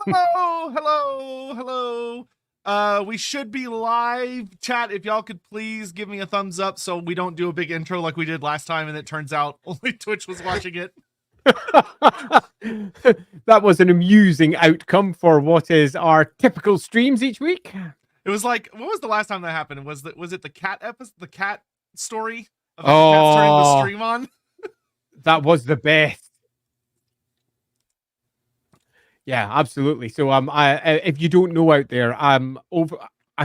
Hello, hello, hello. We should be live. Chat, if y'all could please give me a thumbs up so we don't do a big intro like we did last time and it turns out only Twitch was watching it. That was an amusing outcome for what is our typical streams each week. It was like, what was the last time that happened? Was it the cat episode, the cat story about the cats turning the stream on? That was the best. Yeah, absolutely. So if you don't know out there, I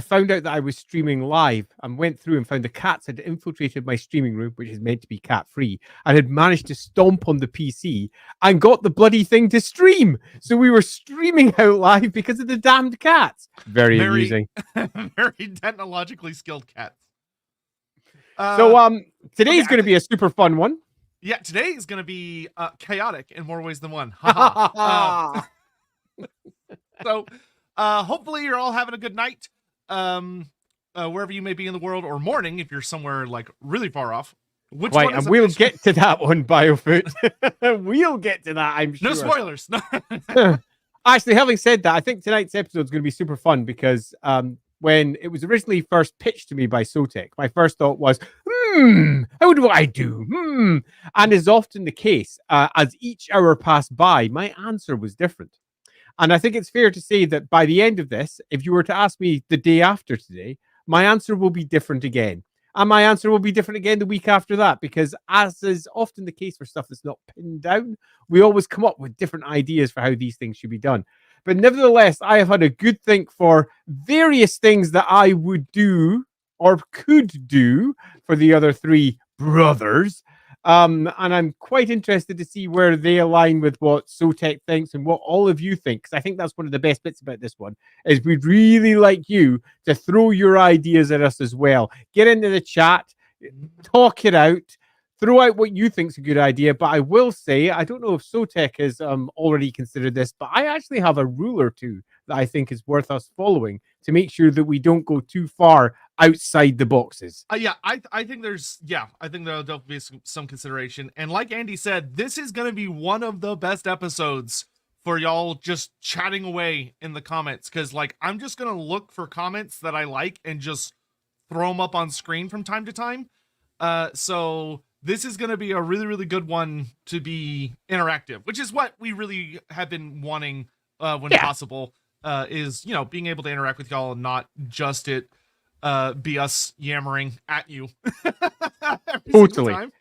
found out that I was streaming live and went through and found the cats had infiltrated my streaming room, which is meant to be cat free, and had managed to stomp on the PC and got the bloody thing to stream. So we were streaming out live because of the damned cats. Very amusing. Very technologically skilled cats. So today's going to be a super fun one. Yeah, today is going to be chaotic in more ways than one. So hopefully you're all having a good night wherever you may be in the world, or morning if you're somewhere like really far off. Right, and we'll get to that one, Biofoot. We'll get to that, I'm sure. No spoilers. Actually, having said that, I think tonight's episode is going to be super fun because when it was originally first pitched to me by Sotek, my first thought was, how do I do? And as often the case, as each hour passed by, my answer was different. And I think it's fair to say that by the end of this, if you were to ask me the day after today, my answer will be different again. And my answer will be different again the week after that, because as is often the case for stuff that's not pinned down, we always come up with different ideas for how these things should be done. But nevertheless, I have had a good think for various things that I would do or could do for the other three brothers. And I'm quite interested to see where they align with what Sotek thinks and what all of you think, because I think that's one of the best bits about this one, is we'd really like you to throw your ideas at us as well. Get into the chat, talk it out, throw out what you think's a good idea. But I will say, I don't know if Sotek has already considered this, but I actually have a rule or two that I think is worth us following to make sure that we don't go too far outside the boxes. I think there'll definitely be some consideration. And like Andy said, this is going to be one of the best episodes for y'all just chatting away in the comments. Cause like, I'm just going to look for comments that I like and just throw them up on screen from time to time. So this is going to be a really, really good one to be interactive, which is what we really have been wanting when possible, is, being able to interact with y'all and not just it be us yammering at you. Totally.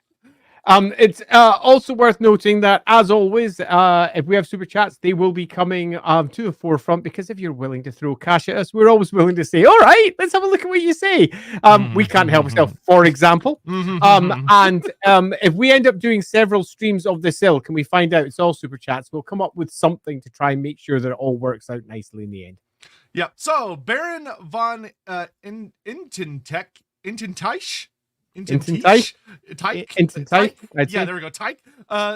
It's also worth noting that, as always, if we have super chats, they will be coming to the forefront, because if you're willing to throw cash at us, we're always willing to say, all right, let's have a look at what you say. We can't help ourselves, for example. And if we end up doing several streams of this ilk and we find out it's all super chats, we'll come up with something to try and make sure that it all works out nicely in the end. Yeah. So Baron von Intenteich. Yeah, there we go. Tyke.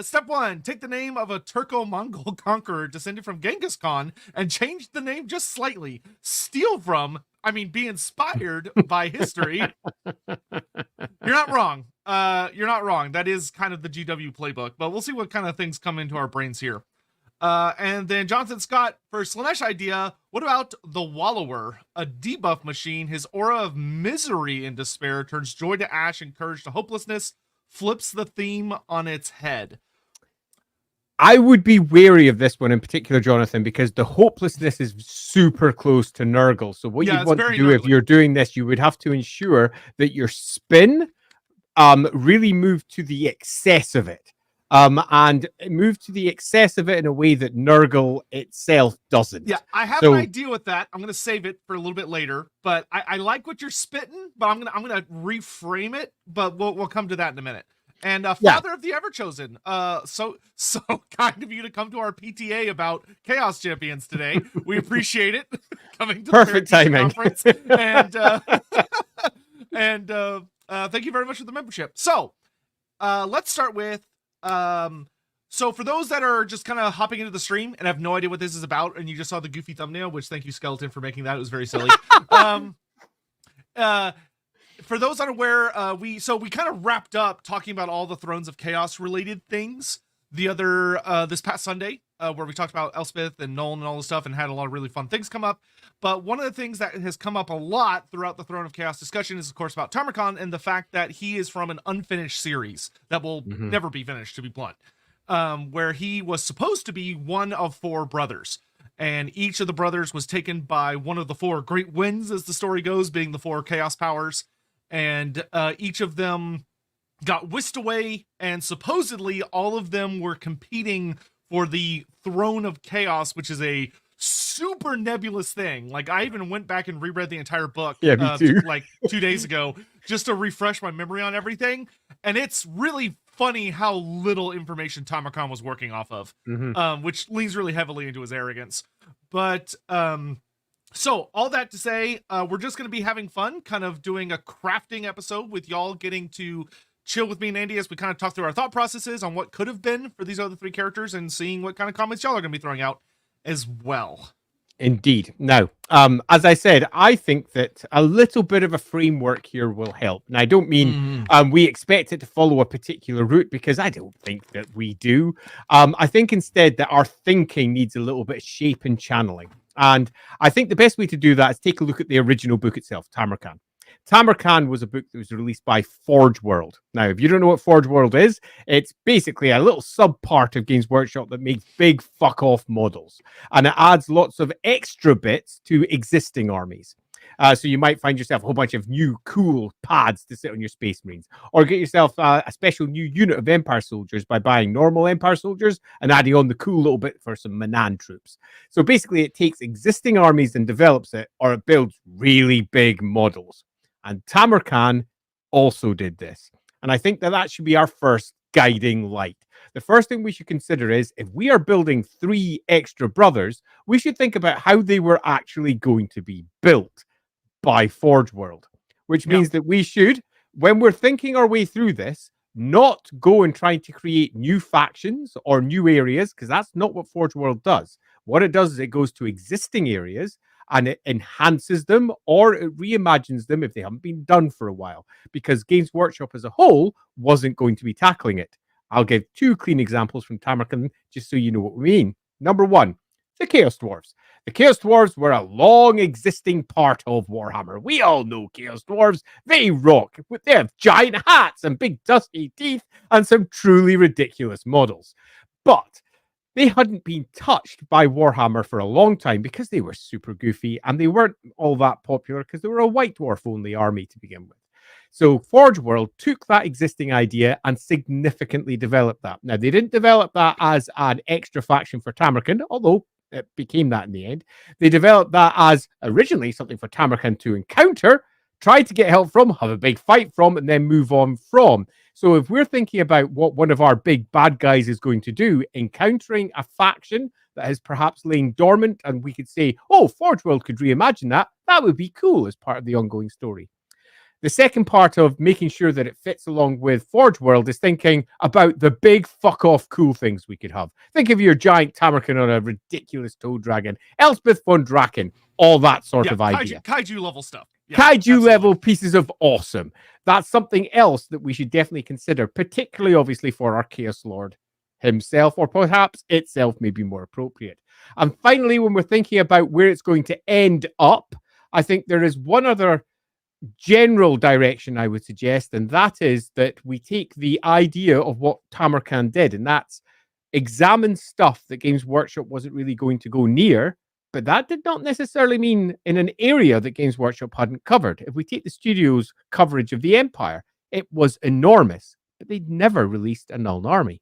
Step 1: take the name of a Turco-Mongol conqueror descended from Genghis Khan and change the name just slightly. Steal from, be inspired by history. You're not wrong. You're not wrong. That is kind of the GW playbook, but we'll see what kind of things come into our brains here. And then Jonathan Scott, for Slanesh idea, what about the Wallower, a debuff machine? His aura of misery and despair turns joy to ash and courage to hopelessness, flips the theme on its head. I would be wary of this one in particular, Jonathan, because the hopelessness is super close to Nurgle. So what you'd want to do if you're doing this, you would have to ensure that your spin really moved to the excess of it. And move to the excess of it in a way that Nurgle itself doesn't. Yeah, I have an idea with that. I'm gonna save it for a little bit later, but I like what you're spitting, but I'm gonna reframe it, but we'll come to that in a minute. And Father of the Everchosen, so kind of you to come to our PTA about Chaos Champions today. We appreciate it. Coming to perfect the timing. Conference. And thank you very much for the membership. So let's start with so for those that are just kind of hopping into the stream and have no idea what this is about, and you just saw the goofy thumbnail, which thank you, Skeleton, for making that. It was very silly. For those unaware, we kind of wrapped up talking about all the Thrones of Chaos related things the other this past Sunday where we talked about Elspeth and Nolan and all this stuff and had a lot of really fun things come up. But one of the things that has come up a lot throughout the Throne of Chaos discussion is, of course, about Tamurkhan and the fact that he is from an unfinished series that will never be finished, to be blunt, where he was supposed to be one of 4 brothers. And each of the brothers was taken by one of the 4 great winds, as the story goes, being the 4 chaos powers. And each of them got whisked away, and supposedly all of them were competing for the Throne of Chaos, which is a super nebulous thing. Like, I even went back and reread the entire book me too. like 2 days ago just to refresh my memory on everything. And it's really funny how little information Tamurkhan was working off of, which leans really heavily into his arrogance. But so all that to say, we're just going to be having fun, kind of doing a crafting episode with y'all getting to chill with me and Andy as we kind of talk through our thought processes on what could have been for these other 3 characters and seeing what kind of comments y'all are going to be throwing out as well. Indeed. Now, as I said, I think that a little bit of a framework here will help. And I don't mean we expect it to follow a particular route, because I don't think that we do. I think instead that our thinking needs a little bit of shape and channeling. And I think the best way to do that is take a look at the original book itself, Tamurkhan. Tamurkhan was a book that was released by Forge World. Now, if you don't know what Forge World is, it's basically a little sub-part of Games Workshop that makes big fuck-off models. And it adds lots of extra bits to existing armies. So you might find yourself a whole bunch of new cool pads to sit on your Space Marines, or get yourself a special new unit of Empire soldiers by buying normal Empire soldiers and adding on the cool little bit for some Manan troops. So basically it takes existing armies and develops it, or it builds really big models. And Tamurkhan also did this. And I think that that should be our first guiding light. The first thing we should consider is, if we are building 3 extra brothers, we should think about how they were actually going to be built by Forge World, which means that we should, when we're thinking our way through this, not go and try to create new factions or new areas, because that's not what Forge World does. What it does is it goes to existing areas and it enhances them, or it reimagines them if they haven't been done for a while, because Games Workshop as a whole wasn't going to be tackling it. I'll give 2 clean examples from Tamurkhan just so you know what we mean. Number 1, the Chaos Dwarves. The Chaos Dwarves were a long existing part of Warhammer. We all know Chaos Dwarves. They rock. They have giant hats and big dusty teeth and some truly ridiculous models. But they hadn't been touched by Warhammer for a long time because they were super goofy, and they weren't all that popular because they were a White Dwarf only army to begin with. So Forge World took that existing idea and significantly developed that. Now, they didn't develop that as an extra faction for Tamurkhan, although it became that in the end. They developed that as originally something for Tamurkhan to encounter, try to get help from, have a big fight from, and then move on from. So if we're thinking about what one of our big bad guys is going to do, encountering a faction that has perhaps lain dormant, and we could say, oh, Forge World could reimagine that, that would be cool as part of the ongoing story. The second part of making sure that it fits along with Forge World is thinking about the big fuck-off cool things we could have. Think of your giant Tamurkhan on a ridiculous toad dragon, Elspeth von Draken, all that sort of idea. Kaiju level stuff. Yeah, Kaiju absolutely. level pieces of awesome. That's something else that we should definitely consider, particularly obviously for our Chaos Lord himself, or perhaps itself may be more appropriate. And finally, when we're thinking about where it's going to end up, I think there is one other general direction I would suggest, and that is that we take the idea of what Tamurkhan did, and that's examine stuff that Games Workshop wasn't really going to go near, but that did not necessarily mean in an area that Games Workshop hadn't covered. If we take the studio's coverage of the Empire, it was enormous, but they'd never released a Nuln army.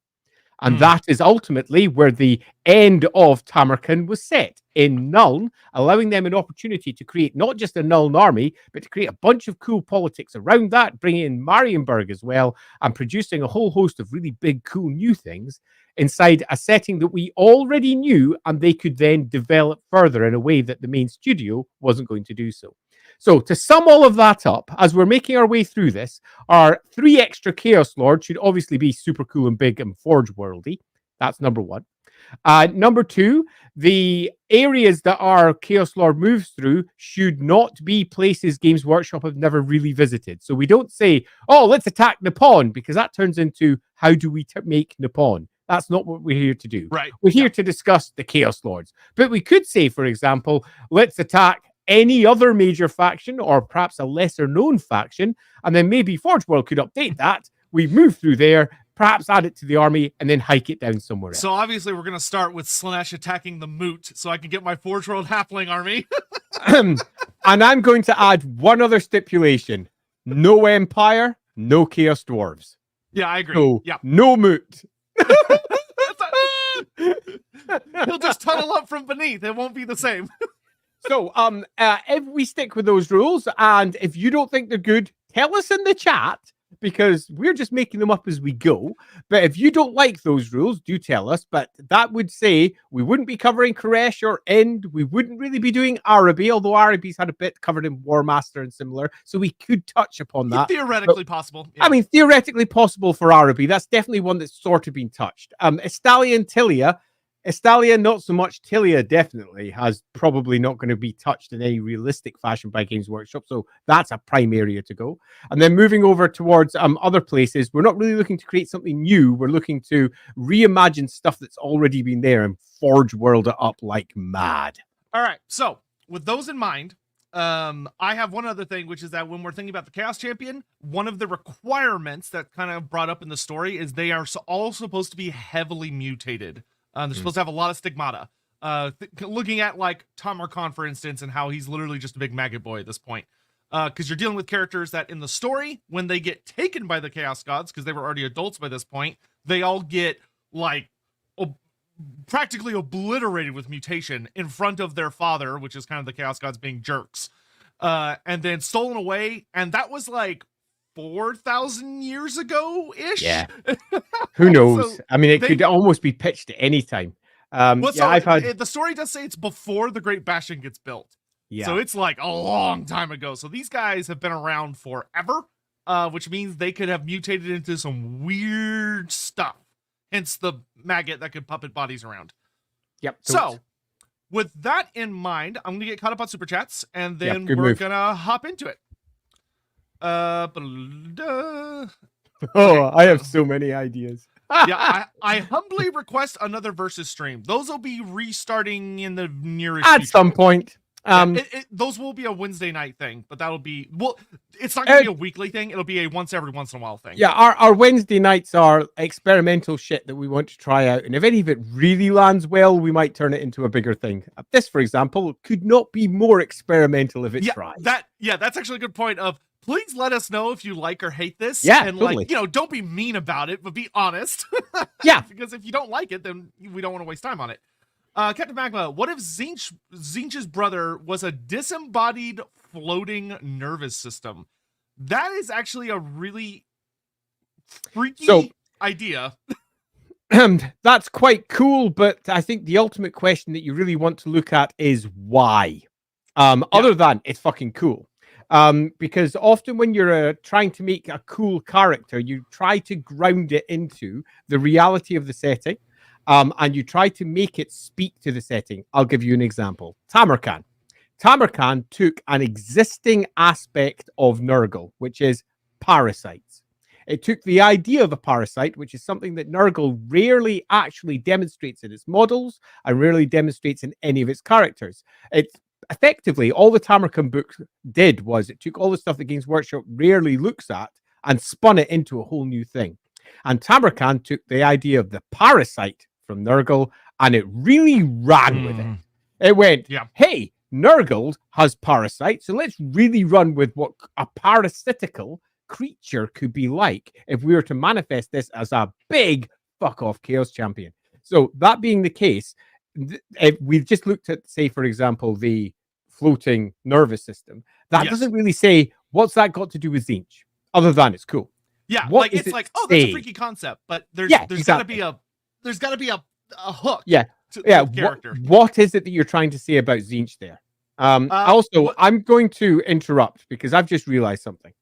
And that is ultimately where the end of Tamurkhan was set, in Nuln, allowing them an opportunity to create not just a Nuln army, but to create a bunch of cool politics around that, bringing in Marienburg as well, and producing a whole host of really big, cool new things inside a setting that we already knew, and they could then develop further in a way that the main studio wasn't going to do so. So to sum all of that up, as we're making our way through this, our 3 extra Chaos Lords should obviously be super cool and big and Forge Worldy. That's number 1. Number 2, the areas that our Chaos Lord moves through should not be places Games Workshop have never really visited. So we don't say, oh, let's attack Nippon, because that turns into, how do we make Nippon? That's not what we're here to do. Right. We're here to discuss the Chaos Lords. But we could say, for example, let's attack any other major faction or perhaps a lesser known faction, and then maybe Forge World could update that. We move through there, perhaps add it to the army, and then hike it down somewhere else. So obviously we're going to start with Slanesh attacking the Moot so I can get my Forge World Halfling army. And I'm going to add one other stipulation. No Empire, no Chaos Dwarves. Yeah, I agree. So, yeah. no Moot. He'll just tunnel up from beneath. It won't be the same. So, if we stick with those rules, and if you don't think they're good, tell us in the chat, because we're just making them up as we go. But if you don't like those rules, do tell us. But that would say we wouldn't be covering Koresh or End. We wouldn't really be doing Araby, although Araby's had a bit covered in Warmaster and similar. So we could touch upon that. Theoretically possible. Yeah. I mean, theoretically possible for Araby. That's definitely one that's sort of been touched. Estalia and Tilia. Estalia, not so much. Tilia definitely has probably not going to be touched in any realistic fashion by Games Workshop. So that's a prime area to go. And then moving over towards other places, we're not really looking to create something new. We're looking to reimagine stuff that's already been there and Forge World it up like mad. All right. So with those in mind, I have one other thing, which is that when we're thinking about the Chaos Champion, one of the requirements that kind of brought up in the story is they are all supposed to be heavily mutated. They're supposed to have a lot of stigmata. Looking at like Tamurkhan, for instance, and how he's literally just a big maggot boy at this point. Because you're dealing with characters that in the story, when they get taken by the Chaos Gods, because they were already adults by this point, they all get like practically obliterated with mutation in front of their father, which is kind of the Chaos Gods being jerks. And then stolen away. And that was like 4,000 years ago ish. Yeah. Who knows? So I mean, it could almost be pitched at any time. Well, yeah, the story does say it's before the Great Bastion gets built. Yeah. So it's like a long time ago. So these guys have been around forever, which means they could have mutated into some weird stuff. Hence the maggot that could puppet bodies around. Yep. So with that in mind, I'm going to get caught up on Super Chats, and then good we're move. going to hop into it. I have so many ideas. Yeah, I humbly request another versus stream. Those will be restarting in the nearest at future. some point. Those will be a Wednesday night thing, but that'll be it's not gonna be a weekly thing. It'll be a every once in a while thing. Yeah, our Wednesday nights are experimental shit that we want to try out, and if any of it really lands well, we might turn it into a bigger thing. This, for example, could not be more experimental if it tries. That's actually a good point. Please let us know if you like or hate this. Yeah, and totally. Don't be mean about it, but be honest. Yeah, because if you don't like it, then we don't want to waste time on it. Captain Magma, what if Tzeentch's brother was a disembodied floating nervous system? That is actually a really freaky idea. That's quite cool, but I think the ultimate question that you really want to look at is why. Other than it's fucking cool. Because often when you're trying to make a cool character, you try to ground it into the reality of the setting. And you try to make it speak to the setting. I'll give you an example. Tamurkhan. Tamurkhan took an existing aspect of Nurgle, which is parasites. It took the idea of a parasite, which is something that Nurgle rarely actually demonstrates in its models and rarely demonstrates in any of its characters. It's effectively all the Tamurkhan book did was it took all the stuff that Games Workshop rarely looks at and spun it into a whole new thing. And Tamurkhan took the idea of the parasite from Nurgle and it really ran with it. It went, hey, Nurgle has parasites, so let's really run with what a parasitical creature could be like if we were to manifest this as a big fuck off Chaos Champion. So that being the case, if we've just looked at, say, for example, the floating nervous system, that doesn't really say what's that got to do with Tzeentch, other than it's cool. Yeah, what it's like, oh, that's a freaky concept, but there's gotta be a hook. Yeah, to the character. What is it that you're trying to say about Tzeentch there? I'm going to interrupt because I've just realized something.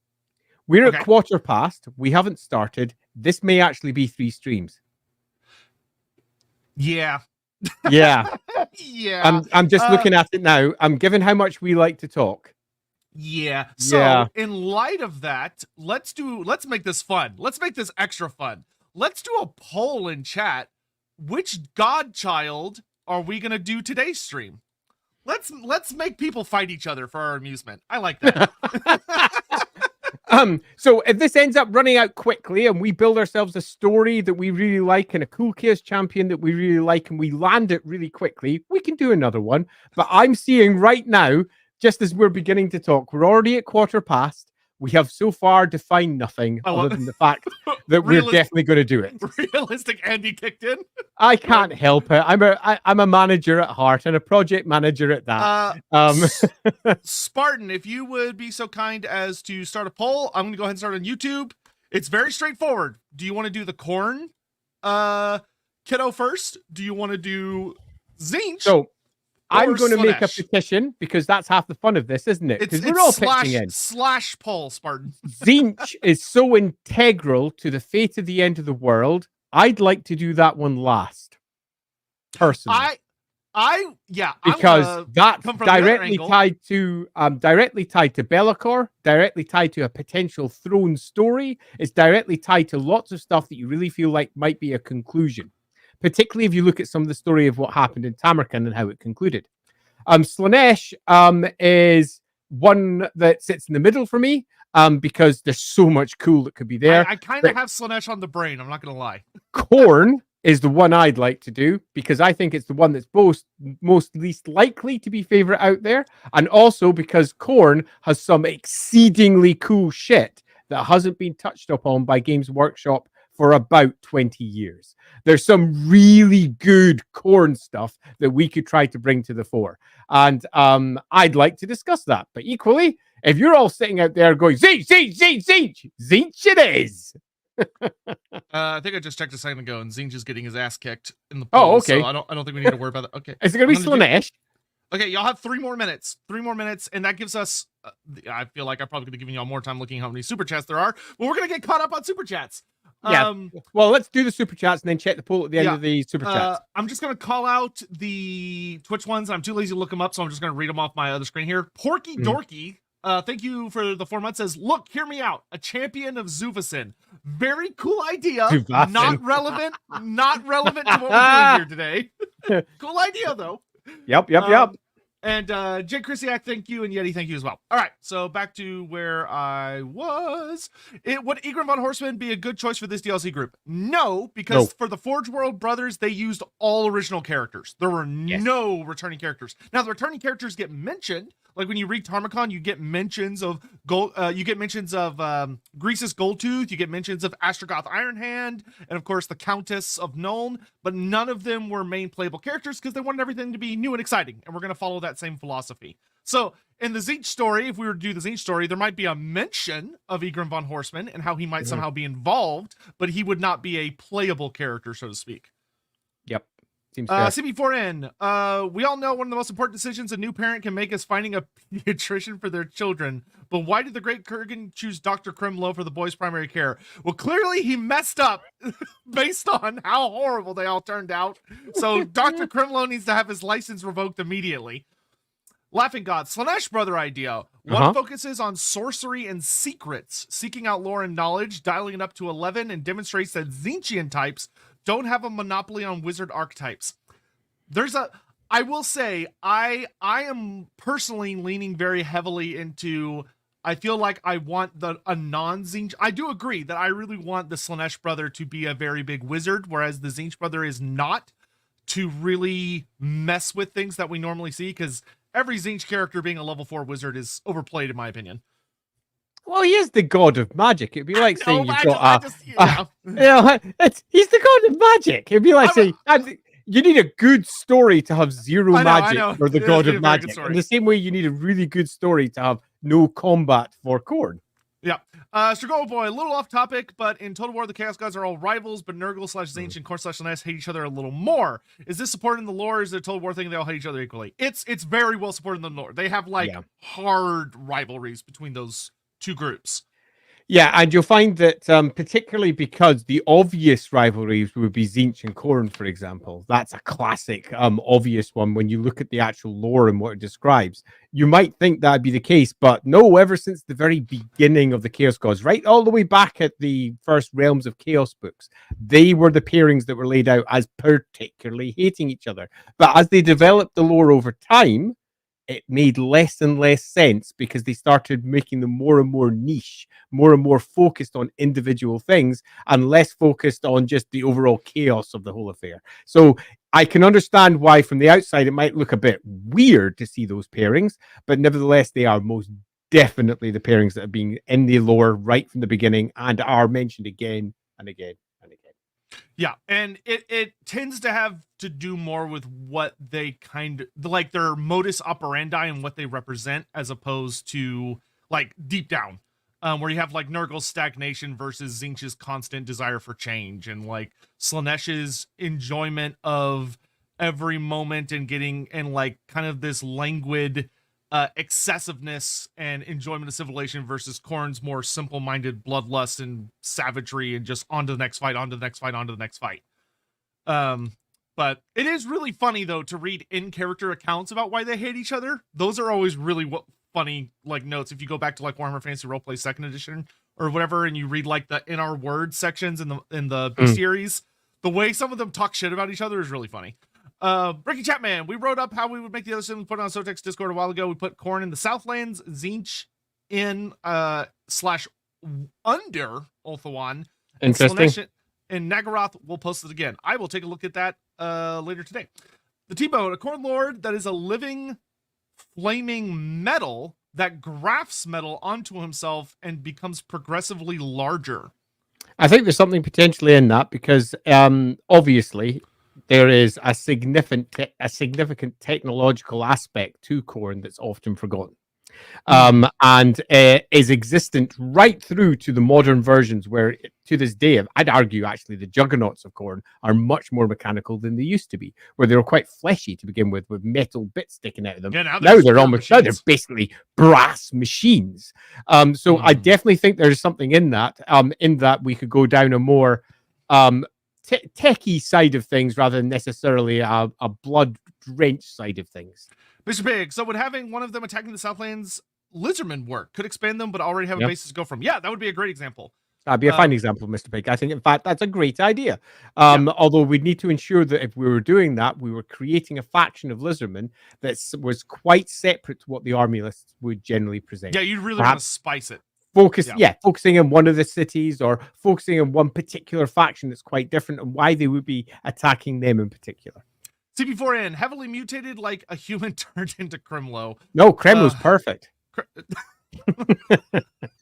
We're at quarter past. We haven't started. This may actually be 3 streams. Yeah. Yeah. Yeah. I'm just looking at it now. Given how much we like to talk. Yeah. So in light of that, let's make this fun. Let's make this extra fun. Let's do a poll in chat. which godchild are we gonna do today's stream? Let's make people fight each other for our amusement. I like that. So if this ends up running out quickly and we build ourselves a story that we really like and a cool chaos champion that we really like and we land it really quickly, we can do another one. But I'm seeing right now, just as we're beginning to talk, we're already at 1:15. We have so far defined nothing other than the fact that we're definitely going to do it. Realistic Andy kicked in. I can't help it. I'm a manager at heart and a project manager at that. Spartan, if you would be so kind as to start a poll, I'm going to go ahead and start on YouTube. It's very straightforward. Do you want to do the Khorne kiddo first? Do you want to do Tzeentch? So I'm going to make a petition because that's half the fun of this, isn't it? Because we're all pitching in. Slash poll, Spartan. Tzeentch is so integral to the fate of the end of the world. I'd like to do that one last. Personally. Because that's directly tied to Be'lakor, directly tied to a potential throne story. It's directly tied to lots of stuff that you really feel like might be a conclusion. Particularly if you look at some of the story of what happened in Tamurkhan and how it concluded. Slaanesh is one that sits in the middle for me because there's so much cool that could be there. I kind of have Slaanesh on the brain, I'm not going to lie. Khorne is the one I'd like to do because I think it's the one that's most least likely to be favorite out there. And also because Khorne has some exceedingly cool shit that hasn't been touched upon by Games Workshop for about 20 years. There's some really good Khorne stuff that we could try to bring to the fore. And I'd like to discuss that. But equally, if you're all sitting out there going, Tzeentch it is. I think I just checked a second ago, and Tzeentch is getting his ass kicked in the poll. Oh, okay. So I don't think we need to worry about that. Okay. Is it going to be Slaanesh? Okay, y'all have 3 more minutes. 3 more minutes, and that gives us... I feel like I'm probably going to give y'all more time looking how many super chats there are, but we're going to get caught up on super chats. Yeah. Well, let's do the super chats and then check the poll at the end of the super chats. I'm just going to call out the Twitch ones. I'm too lazy to look them up, so I'm just going to read them off my other screen here. Porky Dorky, thank you for the 4 months, says, look, hear me out. A champion of Zuvasin. Very cool idea. Zuvasin. Not relevant to what we're doing here today. Cool idea, though. Yep. And Jake Krisiak, thank you, and Yeti, thank you as well. All right, so back to where I was. Would Egron von Horseman be a good choice for this DLC group? No, because for the Forge World Brothers, they used all original characters. There were no returning characters. Now, the returning characters get mentioned. Like when you read Tamurkhan, you get mentions of Grease's Goldtooth, you get mentions of Astrogoth Ironhand, and of course the Countess of Nuln, but none of them were main playable characters because they wanted everything to be new and exciting, and we're going to follow that same philosophy. So in the Tzeentch story, if we were to do the Tzeentch story, there might be a mention of Egron von Horseman and how he might somehow be involved, but he would not be a playable character, so to speak. Yep. CB4N, we all know one of the most important decisions a new parent can make is finding a pediatrician for their children. But why did the great Kurgan choose Dr. Krimlo for the boys' primary care? Well, clearly he messed up based on how horrible they all turned out. So Dr. Krimlo needs to have his license revoked immediately. Laughing God, Slaanesh brother idea. One focuses on sorcery and secrets, seeking out lore and knowledge, dialing it up to 11, and demonstrates that Tzeentchian types don't have a monopoly on wizard archetypes. I will say, I am personally leaning very heavily into, I feel like I want a non-Tzeentch. I do agree that I really want the Slaanesh brother to be a very big wizard, whereas the Tzeentch brother is not, to really mess with things that we normally see, because every Tzeentch character being a level 4 wizard is overplayed, in my opinion. Well, he is the god of magic. It'd be like saying you've got he's the god of magic. It'd be like saying you need a good story to have zero magic for the god of magic. In the same way, you need a really good story to have no combat for Khorne. Yeah. Strigolo Boy, a little off topic, but in Total War, the Chaos Gods are all rivals, but Nurgle / Tzeentch and Khorne / Slaanesh hate each other a little more. Is this supported in the lore? Is it a Total War thing? They all hate each other equally. It's very well supported in the lore. They have hard rivalries between those 2 groups. Yeah, and you'll find that particularly because the obvious rivalries would be Zinch and Khorne, for example. That's a classic, obvious one when you look at the actual lore and what it describes. You might think that'd be the case, but no, ever since the very beginning of the Chaos Gods, right all the way back at the first Realms of Chaos books, they were the pairings that were laid out as particularly hating each other. But as they developed the lore over time, it made less and less sense because they started making them more and more niche, more and more focused on individual things and less focused on just the overall chaos of the whole affair. So I can understand why from the outside it might look a bit weird to see those pairings, but nevertheless, they are most definitely the pairings that have been in the lore right from the beginning and are mentioned again and again and again. Yeah, and it tends to have to do more with what they kind of like their modus operandi and what they represent, as opposed to like deep down, where you have like Nurgle's stagnation versus Zinch's constant desire for change, and like Slaaneish's enjoyment of every moment and getting and like kind of this languid excessiveness and enjoyment of civilization versus Khorne's more simple-minded bloodlust and savagery and just on to the next fight, on to the next fight, on to the next fight. But it is really funny though to read in-character accounts about why they hate each other. Those are always really funny like notes. If you go back to like Warhammer Fantasy Roleplay Second Edition or whatever, and you read like the in our words sections in the bestiaries, the way some of them talk shit about each other is really funny. Ricky Chapman, we wrote up how we would make the other sim. We put it on Sotek's Discord a while ago. We put Khorne in the Southlands, Zinch in / under Ulthuan, and Interesting. in Nagaroth. We'll post it again. I will take a look at that later today. The T-Bone, a Khorne Lord that is a living, flaming metal that grafts metal onto himself and becomes progressively larger. I think there's something potentially in that because obviously there is a significant technological aspect to Khorne that's often forgotten. And is existent right through to the modern versions where to this day, I'd argue actually the juggernauts of Khorne are much more mechanical than they used to be, where they were quite fleshy to begin with meta bits sticking out of them. Yeah, now they're basically brass machines. So I definitely think there's something in that we could go down a more techie side of things rather than necessarily a blood-drenched side of things. Mr. Big, so would having one of them attacking the Southlands lizardmen work? Could expand them, but already have a basis to go from. Yeah, that would be a great example. That'd be a fine example, Mr. Pig. I think, in fact, that's a great idea. Although we'd need to ensure that if we were doing that, we were creating a faction of lizardmen that was quite separate to what the army lists would generally present. Yeah, you'd really want to spice it. Focusing on one of the cities or focusing on one particular faction that's quite different and why they would be attacking them in particular. CP4N, heavily mutated like a human turned into Kremlo. No, Kremlo's perfect.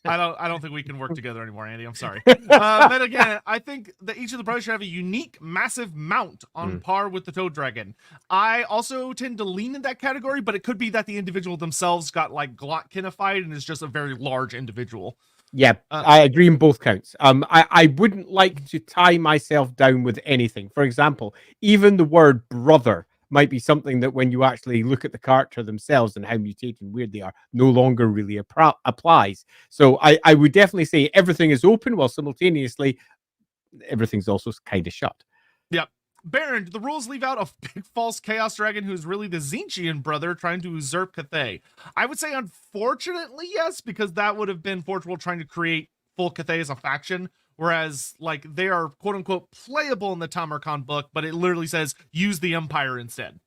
I don't think we can work together anymore, Andy. I'm sorry. But again, I think that each of the brothers should have a unique, massive mount on par with the Toad Dragon. I also tend to lean in that category, but it could be that the individual themselves got like Glotkinified and is just a very large individual. Yeah, I agree in both counts. I wouldn't like to tie myself down with anything. For example, even the word brother might be something that when you actually look at the character themselves and how mutated and weird they are, no longer really applies. So I would definitely say everything is open while simultaneously everything's also kind of shut. Yep. Baron, the rules leave out a big false chaos dragon who's really the Zinchian brother trying to usurp Cathay. I would say unfortunately yes, because that would have been Forge World trying to create full Cathay as a faction, whereas like they are quote unquote playable in the Tamurkhan book, but it literally says use the Empire instead.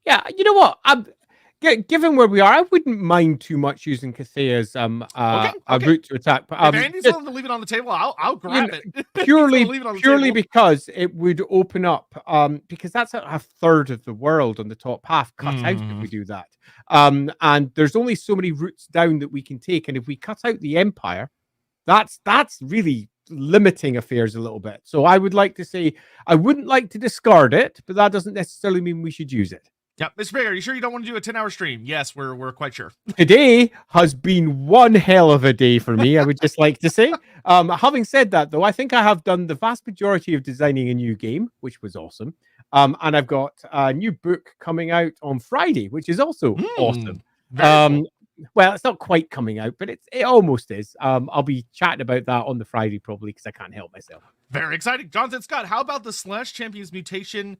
Yeah, you know what? Given where we are, I wouldn't mind too much using Cathay as a route to attack. But if Andy's willing to leave it on the table, I'll grab it. Purely because it would open up, because that's a third of the world on the top half cut out if we do that. And there's only so many routes down that we can take, and if we cut out the Empire, that's really limiting affairs a little bit. So I would like to say I wouldn't like to discard it, but that doesn't necessarily mean we should use it. Yeah, Mr. Big, are you sure you don't want to do a 10-hour stream? Yes, we're quite sure. Today has been one hell of a day for me, I would just like to say. Having said that, though, I think I have done the vast majority of designing a new game, which was awesome. And I've got a new book coming out on Friday, which is also awesome. well, it's not quite coming out, but it almost is. I'll be chatting about that on the Friday probably because I can't help myself. Very exciting. Jonathan Scott, how about the Slash Champion's mutation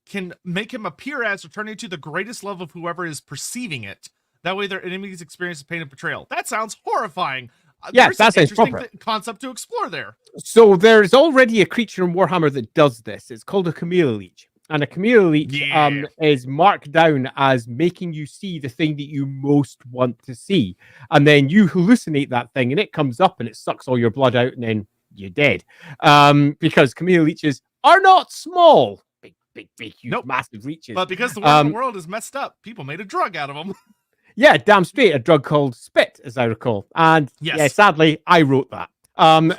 can make him appear as or turn into the greatest love of whoever is perceiving it? That way their enemies experience the pain of betrayal. That sounds horrifying. Yeah, There's that an sounds interesting proper. concept to explore there. So there's already a creature in Warhammer that does this. It's called a Chameleon Leech. And a Chameleon Leech Yeah. is marked down as making you see the thing that you most want to see. And then you hallucinate that thing and it comes up and it sucks all your blood out and then you're dead. Because Chameleon Leeches are not small. Big, huge, Nope. massive leeches. But because the Warhammer world is messed up, people made a drug out of them. Yeah, damn straight, a drug called Spit, as I recall. And Yes. yeah, sadly, I wrote that.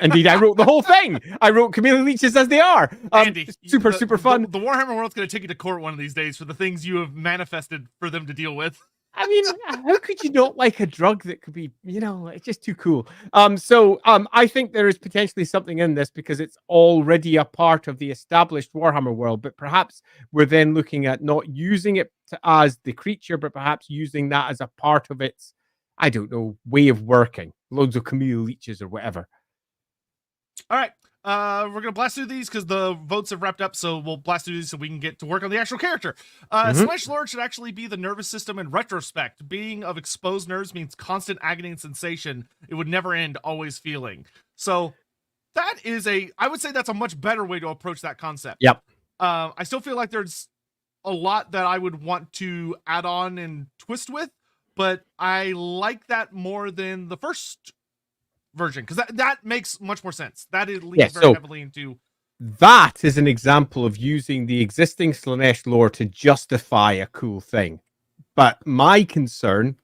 Indeed, I wrote the whole thing. I wrote Chameleon Leeches as they are. Andy, super fun. The Warhammer world's going to take you to court one of these days for the things you have manifested for them to deal with. I mean, how could you not like a drug that could be, it's just too cool. I think there is potentially something in this because it's already a part of the established Warhammer world, but perhaps we're then looking at not using it as the creature, but perhaps using that as a part of its, I don't know, way of working. Loads of Chameleon Leeches or whatever. All right. We're going to blast through these because the votes have wrapped up, so we'll blast through these so we can get to work on the actual character. Slash Lord should actually be the nervous system in retrospect. Being of exposed nerves means constant agony and sensation. It would never end, always feeling. So that is I would say that's a much better way to approach that concept. Yep. I still feel like there's a lot that I would want to add on and twist with, but I like that more than the first version because that makes much more sense. That it leads very heavily into. That is an example of using the existing Slanesh lore to justify a cool thing. But my concern,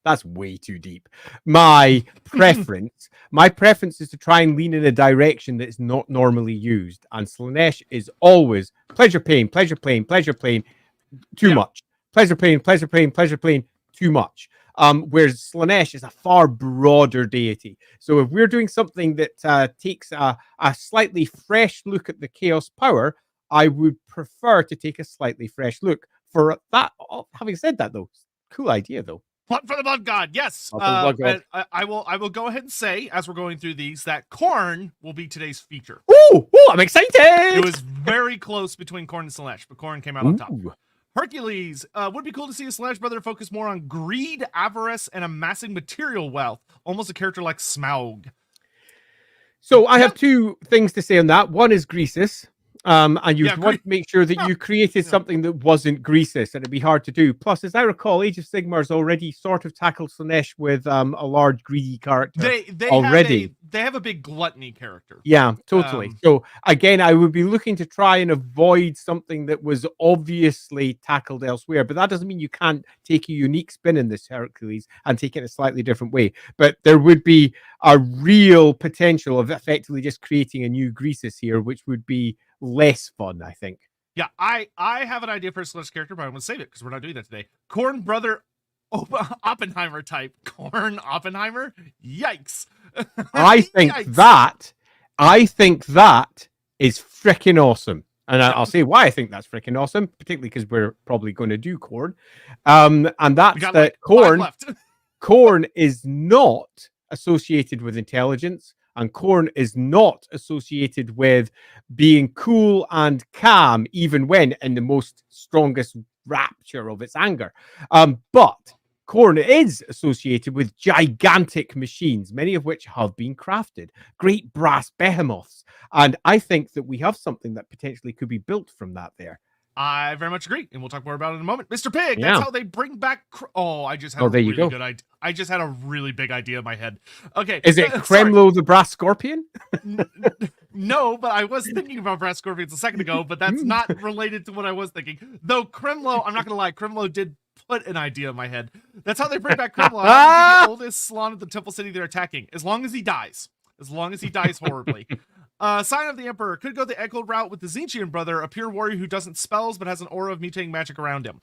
that's way too deep. My preference is to try and lean in a direction that's not normally used. And Slanesh is always pleasure, pain, too much. Pleasure, pain, too much. Whereas Slanesh is a far broader deity. So if we're doing something that takes a slightly fresh look at the chaos power, I would prefer to take a slightly fresh look. For that, having said that, though, cool idea, though. Blood for the Blood God, yes. Blood God. I will go ahead and say, as we're going through these, that Khorne will be today's feature. Ooh, I'm excited! It was very close between Khorne and Slanesh, but Khorne came out on top. Hercules would be cool to see a Slash brother focus more on greed, avarice, and amassing material wealth. Almost a character like Smaug. So I have two things to say on that. One is Greasus. And you want to make sure that you created something that wasn't Greasus, and it'd be hard to do. Plus, as I recall, Age of Sigmar's already sort of tackled Slanesh with a large greedy character. They already have a big gluttony character. Yeah, totally. So again, I would be looking to try and avoid something that was obviously tackled elsewhere, but that doesn't mean you can't take a unique spin in this Hercules and take it in a slightly different way. But there would be a real potential of effectively just creating a new Greasus here, which would be less fun, I think. Yeah, I have an idea for a Slash character, but I'm going to save it because we're not doing that today. Khorne brother Oppenheimer type. Khorne Oppenheimer? Yikes. I think that is freaking awesome. And I'll say why I think that's freaking awesome, particularly because we're probably going to do Khorne. And that's that Khorne is not associated with intelligence. And Khorne is not associated with being cool and calm, even when in the most strongest rapture of its anger. But Khorne is associated with gigantic machines, many of which have been crafted, great brass behemoths. And I think that we have something that potentially could be built from that there. I very much agree, and we'll talk more about it in a moment. Mr. Pig, that's how they bring back... I just had there you go. good idea. I just had a really big idea in my head. Okay. Is it Kremlo the Brass Scorpion? No, but I was thinking about Brass Scorpions a second ago, but that's not related to what I was thinking. Though Kremlo, I'm not going to lie, Kremlo did put an idea in my head. That's how they bring back Kremlo. The oldest salon of the Temple City they're attacking, as long as he dies. As long as he dies horribly. Sign of the Emperor could go the Echoed route with the Zinchian brother, a pure warrior who doesn't spells but has an aura of mutating magic around him.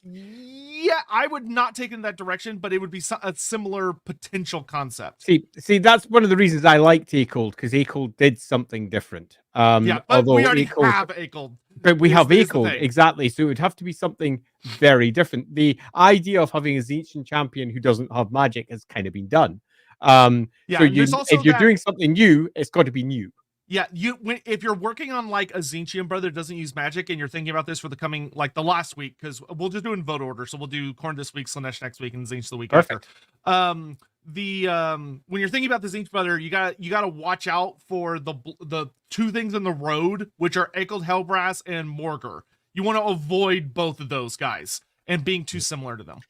Yeah, I would not take in that direction, but it would be a similar potential concept. See, that's one of the reasons I liked Echoed, because Echoed did something different. Yeah, but we already have Echoed. But we have is the equaled, thing. exactly. So it would have to be something very different. The idea of having a Tzeentchian champion who doesn't have magic has kind of been done. Yeah, So and there's also if you're that. doing something new, it's got to be new. Yeah, if you're working on like a Tzeentchian brother that doesn't use magic, and you're thinking about this for the coming like the last week, because we'll just do in vote order. So we'll do Khorne this week, Slanesh next week, and Tzeentch the week Perfect. after. When you're thinking about the Tzeentch brother, you gotta watch out for the two things in the road, which are Echoed Hellbrass and Morgar. You want to avoid both of those guys and being too similar to them.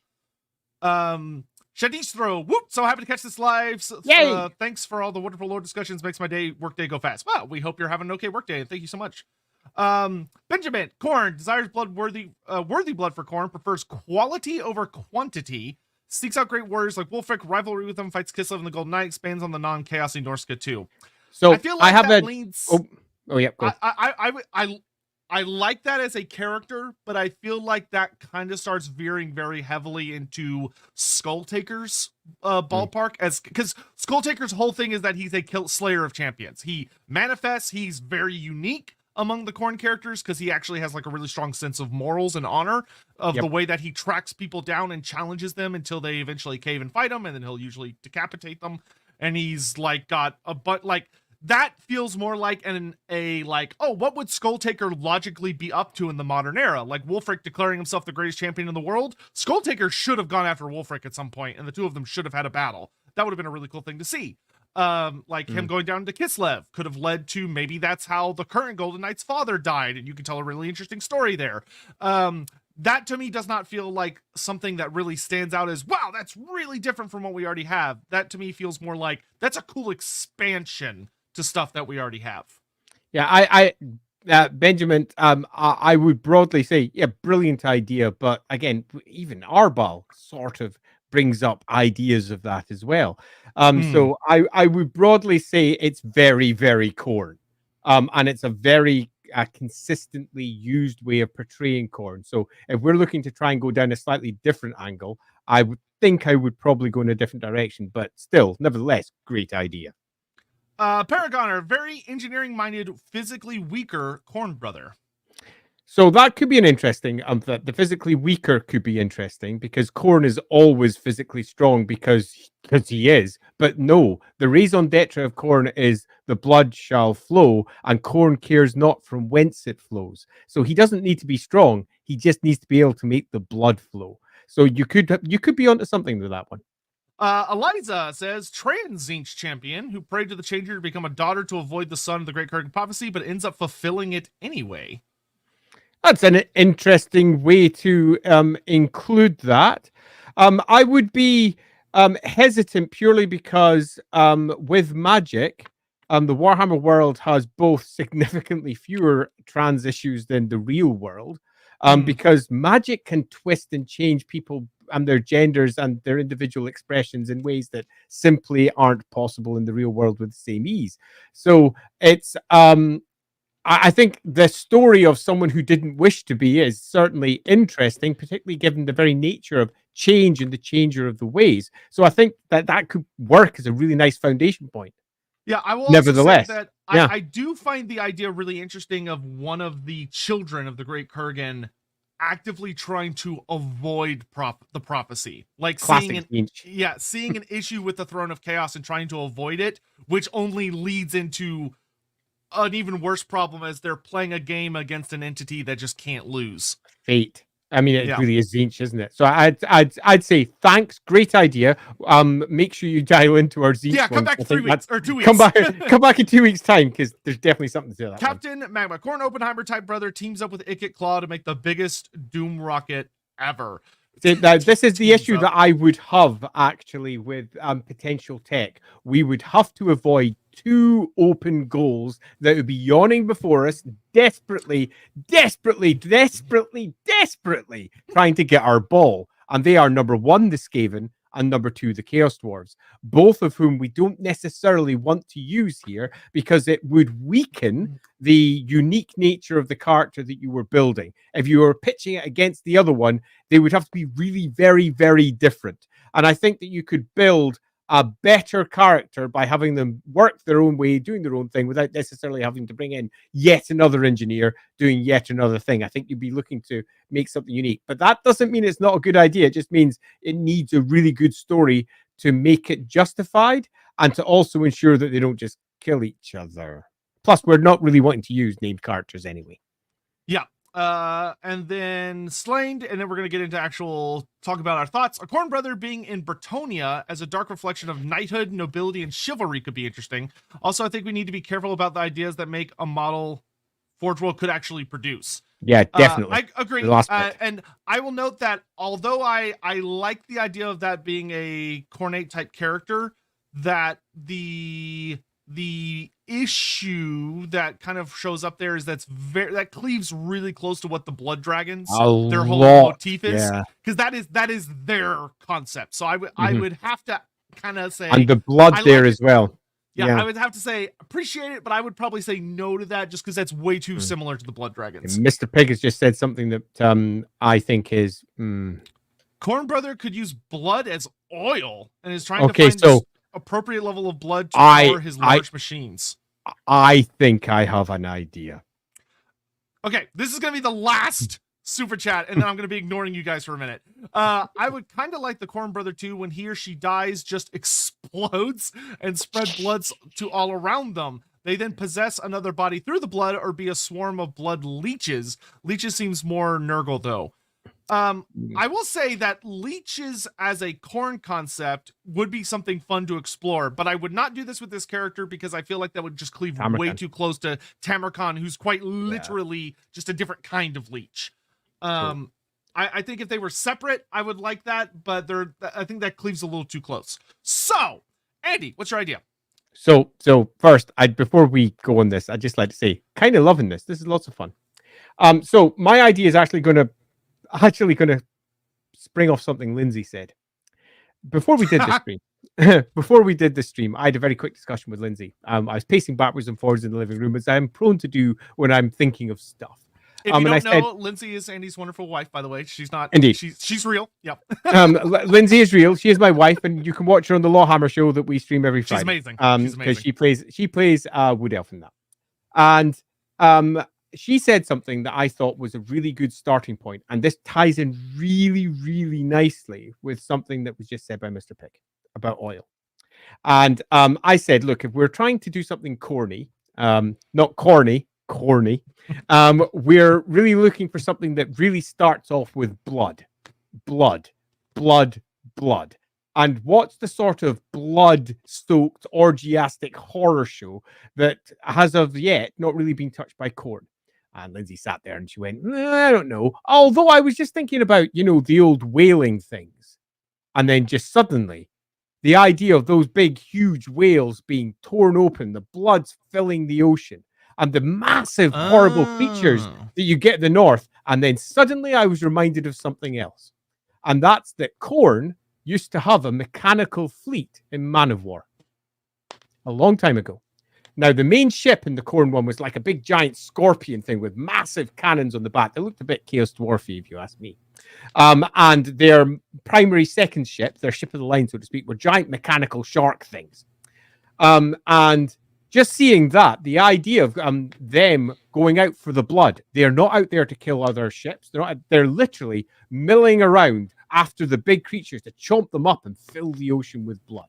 Shadish Throw, whoop! So happy to catch this live. Yay! Thanks for all the wonderful lore discussions. Makes my workday go fast. Well, we hope you're having an okay workday, and thank you so much. Benjamin Khorne desires worthy blood for Khorne, prefers quality over quantity, seeks out great warriors like Wolfric, rivalry with them, fights Kislev and the Golden Knight, expands on the non-chaosy Norska too. So I feel like that leans. Yeah. Go. I like that as a character, but I feel like that kind of starts veering very heavily into Skulltaker's ballpark, as because Skulltaker's whole thing is that he's a slayer of champions. He manifests, he's very unique among the Khorne characters because he actually has like a really strong sense of morals and honor of the way that he tracks people down and challenges them until they eventually cave and fight him, and then he'll usually decapitate them. And he's like got a that feels more like what would Skulltaker logically be up to in the modern era? Like Wolfric declaring himself the greatest champion in the world. Skulltaker should have gone after Wolfric at some point, and the two of them should have had a battle. That would have been a really cool thing to see. Him going down to Kislev could have led to maybe that's how the current Golden Knight's father died, and you can tell a really interesting story there. That to me does not feel like something that really stands out as, wow, that's really different from what we already have. That to me feels more like that's a cool expansion to stuff that we already have. Yeah, Benjamin, I would broadly say, yeah, brilliant idea. But again, even Arbal sort of brings up ideas of that as well. So I would broadly say it's very, very Khorne. And it's a very consistently used way of portraying Khorne. So if we're looking to try and go down a slightly different angle, I would think I would probably go in a different direction. But still, nevertheless, great idea. Paragoner, very engineering-minded, physically weaker Khorne brother. So that could be an interesting. The physically weaker could be interesting because Khorne is always physically strong because he is. But no, the raison d'etre of Khorne is the blood shall flow, and Khorne cares not from whence it flows. So he doesn't need to be strong. He just needs to be able to make the blood flow. So you could be onto something with that one. Eliza says, trans Tzeentch champion who prayed to the Changer to become a daughter to avoid the son of the Great Kurgan prophecy, but ends up fulfilling it anyway. That's an interesting way to include that. I would be hesitant purely because with magic, the Warhammer world has both significantly fewer trans issues than the real world, because magic can twist and change people and their genders and their individual expressions in ways that simply aren't possible in the real world with the same ease. So it's I think the story of someone who didn't wish to be is certainly interesting, particularly given the very nature of change and the changer of the ways. So I think that could work as a really nice foundation point. Yeah, I will Nevertheless, also say that I do find the idea really interesting of one of the children of the Great Kurgan actively trying to avoid the prophecy, like seeing an issue with the Throne of Chaos and trying to avoid it, which only leads into an even worse problem as they're playing a game against an entity that just can't lose. Fate. I mean, it really is Tzeentch, isn't it? So I'd say thanks, great idea. Make sure you dial into our Tzeentch. Yeah, come back 3 weeks or 2 weeks. Come back in 2 weeks' time because there's definitely something to that. Captain Magma, Khorne Oppenheimer type brother teams up with Ikit Claw to make the biggest Doom rocket ever. Now, this is the issue that I would have actually with potential tech. We would have to avoid two open goals that would be yawning before us, desperately trying to get our ball. And they are number one, the Skaven, and number two, the Chaos Dwarves, both of whom we don't necessarily want to use here because it would weaken the unique nature of the character that you were building. If you were pitching it against the other one, they would have to be really very, very different. And I think that you could build a better character by having them work their own way, doing their own thing, without necessarily having to bring in yet another engineer doing yet another thing. I think you'd be looking to make something unique. But that doesn't mean it's not a good idea. It just means it needs a really good story to make it justified and to also ensure that they don't just kill each other. Plus, we're not really wanting to use named characters anyway. Yeah. And then Slain, and then we're going to get into actual talk about our thoughts. A Khorne brother being in Bretonia as a dark reflection of knighthood, nobility, and chivalry could be interesting. Also, I think we need to be careful about the ideas that make a model Forge World could actually produce. Yeah, definitely. I agree. And I will note that although I like the idea of that being a Khornate type character, that the issue that kind of shows up there is that cleaves really close to what the Blood Dragons their whole motif is, because that is their concept. So I would have to kind of say, and the blood there as well. Yeah, I would have to say appreciate it, but I would probably say no to that just because that's way too similar to the Blood Dragons. And Mr. Pig has just said something that I think is Khorne brother could use blood as oil and is trying to find this appropriate level of blood to power his large machines. I think I have an idea. Okay, this is going to be the last super chat, and then I'm going to be ignoring you guys for a minute. I would kind of like the Khorne brother too, when he or she dies, just explodes and spread bloods to all around them. They then possess another body through the blood or be a swarm of blood leeches. Leeches seems more Nurgle though. I will say that leeches as a Khorne concept would be something fun to explore, but I would not do this with this character because I feel like that would just cleave way too close to Tamurkhan, who's quite literally just a different kind of leech. I think if they were separate, I would like that, but I think that cleaves a little too close. So, Andy, what's your idea? So first, before we go on this, I'd just like to say, kind of loving this. This is lots of fun. So my idea is actually going to spring off something Lindsay said before we did the stream. I had a very quick discussion with Lindsay. I was pacing backwards and forwards in the living room, as I'm prone to do when I'm thinking of stuff. If you don't know, Lindsay is Andy's wonderful wife, by the way. She's not. Indeed. She's real. Yep. Lindsay is real. She is my wife, and you can watch her on the LAWhammer show that we stream every Friday. She's amazing. She's amazing. Because she plays Wood Elf in that. And she said something that I thought was a really good starting point, and this ties in really, really nicely with something that was just said by Mr. Pick about oil. And I said, look, if we're trying to do something corny, not corny, we're really looking for something that really starts off with blood. And what's the sort of blood-stoked, orgiastic horror show that has of yet not really been touched by Khorne? And Lindsay sat there and she went, I don't know. Although I was just thinking about, the old whaling things. And then just suddenly, the idea of those big, huge whales being torn open, the blood's filling the ocean, and the massive, horrible creatures that you get in the north. And then suddenly I was reminded of something else. And that's that Khorne used to have a mechanical fleet in Man of War a long time ago. Now, the main ship in the Khorne one was like a big giant scorpion thing with massive cannons on the back. They looked a bit Chaos Dwarfy, if you ask me. And their primary second ship, their ship of the line, so to speak, were giant mechanical shark things. And just seeing that, the idea of them going out for the blood, they're not out there to kill other ships. They're literally milling around after the big creatures to chomp them up and fill the ocean with blood.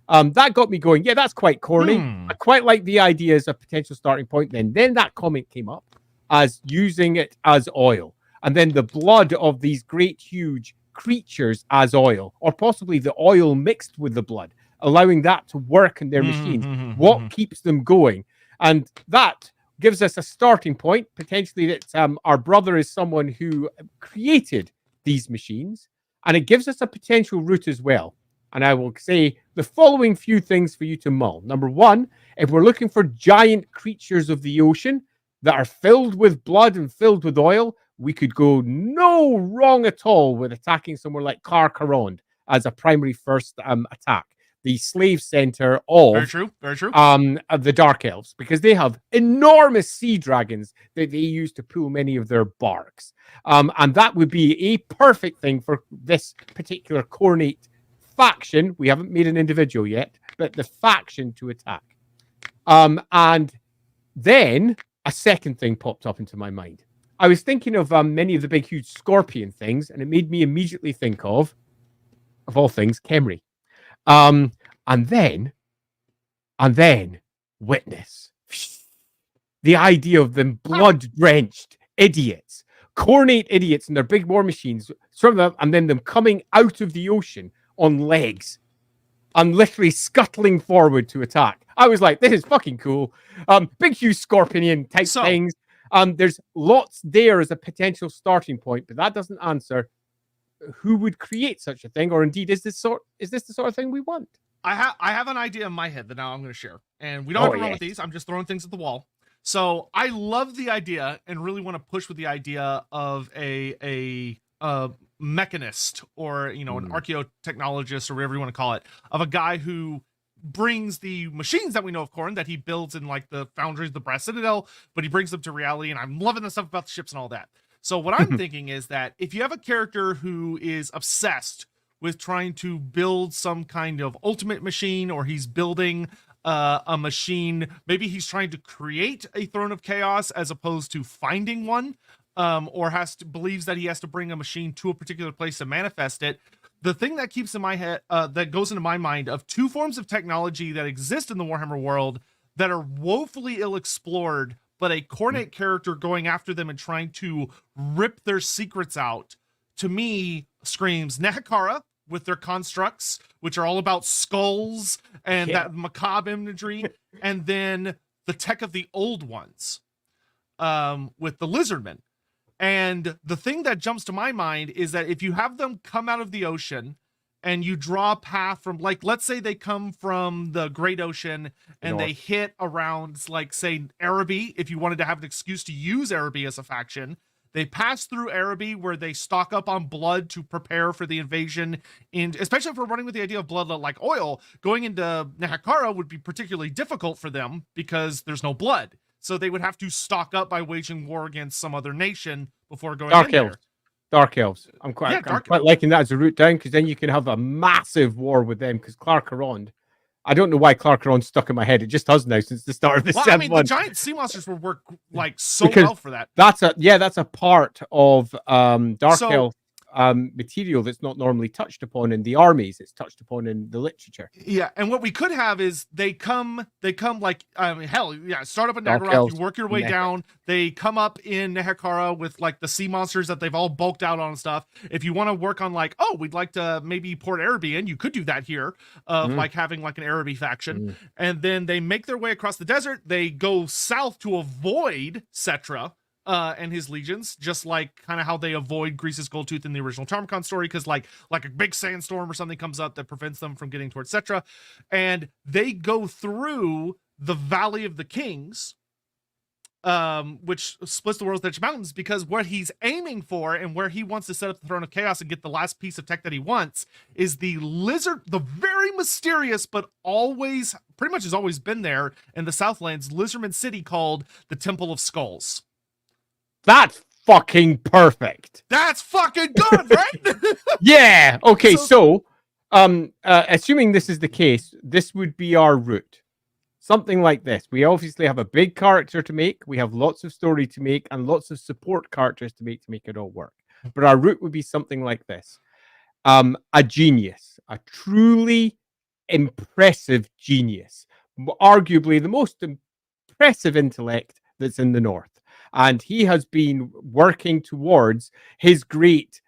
That got me going. Yeah, that's quite corny. I quite like the idea as a potential starting point. Then that comment came up as using it as oil. And then the blood of these great, huge creatures as oil, or possibly the oil mixed with the blood, allowing that to work in their machines. What keeps them going? And that gives us a starting point, potentially that our brother is someone who created these machines. And it gives us a potential route as well. And I will say the following few things for you to mull. Number one, if we're looking for giant creatures of the ocean that are filled with blood and filled with oil, we could go no wrong at all with attacking somewhere like Khorne as a primary first attack. The slave center of very true. Of the Dark Elves, because they have enormous sea dragons that they use to pull many of their barks. And that would be a perfect thing for this particular Khornate faction. We haven't made an individual yet, but the faction to attack. And then a second thing popped up into my mind. I was thinking of many of the big, huge scorpion things, and it made me immediately think of all things, Khemri. And then, witness. The idea of them blood-drenched idiots, cornate idiots in their big war machines, and then them coming out of the ocean on legs and literally scuttling forward to attack. I was like, this is fucking cool. Big, huge scorpion type things. There's lots there as a potential starting point, but that doesn't answer who would create such a thing, or indeed, is this the sort of thing we want? I have an idea in my head that now I'm going to share, and we don't have to run with these. I'm just throwing things at the wall. So I love the idea and really want to push with the idea of a mechanist, or an archaeotechnologist, or whatever you want to call it, of a guy who brings the machines that we know of Khorne, that he builds in like the foundries, the Brass Citadel, but he brings them to reality. And I'm loving the stuff about the ships and all that. So what I'm thinking is that if you have a character who is obsessed with trying to build some kind of ultimate machine, or he's building a machine, maybe he's trying to create a throne of chaos as opposed to finding one, or believes that he has to bring a machine to a particular place to manifest it. The thing that keeps in my head, that goes into my mind, of two forms of technology that exist in the Warhammer world that are woefully ill-explored, but a Khornate character going after them and trying to rip their secrets out, to me, screams Nehekara with their constructs, which are all about skulls and that macabre imagery, and then the tech of the old ones, with the lizardmen. And the thing that jumps to my mind is that if you have them come out of the ocean and you draw a path from, like, let's say they come from the Great Ocean and they hit around, like, say, Araby, if you wanted to have an excuse to use Araby as a faction, they pass through Araby, where they stock up on blood to prepare for the invasion. And especially if we're running with the idea of blood like oil, going into Nehekara would be particularly difficult for them because there's no blood. So they would have to stock up by waging war against some other nation before going in there. Dark Elves. I'm quite liking that as a route down, because then you can have a massive war with them, because Clarkarond, I don't know why Clarkarond stuck in my head. It just has now since the start of the seventh one. The giant sea monsters would work like well for that. That's a part of Dark Elf material that's not normally touched upon in the armies. It's touched upon in the literature. Yeah, and what we could have is they come like, start up in Naggaroth, you work your way down, they come up in Nehekara with like the sea monsters that they've all bulked out on and stuff. If you want to work on like, we'd like to maybe port Araby in, you could do that here, of like having like an Araby faction. And then they make their way across the desert, they go south to avoid Cetra and his legions, just like kind of how they avoid Grease's Goldtooth in the original Tamurkhan story, because like a big sandstorm or something comes up that prevents them from getting towards Cetra, and they go through the Valley of the Kings, which splits the world's edge mountains, because what he's aiming for and where he wants to set up the Throne of Chaos and get the last piece of tech that he wants is the lizard, the very mysterious but always pretty much has always been there in the Southlands lizardman city called the Temple of Skulls. That's fucking perfect. That's fucking good, right? Yeah. Okay. So assuming this is the case, this would be our route. Something like this. We obviously have a big character to make. We have lots of story to make and lots of support characters to make it all work. But our route would be something like this. A genius, a truly impressive genius, arguably the most impressive intellect that's in the North. And he has been working towards his great,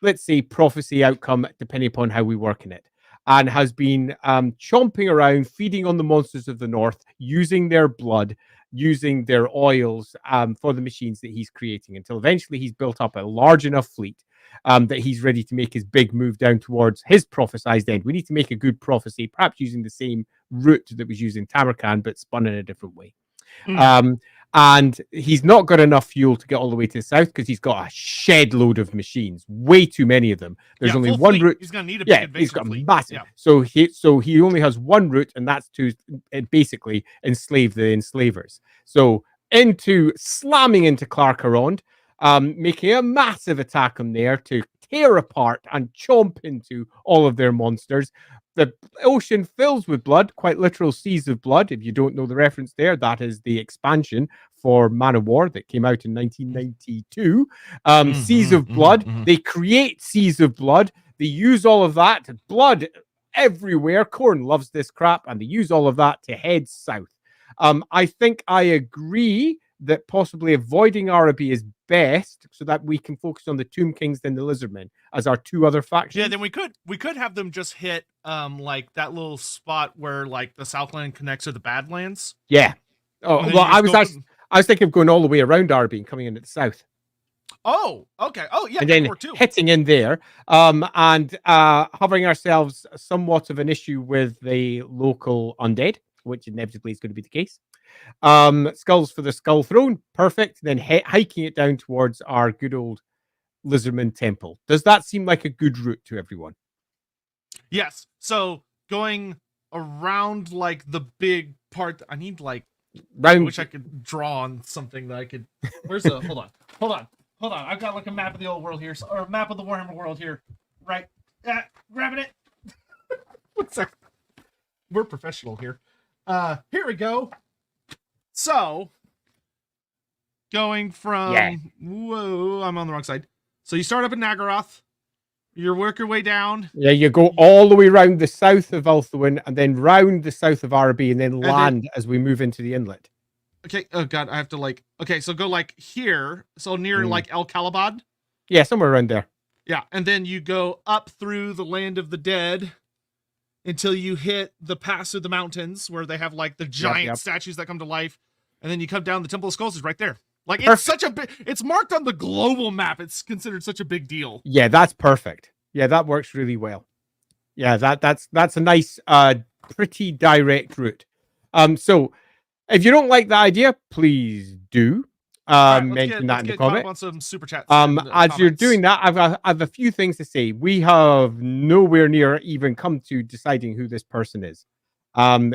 let's say, prophecy outcome, depending upon how we work in it, and has been chomping around, feeding on the monsters of the North, using their blood, using their oils for the machines that he's creating, until eventually he's built up a large enough fleet that he's ready to make his big move down towards his prophesized end. We need to make a good prophecy, perhaps using the same route that was used in Tamurkhan, but spun in a different way. And he's not got enough fuel to get all the way to the south, because he's got a shed load of machines, way too many of them. There's only one route. He's going to need a big he's got fleet. Massive. Yeah. So he only has one route, and that's to basically enslave the enslavers. So slamming into Clarkarond, making a massive attack on there to tear apart and chomp into all of their monsters. The ocean fills with blood, quite literal seas of blood. If you don't know the reference there, that is the expansion for Man of War that came out in 1992. Seas of blood. They create seas of blood. They use all of that blood everywhere. Khorne loves this crap, and they use all of that to head south. I think I agree that possibly avoiding Araby is best so that we can focus on the Tomb Kings and the Lizardmen as our two other factions. Yeah, then we could have them just hit like that little spot where like the Southland connects to the Badlands. Yeah. Oh well, I was thinking of going all the way around Araby and coming in at the south. Oh, okay. Oh, yeah. And then hitting in there, and having ourselves somewhat of an issue with the local undead, which inevitably is going to be the case. Skulls for the Skull Throne, perfect. Then hiking it down towards our good old Lizardman Temple. Does that seem like a good route to everyone? Yes. So going around like the big part, I need like. I wish I could draw on something that I could. Where's the? Hold on. I've got like a map of the old world here, or a map of the Warhammer world here. Right. Grabbing it. 1 second. We're professional here. Here we go. So, going from... Whoa, I'm on the wrong side. So you start up in Nagaroth. You work your way down. Yeah, you go all the way around the south of Ulthuan, and then round the south of Araby, and then land as we move into the inlet. Okay. Oh, God. I have to like... Okay, so go like here. So near like El Kalabad. Yeah, somewhere around there. Yeah, and then you go up through the Land of the Dead until you hit the pass through the mountains where they have like the giant statues that come to life. And then you come down, the Temple of Skulls is right there. Like it's such a big, it's marked on the global map. It's considered such a big deal. Yeah, that's perfect. Yeah, that works really well. Yeah, that's a nice, pretty direct route. So if you don't like the idea, please do mention that in the comment. On some super chats. As you're doing that, I've a few things to say. We have nowhere near even come to deciding who this person is.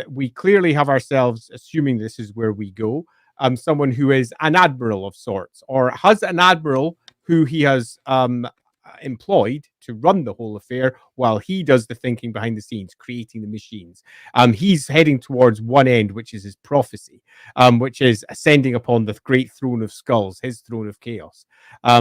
We clearly have ourselves assuming this is where we go. Someone who is an admiral of sorts, or has an admiral who he has employed to run the whole affair while he does the thinking behind the scenes, creating the machines. He's heading towards one end, which is his prophecy, which is ascending upon the great throne of skulls, his throne of chaos.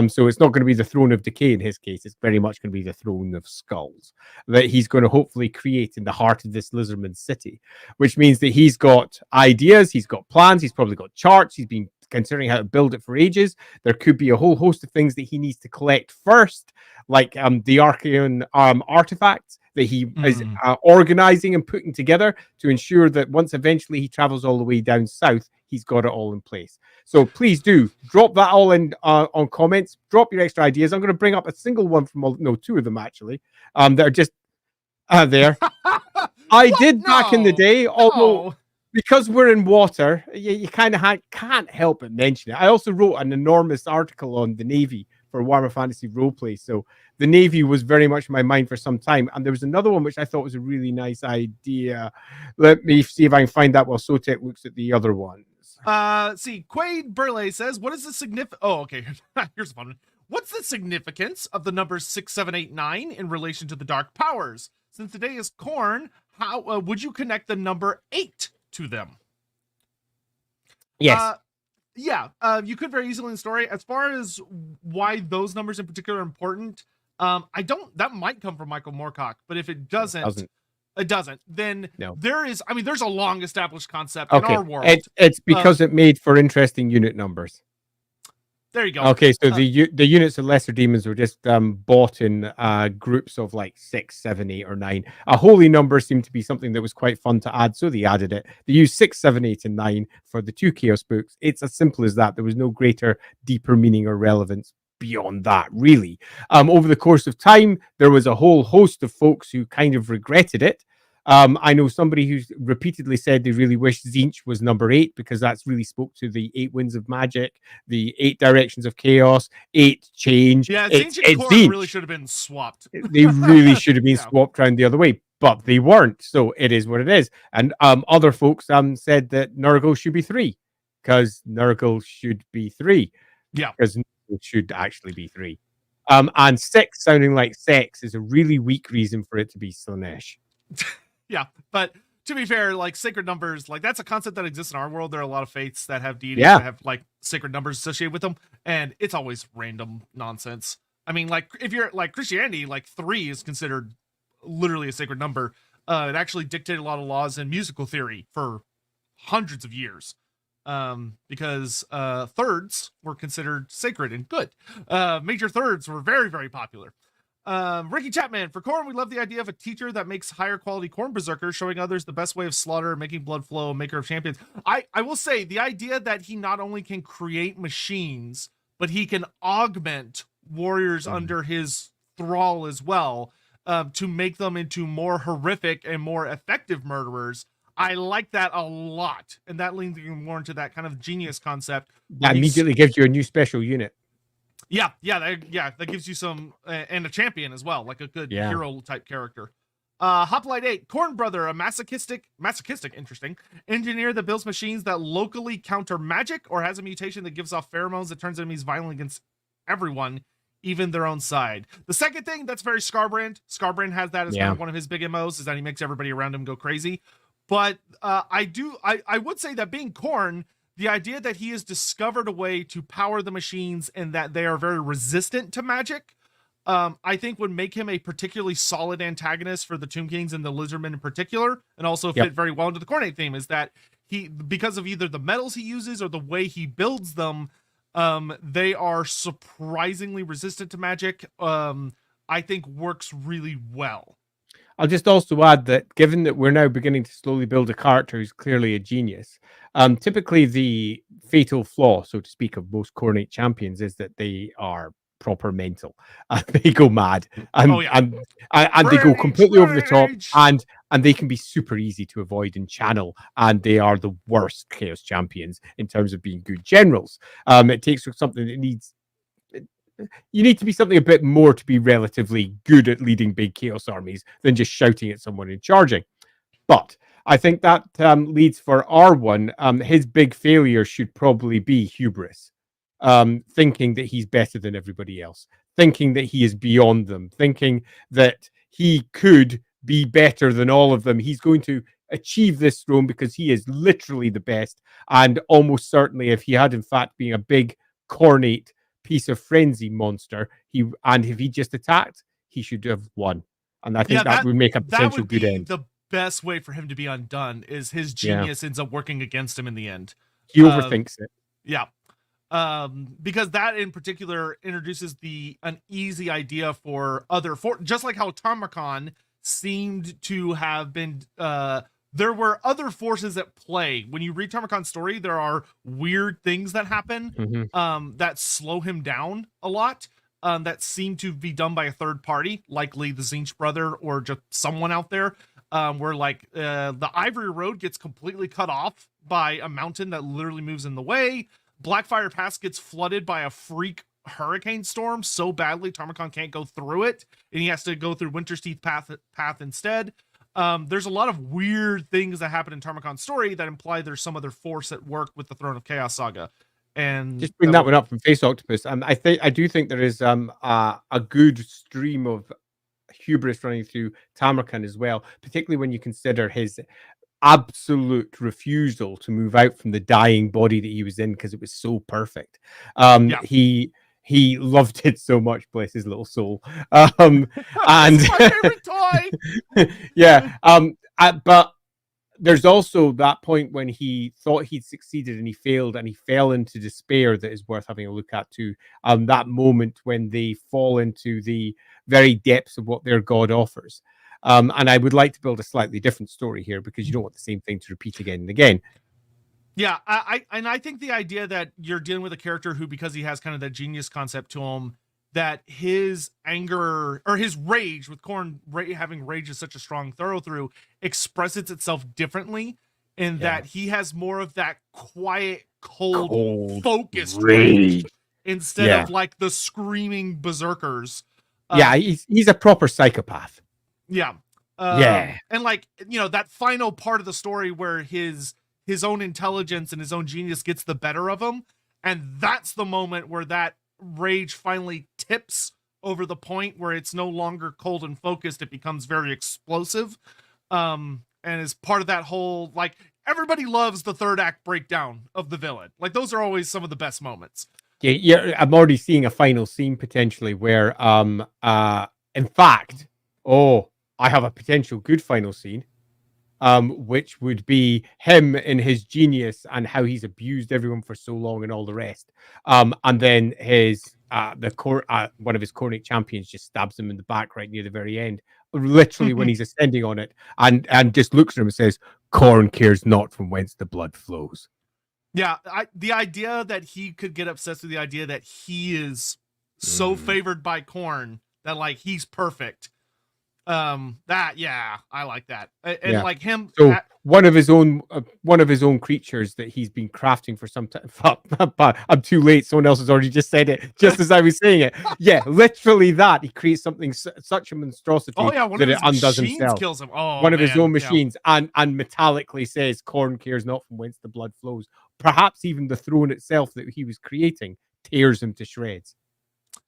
So it's not going to be the throne of decay in his case. It's very much going to be the throne of skulls that he's going to hopefully create in the heart of this Lizardman city, which means that he's got ideas, he's got plans, he's probably got charts, he's been considering how to build it for ages. There could be a whole host of things that he needs to collect first, like the Archean artifacts that he is organizing and putting together to ensure that once eventually he travels all the way down south, he's got it all in place. So please do drop that all in on comments. Drop your extra ideas. I'm going to bring up a single one from two of them actually that are just there. I did back in the day, although because we're in water, you kind of can't help but mention it. I also wrote an enormous article on the Navy for Warhammer Fantasy Roleplay, so the Navy was very much in my mind for some time. And there was another one which I thought was a really nice idea. Let me see if I can find that while Sotek looks at the other ones. See, Quaid Burley says, what is the significance? Oh, okay. Here's one. What's the significance of the numbers 6, 7, 8, 9 in relation to the Dark Powers? Since today is Khorne, how would you connect the number 8 to them? Yes. You could very easily in the story. As far as why those numbers in particular are important, that might come from Michael Moorcock, but if it doesn't, then there's a long established concept in our world. It's because it made for interesting unit numbers. There you go. Okay, so the units of lesser demons were just bought in groups of like 6, 7, 8, or 9. A holy number seemed to be something that was quite fun to add, so they added it. They used 6, 7, 8, and 9 for the 2 chaos books. It's as simple as that. There was no greater, deeper meaning or relevance beyond that, really. Over the course of time, there was a whole host of folks who kind of regretted it. I know somebody who's repeatedly said they really wish Tzeentch was number 8 because that's really spoke to the 8 winds of magic, the 8 directions of chaos, 8 change. Yeah, Tzeentch and Khorne really should have been swapped. They really should have been swapped around the other way, but they weren't. So it is what it is. And other folks said that Nurgle should be 3 because Nurgle should be 3. Yeah, because Nurgle should actually be 3. And six sounding like sex is a really weak reason for it to be Slanesh. Yeah, but to be fair, like sacred numbers, like that's a concept that exists in our world. There are a lot of faiths that have deities Yeah. that have like sacred numbers associated with them, and it's always random nonsense. I mean, like if you're like Christianity, like 3 is considered literally a sacred number. It actually dictated a lot of laws in musical theory for hundreds of years. Because thirds were considered sacred and good. Major thirds were very, very popular. Ricky Chapman, for Khorne, we love the idea of a teacher that makes higher quality Khorne berserkers, showing others the best way of slaughter, making blood flow, maker of champions. I will say the idea that he not only can create machines, but he can augment warriors under his thrall as well, to make them into more horrific and more effective murderers. I like that a lot, and that leans more into that kind of genius concept. That immediately gives you a new special unit. Yeah, that gives you some, and a champion as well, like a good hero type character. Hoplite 8, Khorne Brother, a masochistic, interesting engineer that builds machines that locally counter magic or has a mutation that gives off pheromones that turns enemies violent against everyone, even their own side. The second thing, that's very Scarbrand. Scarbrand has that as kind of one of his big MOs, is that he makes everybody around him go crazy. But I would say that being Khorne, the idea that he has discovered a way to power the machines and that they are very resistant to magic, I think would make him a particularly solid antagonist for the Tomb Kings and the Lizardmen in particular, and also fit very well into the Khorne theme, is that he, because of either the metals he uses or the way he builds them, they are surprisingly resistant to magic. I think works really well. I'll just also add that given that we're now beginning to slowly build a character who's clearly a genius, typically the fatal flaw, so to speak, of most Khorne champions is that they are proper mental. They go mad and they go completely over the top, and they can be super easy to avoid and channel, and they are the worst chaos champions in terms of being good generals. It takes something that needs... You need to be something a bit more to be relatively good at leading big chaos armies than just shouting at someone and charging. But I think that leads for R1. His big failure should probably be hubris, thinking that he's better than everybody else, thinking that he is beyond them, thinking that he could be better than all of them. He's going to achieve this throne because he is literally the best, and almost certainly, if he had in fact been a big cornate piece of frenzy monster, if he just attacked, he should have won. And I think that would make a potential good end. The best way for him to be undone is his genius ends up working against him in the end. He overthinks it. Yeah. Because that in particular introduces an easy idea for just like how Tamurkhan seemed to have been, there were other forces at play. When you read Tamurkhan's story, there are weird things that happen that slow him down a lot, that seem to be done by a third party, likely the Zinch brother or just someone out there, where like the Ivory Road gets completely cut off by a mountain that literally moves in the way. Blackfire Pass gets flooded by a freak hurricane storm so badly Tamurkhan can't go through it, and he has to go through Winter's Teeth path instead. There's a lot of weird things that happen in Tamurkhan's story that imply there's some other force at work with the Throne of Chaos saga. And just bring that one up from Face Octopus. I do think there is a good stream of hubris running through Tamurkhan as well, particularly when you consider his absolute refusal to move out from the dying body that he was in because it was so perfect. He loved it so much, bless his little soul. And it's my favorite toy. But there's also that point when he thought he'd succeeded and he failed, and he fell into despair that is worth having a look at too. That moment when they fall into the very depths of what their god offers. And I would like to build a slightly different story here, because you don't want the same thing to repeat again and again. Yeah, I think the idea that you're dealing with a character who, because he has kind of that genius concept to him, that his anger or his rage, with Khorne having rage is such a strong thorough through, expresses itself differently in that he has more of that quiet, cold focused rage instead of like the screaming berserkers. He's a proper psychopath. And like, you know, that final part of the story where his own intelligence and his own genius gets the better of him, and that's the moment where that rage finally tips over the point where it's no longer cold and focused. It becomes very explosive. And is part of that whole, like, everybody loves the third act breakdown of the villain. Like, those are always some of the best moments. Yeah, I'm already seeing a final scene potentially where, in fact, I have a potential good final scene, which would be him in his genius and how he's abused everyone for so long and all the rest. And then one of his Khorne champions just stabs him in the back right near the very end, literally when he's ascending on it, and just looks at him and says, "Khorne cares not from whence the blood flows." Yeah, the idea that he could get obsessed with the idea that he is so favored by Khorne that, like, he's perfect. I like that. And like him, so one of his own creatures that he's been crafting for some time. I'm too late. Someone else has already just said it just as I was saying it. Yeah, literally that. He creates something such a monstrosity that it undoes himself. Kills him. Oh, one of his own machines, and metallically says, "Khorne cares not from whence the blood flows." Perhaps even the throne itself that he was creating tears him to shreds.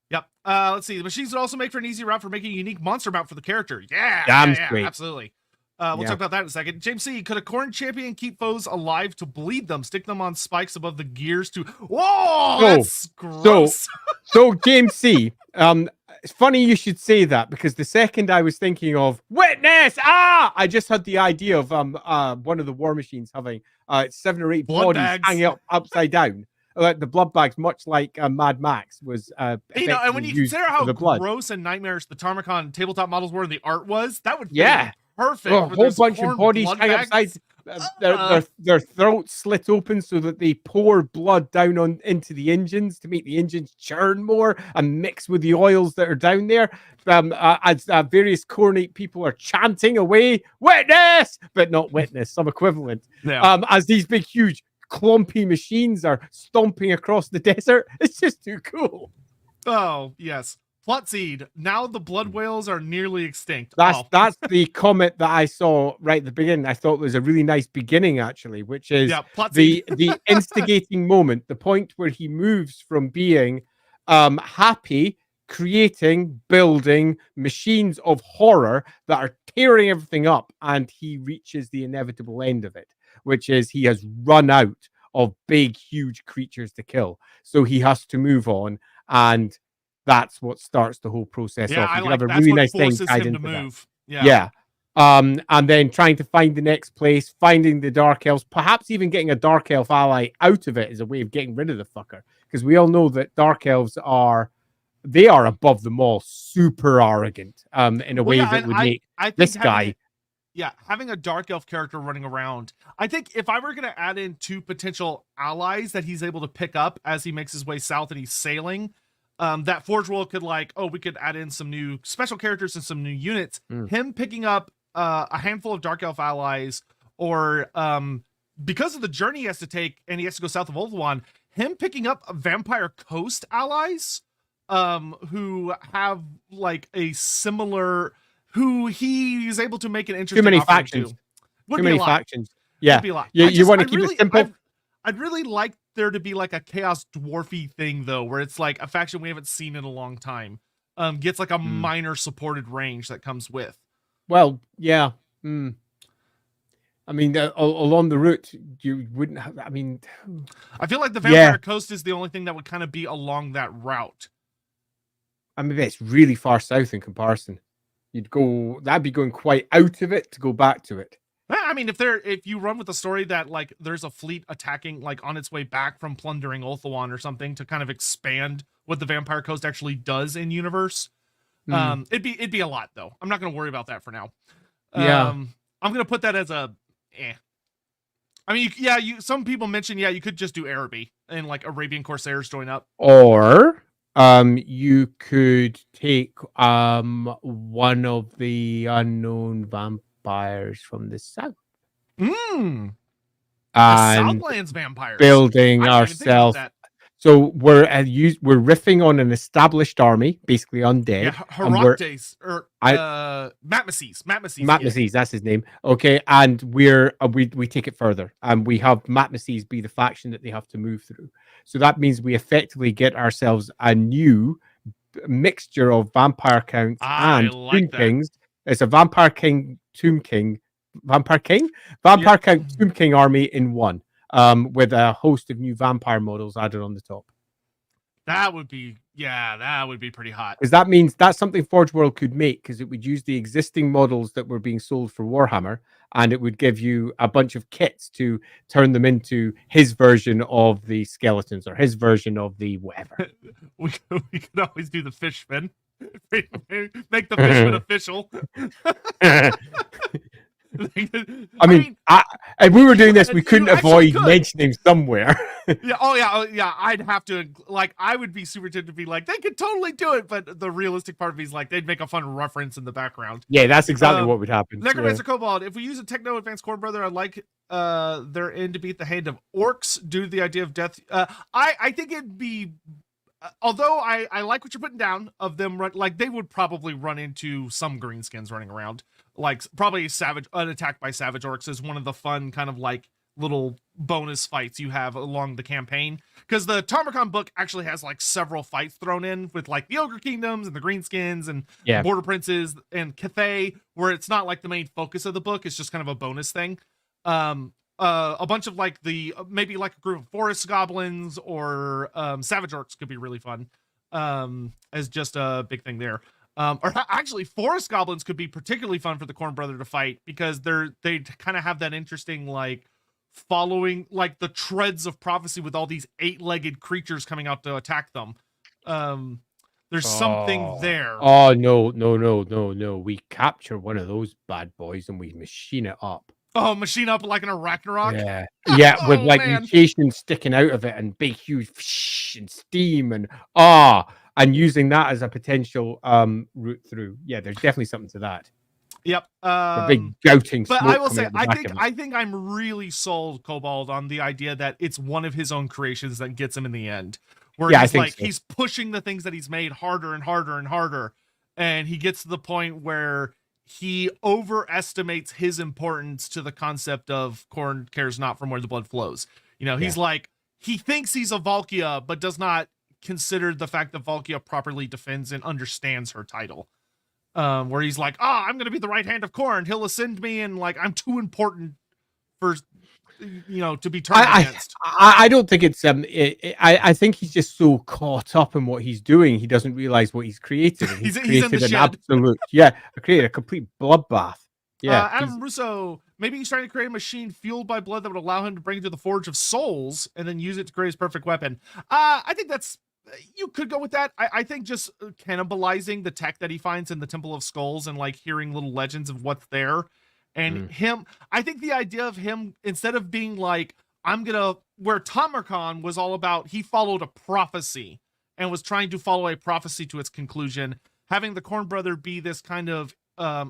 Yep. Let's see. The machines would also make for an easy route for making a unique monster mount for the character. Yeah, absolutely. We'll talk about that in a second. James C. Could a Khorne champion keep foes alive to bleed them? Stick them on spikes above the gears to... Whoa! That's gross. So James C. It's funny you should say that, because the second I was thinking of witness, I just had the idea of one of the war machines having 7 or 8 blood bodies bags hanging up upside down. Like the blood bags, much like Mad Max was. And when you consider how gross and nightmarish the Tamurkhan tabletop models were and the art was, that would be perfect. A whole bunch of bodies hang upside, their throats slit open so that they pour blood down into the engines to make the engines churn more and mix with the oils that are down there. As various Khorne people are chanting away, "Witness!" but not witness, some equivalent. As these big, huge, clumpy machines are stomping across the desert. It's just too cool. Oh, yes. Plot seed. Now the blood whales are nearly extinct. That's the comment that I saw right at the beginning. I thought was a really nice beginning, actually, which is the instigating moment, the point where he moves from being happy, creating, building machines of horror that are tearing everything up, and he reaches the inevitable end of it, which is he has run out of big, huge creatures to kill. So he has to move on, and that's what starts the whole process off. You have a really nice thing tied into that. And then trying to find the next place, finding the Dark Elves, perhaps even getting a Dark Elf ally out of it as a way of getting rid of the fucker. Because we all know that Dark Elves are above them all, super arrogant in a way that would make this guy... having a Dark Elf character running around. I think if I were going to add in 2 potential allies that he's able to pick up as he makes his way south and he's sailing, that Forge World could we could add in some new special characters and some new units. Him picking up a handful of Dark Elf allies, or because of the journey he has to take and he has to go south of Ulthuan, him picking up Vampire Coast allies who have like a similar... who he is able to make an interesting... Too many factions. Too many factions. Yeah. You want to keep it simple? I'd really like there to be like a Chaos Dwarfy thing, though, where it's like a faction we haven't seen in a long time gets like a minor supported range that comes with. Well, yeah. I mean, along the route, you wouldn't have... I mean... I feel like the Vampire Coast is the only thing that would kind of be along that route. I mean, it's really far south in comparison. That'd be going quite out of it to go back to it. I mean, if you run with the story that like there's a fleet attacking like on its way back from plundering Ulthuan or something to kind of expand what the Vampire Coast actually does in universe, it'd be a lot though. I'm not going to worry about that for now. I'm going to put that as a I mean, some people mention you could just do Araby and like Arabian Corsairs join up, or you could take one of the unknown vampires from the south. Southlands vampires. Building ourselves. So we're riffing on an established army, basically undead. Yeah, Heraktes or Matmaces. Matmaces, that's his name. Okay, and we take it further, and we have Matmaces be the faction that they have to move through. So that means we effectively get ourselves a new mixture of vampire counts I and like Tomb that. Kings. It's a vampire king, Tomb King, vampire king, vampire count, Tomb King army in one, with a host of new vampire models added on the top. That would be pretty hot. Because that means that's something Forge World could make, because it would use the existing models that were being sold for Warhammer, and it would give you a bunch of kits to turn them into his version of the skeletons or his version of the whatever. we could always do the fish fin. Make the fish fin official. I mean, if we were doing this, we couldn't avoid mentioning somewhere. yeah. I'd have to, like, I would be super tempted to be like, they could totally do it, but the realistic part of me is like, they'd make a fun reference in the background. Yeah, that's exactly what would happen. Necromancer Kobold, if we use a Techno Advanced Core Brother, I'd like their end to beat the hand of orcs due to the idea of death. I think it'd be, although I like what you're putting down of them, like, they would probably run into some greenskins running around. Like, probably an attack by savage orcs is one of the fun kind of like little bonus fights you have along the campaign, because the Tamurkhan book actually has like several fights thrown in with like the Ogre Kingdoms and the Greenskins and Border Princes and Cathay, where it's not like the main focus of the book, it's just kind of a bonus thing. A bunch of like maybe like a group of forest goblins or savage orcs could be really fun as just a big thing there. Or actually, forest goblins could be particularly fun for the Khorne Brother to fight, because they kind of have that interesting, like, following, like, the treads of prophecy with all these 8-legged creatures coming out to attack them. There's something there. Oh, no. We capture one of those bad boys and we machine it up. Oh, machine up like an Ragnarok? Yeah, with like mutations sticking out of it and big, huge and steam and and using that as a potential route through. Yeah, there's definitely something to that. Yep. The big gouting. But I will say, I think I'm really sold, Kobold, on the idea that it's one of his own creations that gets him in the end. Where he's like, he's pushing the things that he's made harder and harder and harder, and he gets to the point where he overestimates his importance to the concept of Khorne cares not from where the blood flows. You know, he's like, he thinks he's a Valkia, but does not consider the fact that Valkia properly defends and understands her title. Where he's like, I'm going to be the right hand of Khorne. He'll ascend me, and like, I'm too important for, to be turned against. I don't think it's I think he's just so caught up in what he's doing, he doesn't realize what he's created. He's created an absolute, created a complete bloodbath. Yeah, Adam Russo, maybe he's trying to create a machine fueled by blood that would allow him to bring it to the Forge of Souls and then use it to create his perfect weapon. I think you could go with that. I think just cannibalizing the tech that he finds in the Temple of Skulls and like hearing little legends of what's there. And I think the idea of him, instead of being like, where Tamurkhan was all about, he followed a prophecy and was trying to follow a prophecy to its conclusion, having the Khorne Brother be this kind of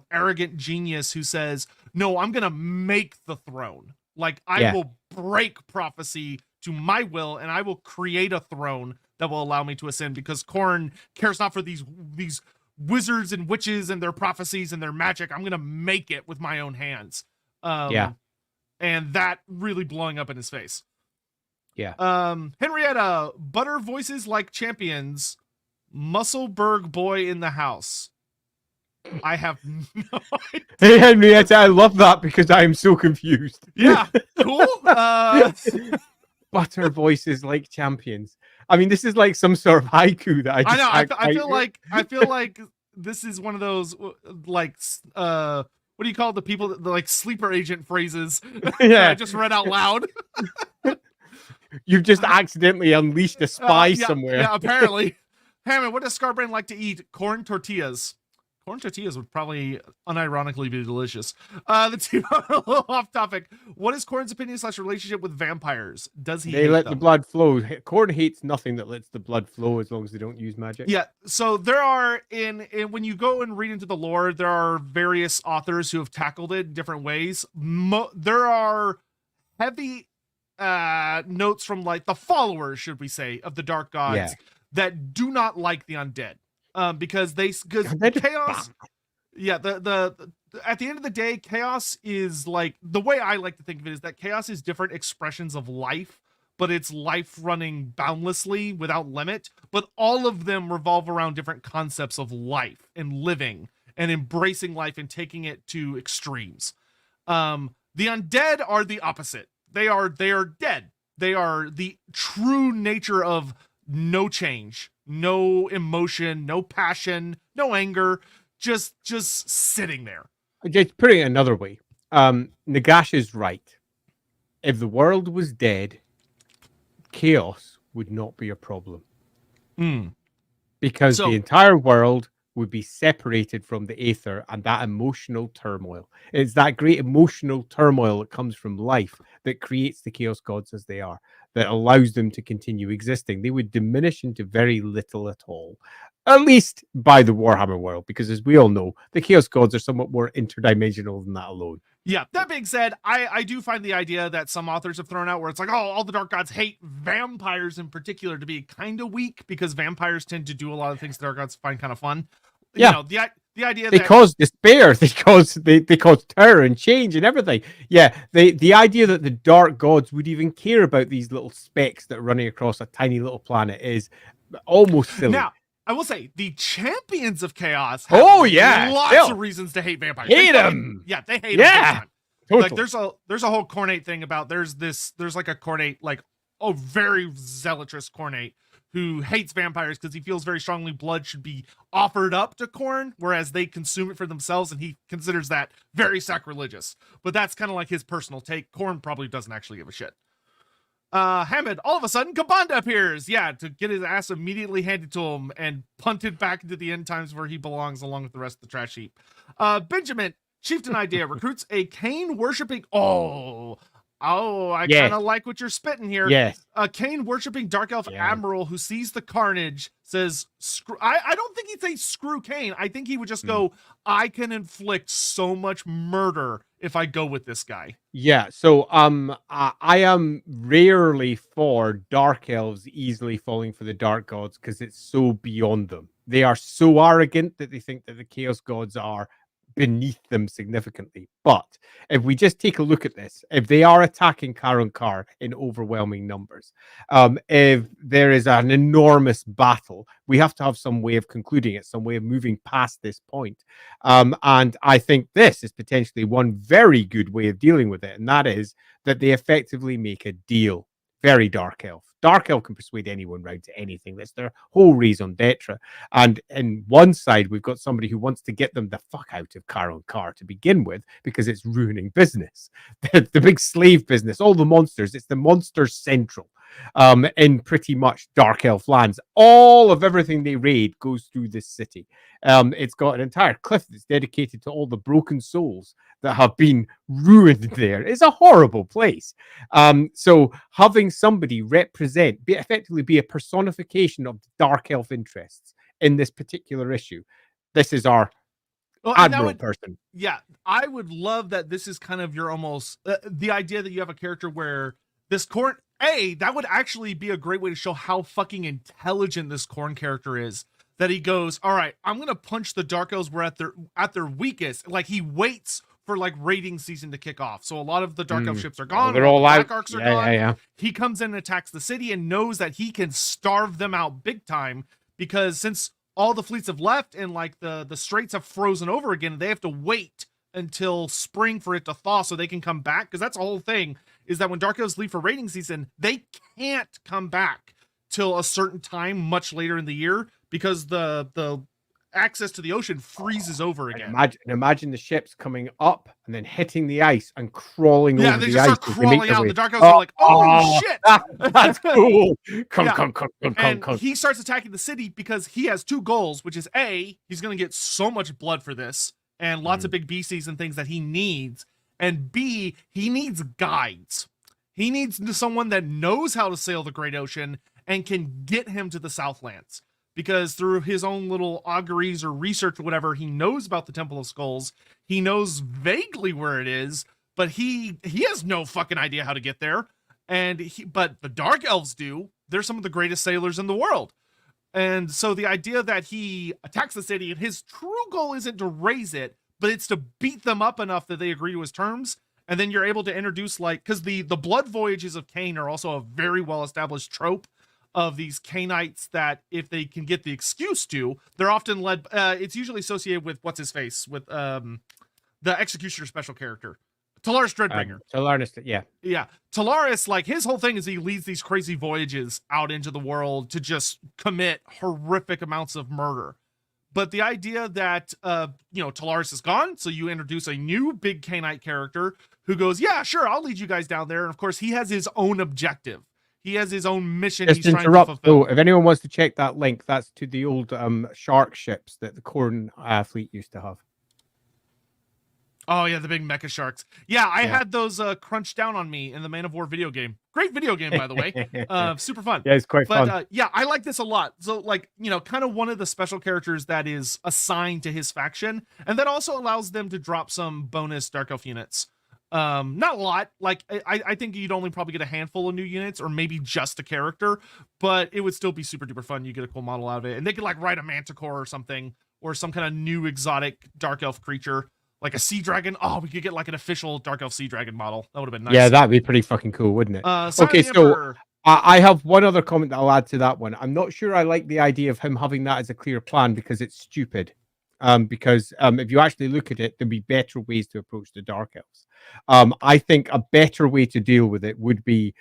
arrogant genius who says, no, I'm going to make the throne. Like, I will break prophecy to my will, and I will create a throne that will allow me to ascend, because Khorne cares not for these wizards and witches and their prophecies and their magic. I'm going to make it with my own hands. And that really blowing up in his face. Henrietta, butter voices like champions, Musselburgh boy in the house. I have no idea. Hey, Henrietta, I love that because I am so confused. Yeah, cool. Butter voices like champions. I mean, this is like some sort of haiku that I know. I feel like this is one of those like what do you call the people that like sleeper agent phrases? I just read out loud. You've just accidentally unleashed a spy somewhere. Yeah, apparently. Hammond, what does Scarbrain like to eat? Corn tortillas. Corn tortillas would probably unironically be delicious. The team a little off topic. What is Khorne's opinion / relationship with vampires? Does he? They let the blood flow. Khorne hates nothing that lets the blood flow, as long as they don't use magic. Yeah. So there are when you go and read into the lore, there are various authors who have tackled it in different ways. There are heavy notes from like the followers, should we say, of the dark gods that do not like the undead. Because chaos, the at the end of the day, chaos is like, the way I like to think of it is that chaos is different expressions of life, but it's life running boundlessly without limit. But all of them revolve around different concepts of life and living and embracing life and taking it to extremes. The undead are the opposite. They are dead. They are the true nature of no change, no emotion, no passion, no anger, just sitting there. Just putting it another way, Nagash is right. If the world was dead, chaos would not be a problem. Because the entire world would be separated from the aether and that emotional turmoil. It's that great emotional turmoil that comes from life that creates the chaos gods as they are, that allows them to continue existing. They would diminish into very little at all, at least by the Warhammer world, because as we all know, the chaos gods are somewhat more interdimensional than that alone. Yeah, that being said, I do find the idea that some authors have thrown out where it's like, oh, all the dark gods hate vampires in particular to be kind of weak because vampires tend to do a lot of things the dark gods find kind of fun. Yeah. You know, the idea they that cause despair, they cause terror and change and everything. Yeah, the idea that the dark gods would even care about these little specks that are running across a tiny little planet is almost silly. Now, I will say the champions of chaos have lots of reasons to hate vampires. Hate them. Yeah, they hate them. Totally. Like there's a whole Khorne thing about there's like a Khorne, like a very zealous Khorne who hates vampires because he feels very strongly blood should be offered up to Khorne, whereas they consume it for themselves, and he considers that very sacrilegious. But that's kind of like his personal take. Khorne probably doesn't actually give a shit. Hammond, all of a sudden, Kabanda appears. Yeah, to get his ass immediately handed to him and punted back into the end times where he belongs along with the rest of the trash heap. Benjamin, Chieftain Idea, recruits a Cain worshipping... I kind of like what you're spitting here. Yes. A Cain worshipping Dark Elf Admiral who sees the carnage says, I don't think he'd say screw Cain. I think he would just go, I can inflict so much murder if I go with this guy. Yeah, so I am rarely for dark elves easily falling for the dark gods because it's so beyond them. They are so arrogant that they think that the chaos gods are beneath them significantly. But if we just take a look at this, if they are attacking Karunkar in overwhelming numbers, if there is an enormous battle, we have to have some way of concluding it, some way of moving past this point. And I think this is potentially one very good way of dealing with it, and that is that they effectively make a deal. Very Dark Elf. Dark Elf can persuade anyone round to anything. That's their whole raison d'etre. And in one side, we've got somebody who wants to get them the fuck out of Karunkar to begin with because it's ruining business. The big slave business, all the monsters. It's the monster central in pretty much Dark Elf lands. All of everything they raid goes through this city. It's got an entire cliff that's dedicated to all the broken souls that have been ruined there. It's a horrible place. So having somebody effectively be a personification of Dark Elf interests in this particular issue. This is our admiral person. Yeah, I would love that. This is kind of your almost the idea that you have a character where this Khorne, that would actually be a great way to show how fucking intelligent this Khorne character is. That he goes, all right, I'm gonna punch the Dark Elves where at their weakest. Like he waits for like raiding season to kick off. So a lot of the Dark Elf ships are gone. They're all Black out. Arcs are gone. Yeah. He comes in and attacks the city and knows that he can starve them out big time because since all the fleets have left and like the straits have frozen over again, they have to wait until spring for it to thaw so they can come back. Because that's the whole thing is that when Dark Elves leave for raiding season, they can't come back till a certain time much later in the year because the access to the ocean freezes over again. Imagine the ships coming up and then hitting the ice and crawling over the ice. Yeah, they just start crawling out. The Dark Elves are like, oh shit! That's cool. Come. He starts attacking the city because he has two goals, which is A, he's going to get so much blood for this and lots of big beasties and things that he needs. And B, he needs guides. He needs someone that knows how to sail the Great Ocean and can get him to the Southlands. Because through his own little auguries or research or whatever, he knows about the Temple of Skulls. He knows vaguely where it is, but he has no fucking idea how to get there. But the Dark Elves do. They're some of the greatest sailors in the world. And so the idea that he attacks the city and his true goal isn't to raise it, but it's to beat them up enough that they agree to his terms And then you're able to introduce like, because the blood voyages of Cain are also a very well established trope of these Cainites that if they can get the excuse to, they're often led. It's usually associated with what's his face with the Executioner special character, Talaris Dreadbringer. Talaris, yeah. Yeah. Talaris, like his whole thing is he leads these crazy voyages out into the world to just commit horrific amounts of murder. But the idea that Talaris is gone, so you introduce a new big Cainite character who goes, yeah, sure, I'll lead you guys down there. And of course, he has his own objective. He has his own mission Just he's trying to fulfill. So if anyone wants to check that link, that's to the old shark ships that the Khorne fleet used to have. Oh yeah, the big mecha sharks. Yeah, I had those crunched down on me in the Man of War video game. Great video game, by the way. Super fun. Yeah, it's quite fun. Yeah, I like this a lot. So like, kind of one of the special characters that is assigned to his faction, and that also allows them to drop some bonus Dark Elf units. Not a lot. Like I think you'd only probably get a handful of new units, or maybe just a character, but it would still be super duper fun. You get a cool model out of it, and they could like ride a Manticore or something, or some kind of new exotic Dark Elf creature. Like a sea dragon. Oh, we could get like an official Dark Elf sea dragon model. That would have been nice. Yeah, that'd be pretty fucking cool, wouldn't it? Okay, so I have one other comment that I'll add to that one. I'm not sure I like the idea of him having that as a clear plan because it's stupid. Because if you actually look at it, there'd be better ways to approach the Dark Elves. I think a better way to deal with it would be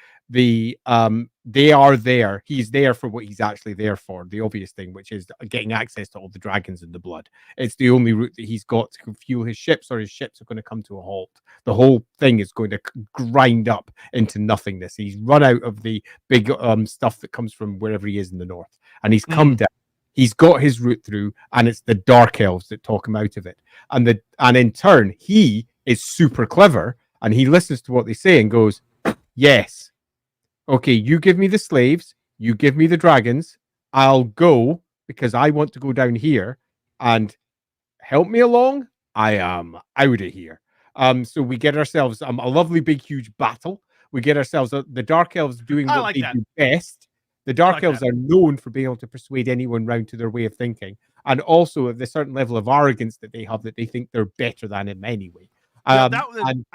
they are there. He's there for what he's actually there for. The obvious thing, which is getting access to all the dragons and the blood. It's the only route that he's got to fuel his ships, or his ships are going to come to a halt. The whole thing is going to grind up into nothingness. He's run out of the big stuff that comes from wherever he is in the north, and he's come down. He's got his route through, and it's the Dark Elves that talk him out of it. And in turn, he is super clever, and he listens to what they say and goes, yes. Okay, you give me the slaves, you give me the dragons, I'll go because I want to go down here and help me along. I am out of here. So we get ourselves a lovely big huge battle. We get ourselves the Dark Elves doing what they do best. The Dark Elves are known for being able to persuade anyone round to their way of thinking, and also the certain level of arrogance that they have, that they think they're better than him anyway. I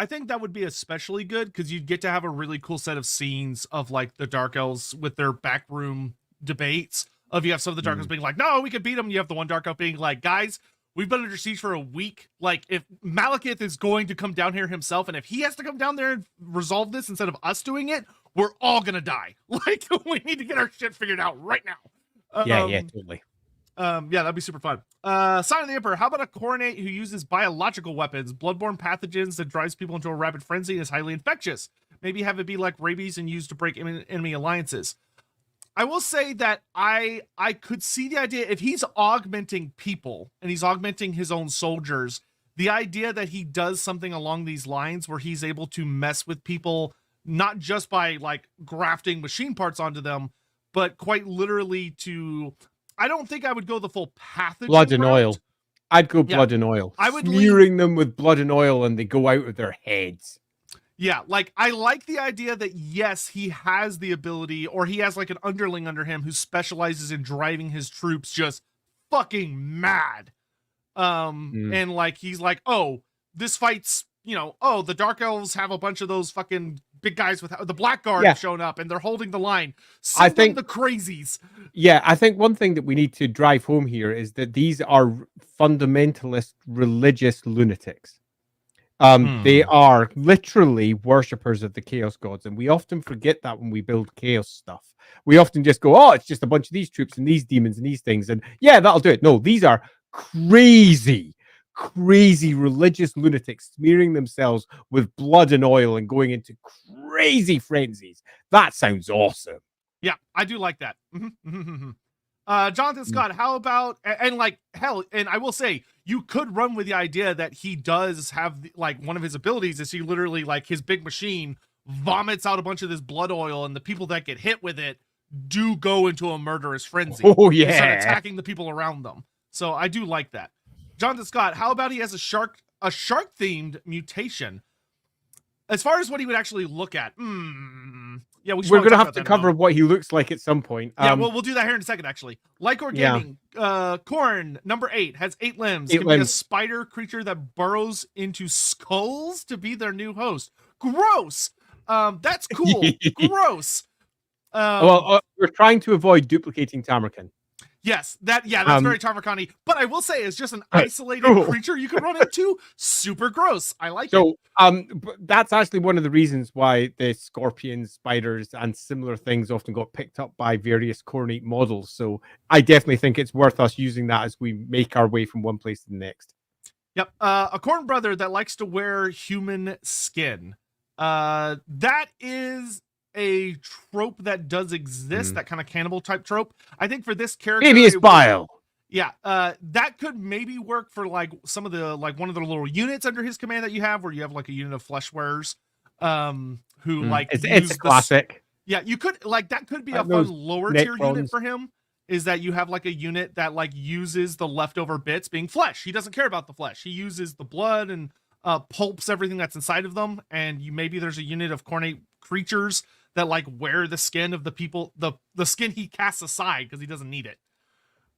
think that would be especially good because you'd get to have a really cool set of scenes of like the Dark Elves with their backroom debates. Of you have some of the Dark Elves being like, no, we could beat them. You have the one Dark Elf being like, guys, we've been under siege for a week. Like, if Malekith is going to come down here himself, and if he has to come down there and resolve this instead of us doing it, we're all gonna die. Like, we need to get our shit figured out right now. Yeah, totally. Yeah, that'd be super fun. Sign of the Emperor. How about a Khornate who uses biological weapons, bloodborne pathogens that drives people into a rabid frenzy and is highly infectious? Maybe have it be like rabies and used to break enemy alliances. I will say that I could see the idea if he's augmenting people and he's augmenting his own soldiers, the idea that he does something along these lines where he's able to mess with people, not just by like grafting machine parts onto them, but quite literally to, I don't think I would go the full pathogen blood and route. oil. I'd go blood and oil. I would smearing them with blood and oil and they go out of their heads. Yeah, like I like the idea that yes, he has the ability, or he has like an underling under him who specializes in driving his troops just fucking mad. And like he's like, oh, this fight's, the Dark Elves have a bunch of those fucking big guys with the Blackguard have shown up and they're holding the line. I think the crazies. Yeah, I think one thing that we need to drive home here is that these are fundamentalist religious lunatics. They are literally worshippers of the chaos gods, and we often forget that when we build chaos stuff. We often just go, oh, it's just a bunch of these troops and these demons and these things, and yeah, that'll do it. No, these are crazy religious lunatics smearing themselves with blood and oil and going into crazy frenzies. That sounds awesome. Yeah, I do like that. Jonathan Scott, how about, and like, hell, and I will say, you could run with the idea that he does have, like, one of his abilities is he literally, like, his big machine vomits out a bunch of this blood oil, and the people that get hit with it do go into a murderous frenzy. Oh, yeah. And start attacking the people around them. So I do like that. Jonathan Scott, how about he has a shark-themed mutation? As far as what he would actually look at, yeah, We're going to have to cover what he looks like at some point. Yeah, we'll do that here in a second, actually. Lycor Gaming, Khorne, number 8, has 8 limbs. Can be a spider creature that burrows into skulls to be their new host. Gross! That's cool. Gross. We're trying to avoid duplicating Tamurkhan. Yes, that's very Tamurkhan-y. But I will say, it's just an isolated creature you can run into. Super gross. I like it. So, that's actually one of the reasons why the scorpions, spiders, and similar things often got picked up by various Khorne models. So, I definitely think it's worth us using that as we make our way from one place to the next. Yep. A Khorne brother that likes to wear human skin. That is a trope that does exist, that kind of cannibal type trope. I think for this character, maybe it's bile. Yeah, that could maybe work for like some of the one of the little units under his command that you have, where you have like a unit of flesh wearers, who like it's a classic. Yeah, you could like that could be a fun lower tier unit for him. Is that you have like a unit that like uses the leftover bits being flesh. He doesn't care about the flesh. He uses the blood and pulps everything that's inside of them. And maybe there's a unit of Khorne creatures that like wear the skin of the people, the skin he casts aside because he doesn't need it.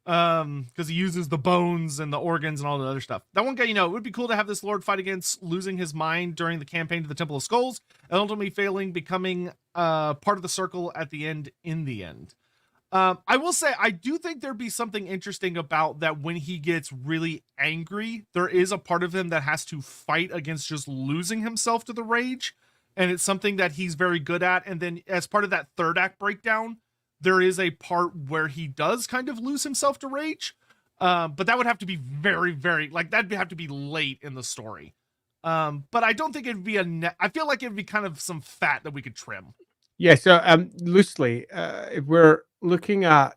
Because he uses the bones and the organs and all the other stuff. That one guy, it would be cool to have this lord fight against losing his mind during the campaign to the Temple of Skulls, and ultimately failing, becoming part of the circle at the end in the end. I will say, I do think there'd be something interesting about that when he gets really angry, there is a part of him that has to fight against just losing himself to the rage. And it's something that he's very good at. And then as part of that third act breakdown, there is a part where he does kind of lose himself to rage. But that would have to be very, very, like, that'd have to be late in the story. But I don't think it'd be I feel like it'd be kind of some fat that we could trim. Yeah, so loosely, if we're looking at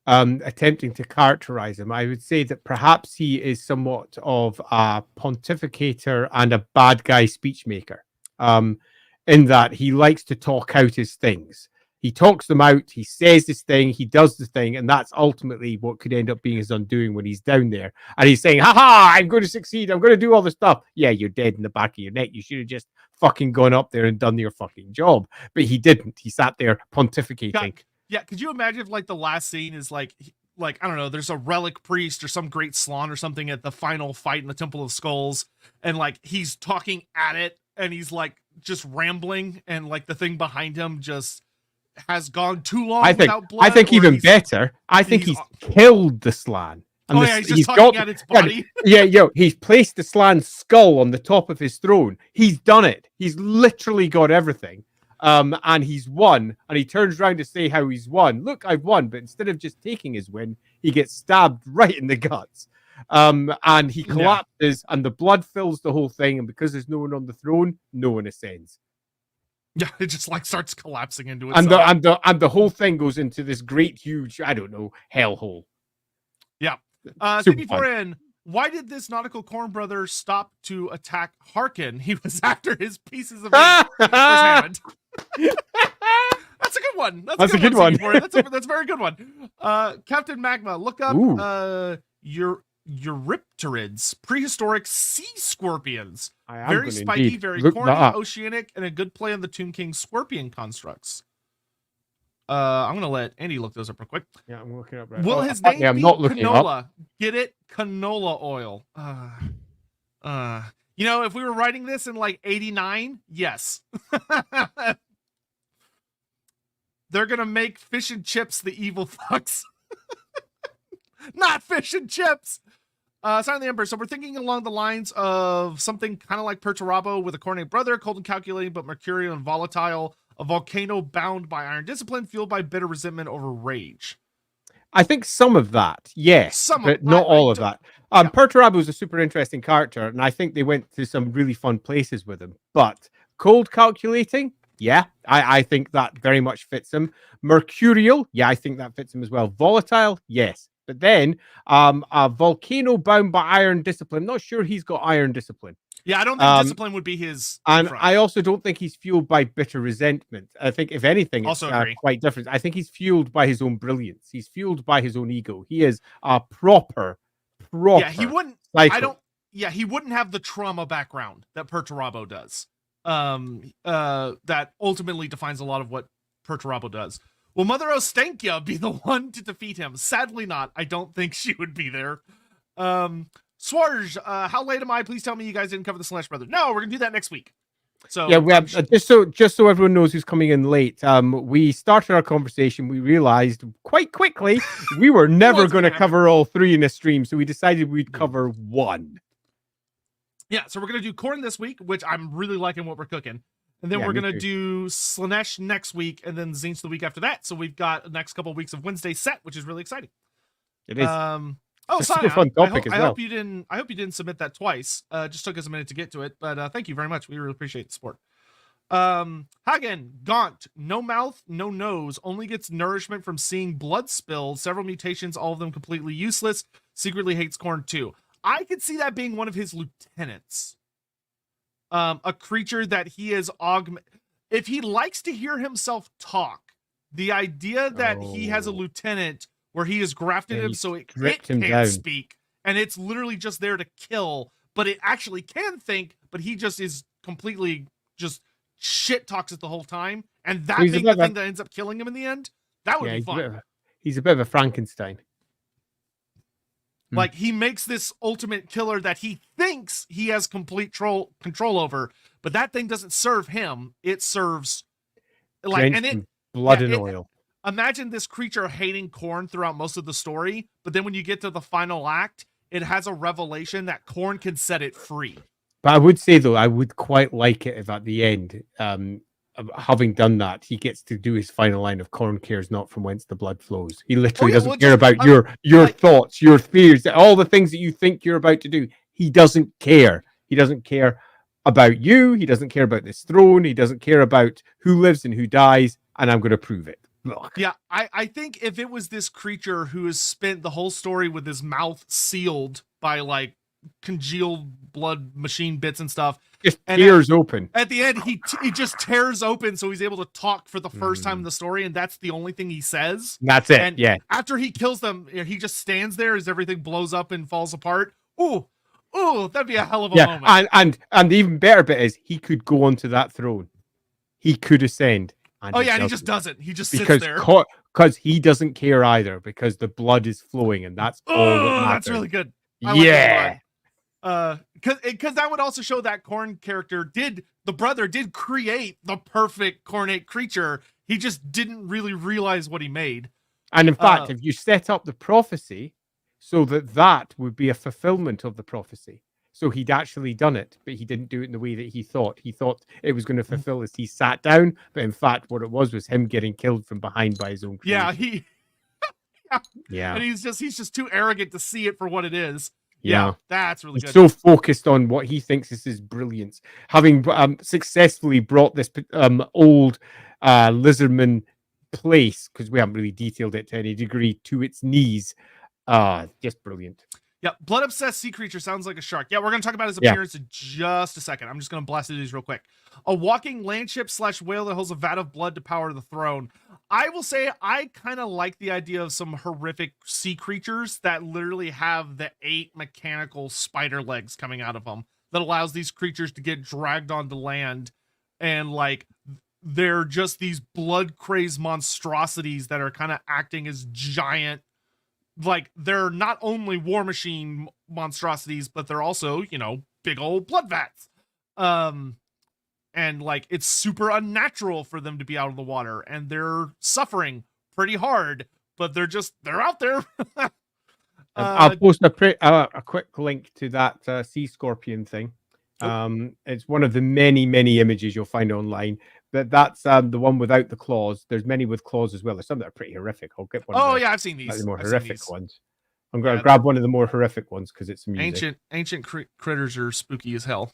attempting to characterize him, I would say that perhaps he is somewhat of a pontificator and a bad guy speech maker. In that he likes to talk out his things. He talks them out, he says this thing, he does the thing, and that's ultimately what could end up being his undoing when he's down there. And he's saying, haha, I'm going to succeed, I'm going to do all this stuff. Yeah, you're dead in the back of your neck. You should have just fucking gone up there and done your fucking job. But he didn't. He sat there pontificating. Yeah, could you imagine if like the last scene is like I don't know, there's a relic priest or some great salon or something at the final fight in the Temple of Skulls, and like he's talking at it, and he's like just rambling, and like the thing behind him just has gone too long without blood. I think even better. I think he's killed the Slan. And he's just talking at its body. He's placed the Slan's skull on the top of his throne. He's done it. He's literally got everything. And he's won. And he turns around to say how he's won. Look, I've won. But instead of just taking his win, he gets stabbed right in the guts. And he collapses, and the blood fills the whole thing. And because there's no one on the throne, no one ascends. Yeah, it just like starts collapsing into itself. And the whole thing goes into this great, huge, I don't know, hellhole. Yeah. CB4N, why did this nautical Khorne brother stop to attack Harkin? He was after his pieces of meat in his hand. That's a good one. That's a good one. That's a very good one. Captain Magma, look up your Eurypterids, prehistoric sea scorpions. Very spiky, very corny, oceanic, and a good play on the Tomb King scorpion constructs. I'm gonna let Andy look those up real quick. Yeah, I'm looking up right. Will his name be Canola? Get it? Canola oil. If we were writing this in like 89, yes. They're gonna make fish and chips the evil fucks. Not fish and chips. Sign of the Emperor. So we're thinking along the lines of something kind of like Perturabo with a Khorne brother, cold and calculating, but mercurial and volatile. A volcano bound by iron discipline, fueled by bitter resentment over rage. I think some of that, yes, but not all of that. Perturabo is a super interesting character, and I think they went to some really fun places with him. But cold calculating, yeah, I think that very much fits him. Mercurial, yeah, I think that fits him as well. Volatile, yes. But then a volcano bound by iron discipline. Not sure he's got iron discipline. Yeah, I don't think discipline would be his. And I also don't think he's fueled by bitter resentment. I think, if anything, it's quite different. I think he's fueled by his own brilliance. He's fueled by his own ego. He is a proper. Yeah, he wouldn't. Psycho. He wouldn't have the trauma background that Perturabo does. that ultimately defines a lot of what Perturabo does. Will Mother Ostankya be the one to defeat him? Sadly not. I don't think she would be there. Swarge, how late am I? Please tell me you guys didn't cover the Slash Brothers. No, we're gonna do that next week. So yeah, we have, just so everyone knows who's coming in late. We started our conversation. We realized quite quickly we were never going to cover all three in a stream, so we decided we'd cover one. Yeah, so we're gonna do Khorne this week, which I'm really liking what we're cooking, and then we're gonna do Slaanesh next week, and then Tzeentch the week after that. So we've got the next couple of weeks of Wednesday set, which is really exciting. It is. Oh, it's a super fun topic I hope you didn't submit that twice. Just took us a minute to get to it, but thank you very much. We really appreciate the support. Hagen, gaunt, no mouth, no nose, only gets nourishment from seeing blood spill, several mutations, all of them completely useless, secretly hates Khorne too. I could see that being one of his lieutenants. A creature that he is if he likes to hear himself talk, the idea that he has a lieutenant where he has grafted him so it can't speak, and it's literally just there to kill, but it actually can think, but he just is completely just shit talks it the whole time, and that being the thing that ends up killing him in the end, that would be fun. He's a bit of a Frankenstein. Like, he makes this ultimate killer that he thinks he has complete control over, but that thing doesn't serve him. It serves blood and oil. Imagine this creature hating Khorne throughout most of the story, but then when you get to the final act, it has a revelation that Khorne can set it free. But I would say, though, I would quite like it if at the end, having done that, he gets to do his final line of Khorne cares not from whence the blood flows. He literally doesn't care about your thoughts, your fears, all the things that you think you're about to do. He doesn't care. He doesn't care about you. He doesn't care about this throne. He doesn't care about who lives and who dies, and I'm going to prove it. Ugh. Yeah, I think if it was this creature who has spent the whole story with his mouth sealed by, like, congealed blood machine bits and stuff, just tears open at the end, he just tears open so he's able to talk for the first time in the story, and that's the only thing he says. That's it. And yeah, after he kills them, he just stands there as everything blows up and falls apart. Ooh, that'd be a hell of a moment. And the even better bit is he could go onto that throne, he could ascend. And he just doesn't. He just sits there because he doesn't care either, because the blood is flowing, and that's all that matters. That's really good. Yeah. Because that would also show that Khorne character the brother did create the perfect Khornate creature. He just didn't really realize what he made. And in fact, if you set up the prophecy so that would be a fulfillment of the prophecy. So he'd actually done it, but he didn't do it in the way that he thought. He thought it was going to fulfill as he sat down, but in fact, what it was him getting killed from behind by his own creation. Yeah. And he's just too arrogant to see it for what it is. Yeah, that's really good. He's so focused on what he thinks is his brilliance, having successfully brought this old lizardman place, because we haven't really detailed it to any degree, to its knees. Just brilliant. Yeah, blood obsessed sea creature sounds like a shark. Yeah, we're going to talk about his appearance in just a second. I'm just going to blast through these real quick. A walking landship / whale that holds a vat of blood to power the throne. I will say I kind of like the idea of some horrific sea creatures that literally have the 8 mechanical spider legs coming out of them that allows these creatures to get dragged onto land, and like they're just these blood crazed monstrosities that are kind of acting as giant. Like, they're not only war machine monstrosities, but they're also, big old blood vats. And like, it's super unnatural for them to be out of the water, and they're suffering pretty hard, but they're out there. I'll post a quick link to that sea scorpion thing. It's one of the many, many images you'll find online. That's the one without the claws. There's many with claws as well. There's some that are pretty horrific. I'll get one. I've seen these. The more horrific ones. I'm going to grab one of the more horrific ones because it's music. Ancient critters are spooky as hell.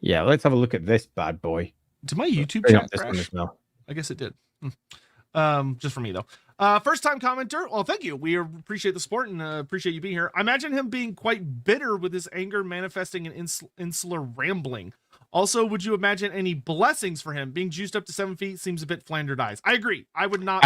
Yeah, let's have a look at this bad boy. Did my YouTube chat crash? I guess it did. Just for me though. First time commenter. Well, thank you. We appreciate the support and appreciate you being here. I imagine him being quite bitter with his anger manifesting in insular rambling. Also, would you imagine any blessings for him? Being juiced up to 7 feet seems a bit flandered eyes. I agree. I would not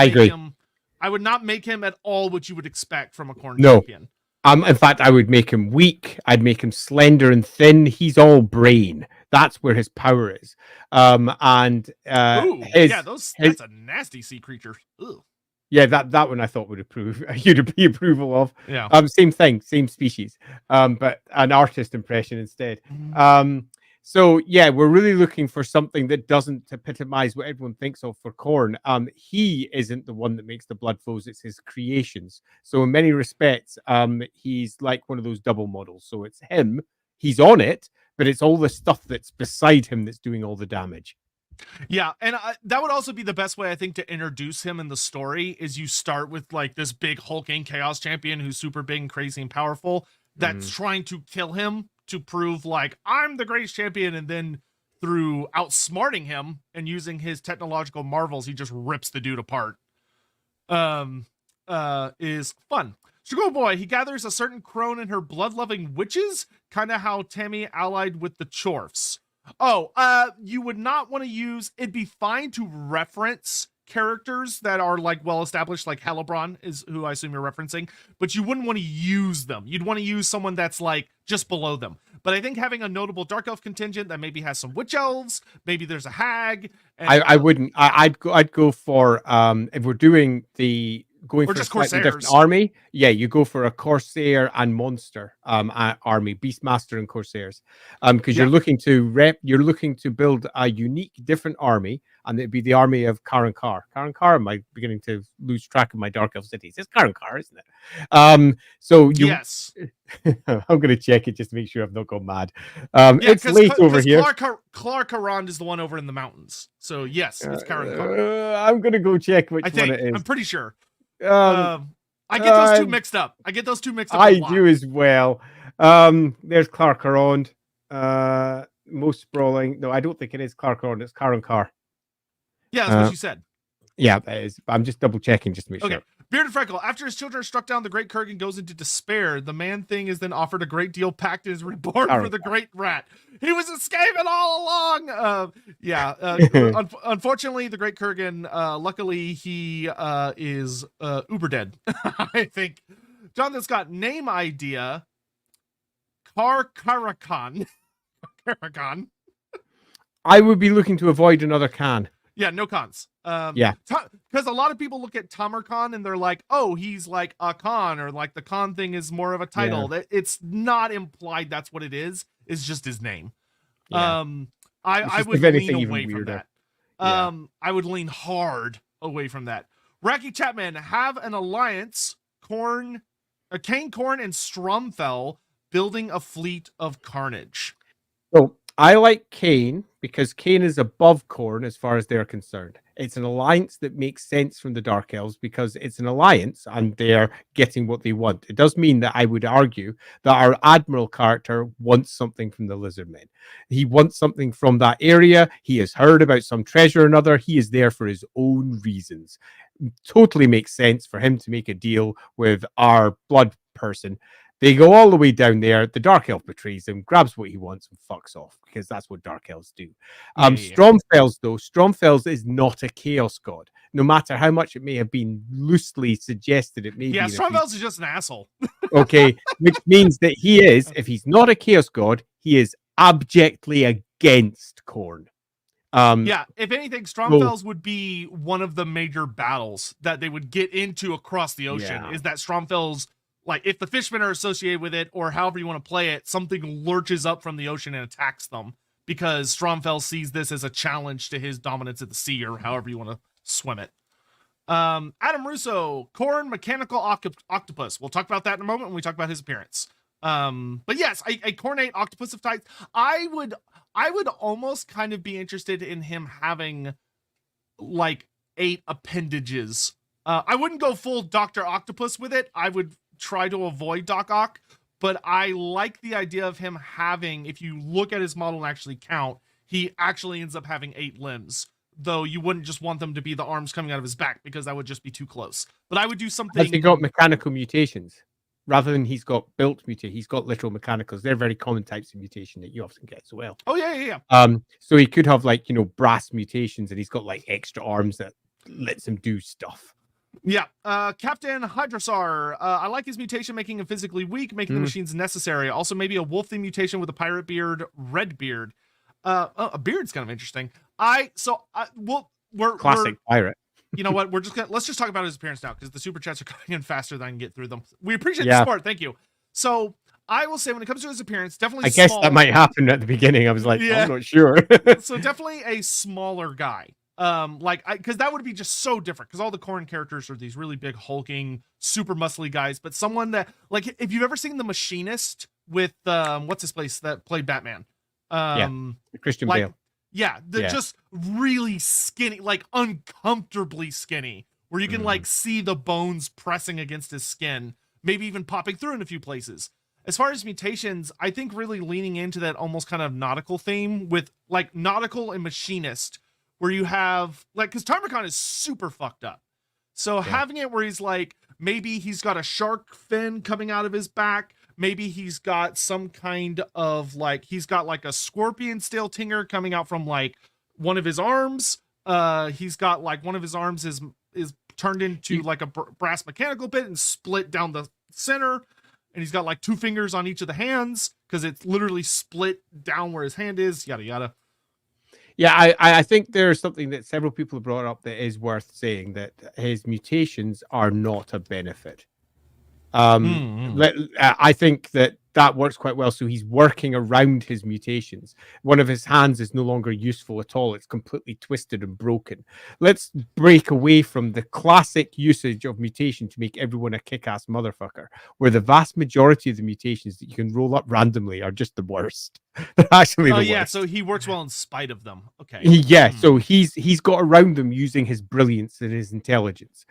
make him at all what you would expect from a Khorne champion. In fact, I would make him weak. I'd make him slender and thin. He's all brain. That's where his power is. And Ooh, yeah, his that's a nasty sea creature. Ugh. yeah, that one I thought would approve. You'd be approval of. Yeah. Same thing, same species. But an artist impression instead. Mhm. So yeah, we're really looking for something that doesn't epitomize what everyone thinks of for Khorne. He isn't the one that makes the blood flows; it's his creations. So in many respects, he's like one of those double models. So it's him; he's on it, but it's all the stuff that's beside him that's doing all the damage. Yeah, and that would also be the best way, I think, to introduce him in the story. Is you start with like this big hulking chaos champion who's super big and crazy and powerful that's trying to kill him to prove like I'm the greatest champion, and then through outsmarting him and using his technological marvels, he just rips the dude apart. Is fun. Sugar Boy, he gathers a certain crone and her blood-loving witches, kind of how Tammy allied with the Chorfs. Oh, you would not want to use, it'd be fine to reference characters that are like well established, like Hellebrand is who I assume you're referencing, but you wouldn't want to use them. You'd want to use someone that's like just below them. But I think having a notable dark elf contingent that maybe has some witch elves, maybe there's a hag. And, I wouldn't. I'd go for if we're doing the going or for a just slightly different Corsairs. army. Yeah, you go for a Corsair and Monster army, Beastmaster and Corsairs, because Yeah. you're looking to build a unique, different army, and it'd be the army of Karen Carr. Karen Carr, am I beginning to lose track of my Dark Elf cities? It's Karen Carr, isn't it? So you. Yes. I'm going to check it just to make sure I've not gone mad. Yeah, it's late over here. Clark Arand is the one over in the mountains. So yes, it's Karen Carr. I'm going to go check which one it is. I'm pretty sure. I get those two mixed up. I do as well. There's Clark Arand. Most sprawling. No, I don't think it is Clark Arand. It's Karen Carr. Yeah, that's what you said. Yeah, that is. I'm just double checking just to make sure. Bearded Freckle, after his children are struck down, the Great Kurgan goes into despair. The man thing is then offered a great deal pact and is reborn for the Great Rat. He was escaping all along. Unfortunately, the Great Kurgan, luckily, he is uber dead, I think. Jonathan Scott, name idea. Karakan. Karakan. I would be looking to avoid another Khan. Yeah, no cons. Yeah. Because a lot of people look at Tamurkhan and they're like, oh, he's like a Khan, or like the Khan thing is more of a title. Yeah. It's not implied that's what it is. It's just his name. Yeah. I would lean away from that. Yeah. I would lean hard away from that. Racky Chapman, have an alliance, Khorne, Kane, Khorne, and Stromfell building a fleet of carnage. So I like Kane because Kane is above Khorne as far as they're concerned. It's an alliance that makes sense from the Dark Elves because it's an alliance and they're getting what they want. It does mean that I would argue that our Admiral character wants something from the Lizardmen. He wants something from that area. He has heard about some treasure or another. He is there for his own reasons. Totally makes sense for him to make a deal with our blood person. They go all the way down there. The Dark Elf betrays him, grabs what he wants, and fucks off because that's what Dark Elves do. Stromfells, though, Stromfells is not a Chaos God, no matter how much it may have been loosely suggested it may be. Yeah, Stromfells is just an asshole. Okay, which means that he is, if he's not a Chaos God, he is abjectly against Khorne. Yeah, if anything, Stromfells would be one of the major battles that they would get into across the ocean. Is that Stromfells, like if the fishmen are associated with it or however you want to play it, something lurches up from the ocean and attacks them because Stromfell sees this as a challenge to his dominance at the sea or however you want to swim it. Adam Russo, Khorne mechanical octopus. We'll talk about that in a moment when we talk about his appearance. But yes, a cornate octopus of types. I would almost kind of be interested in him having like 8 appendages. I wouldn't go full Dr. Octopus with it. I would try to avoid Doc Ock, but I like the idea of him having, if you look at his model and actually count, he actually ends up having 8 limbs, though you wouldn't just want them to be the arms coming out of his back because that would just be too close. But I would do something. Has he got mechanical mutations? Rather than he's got built mutation, he's got literal mechanicals. They're very common types of mutation that you often get as well. Oh, yeah. So he could have like, brass mutations and he's got like extra arms that lets him do stuff. Yeah. Captain Hydrosaur. I like his mutation, making him physically weak, making the machines necessary. Also, maybe a wolf theme mutation with a pirate beard, red beard. A beard's kind of interesting. We're Classic pirate. you know what? Let's just talk about his appearance now because the super chats are coming in faster than I can get through them. We appreciate the Yeah. support. Thank you. So I will say when it comes to his appearance, definitely I guess small. that might happen at the beginning. I was like, Yeah. I'm not sure. So definitely a smaller guy. Because that would be just so different. Because all the Khorne characters are these really big, hulking, super muscly guys. But someone that, like, if you've ever seen The Machinist with what's his place that played Batman, Christian like, Bale. yeah, just really skinny, like uncomfortably skinny, where you can like see the bones pressing against his skin, maybe even popping through in a few places. As far as mutations, I think really leaning into that almost kind of nautical theme with like nautical and machinist, where you have like, because Tamurkhan is super fucked up. So having it where he's like, maybe he's got a shark fin coming out of his back. Maybe he's got some kind of like, he's got like a scorpion steel tinger coming out from like one of his arms. He's got like one of his arms is turned into like a brass mechanical bit and split down the center. And he's got like 2 fingers on each of the hands because it's literally split down where his hand is, yada, yada. Yeah, I think there's something that several people have brought up that is worth saying, that his mutations are not a benefit. I think that works quite well. So he's working around his mutations. One of his hands is no longer useful at all. It's completely twisted and broken. Let's break away from the classic usage of mutation to make everyone a kick-ass motherfucker, where the vast majority of the mutations that you can roll up randomly are just the worst. They're actually the worst. So he works well in spite of them. Okay. So he's got around them using his brilliance and his intelligence.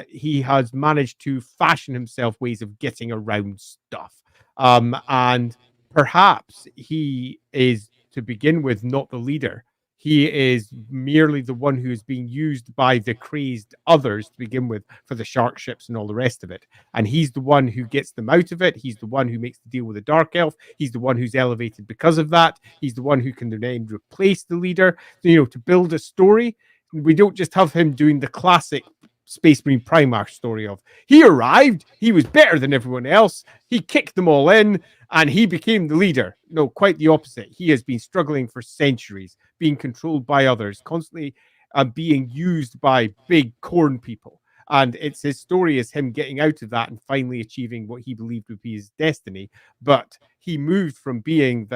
He has managed to fashion himself ways of getting around stuff. And perhaps he is, to begin with, not the leader. He is merely the one who is being used by the crazed others to begin with for the shark ships and all the rest of it. And he's the one who gets them out of it. He's the one who makes the deal with the Dark Elf. He's the one who's elevated because of that. He's the one who can then replace the leader. So, to build a story, we don't just have him doing the classic Space Marine Primarch story of he arrived, he was better than everyone else, he kicked them all in, and he became the leader. No, quite the opposite. He has been struggling for centuries, being controlled by others, constantly being used by big Khorne people. And it's his story is him getting out of that and finally achieving what he believed would be his destiny. But he moved from being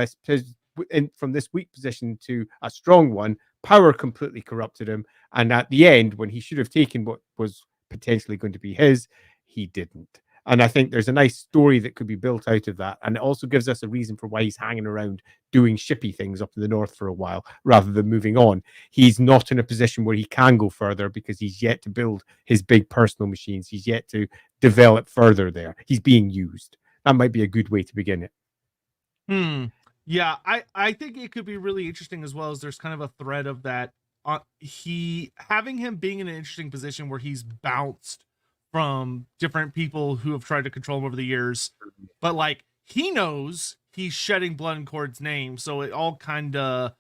from this weak position to a strong one. Power completely corrupted him. And at the end, when he should have taken what was potentially going to be his, he didn't. And I think there's a nice story that could be built out of that. And it also gives us a reason for why he's hanging around doing shippy things up in the north for a while rather than moving on. He's not in a position where he can go further because he's yet to build his big personal machines. He's yet to develop further there. He's being used. That might be a good way to begin it. Yeah, I think it could be really interesting as well, as there's kind of a thread of that. Having him being in an interesting position where he's bounced from different people who have tried to control him over the years, but like he knows he's shedding blood in Khorne's name, so it all kind of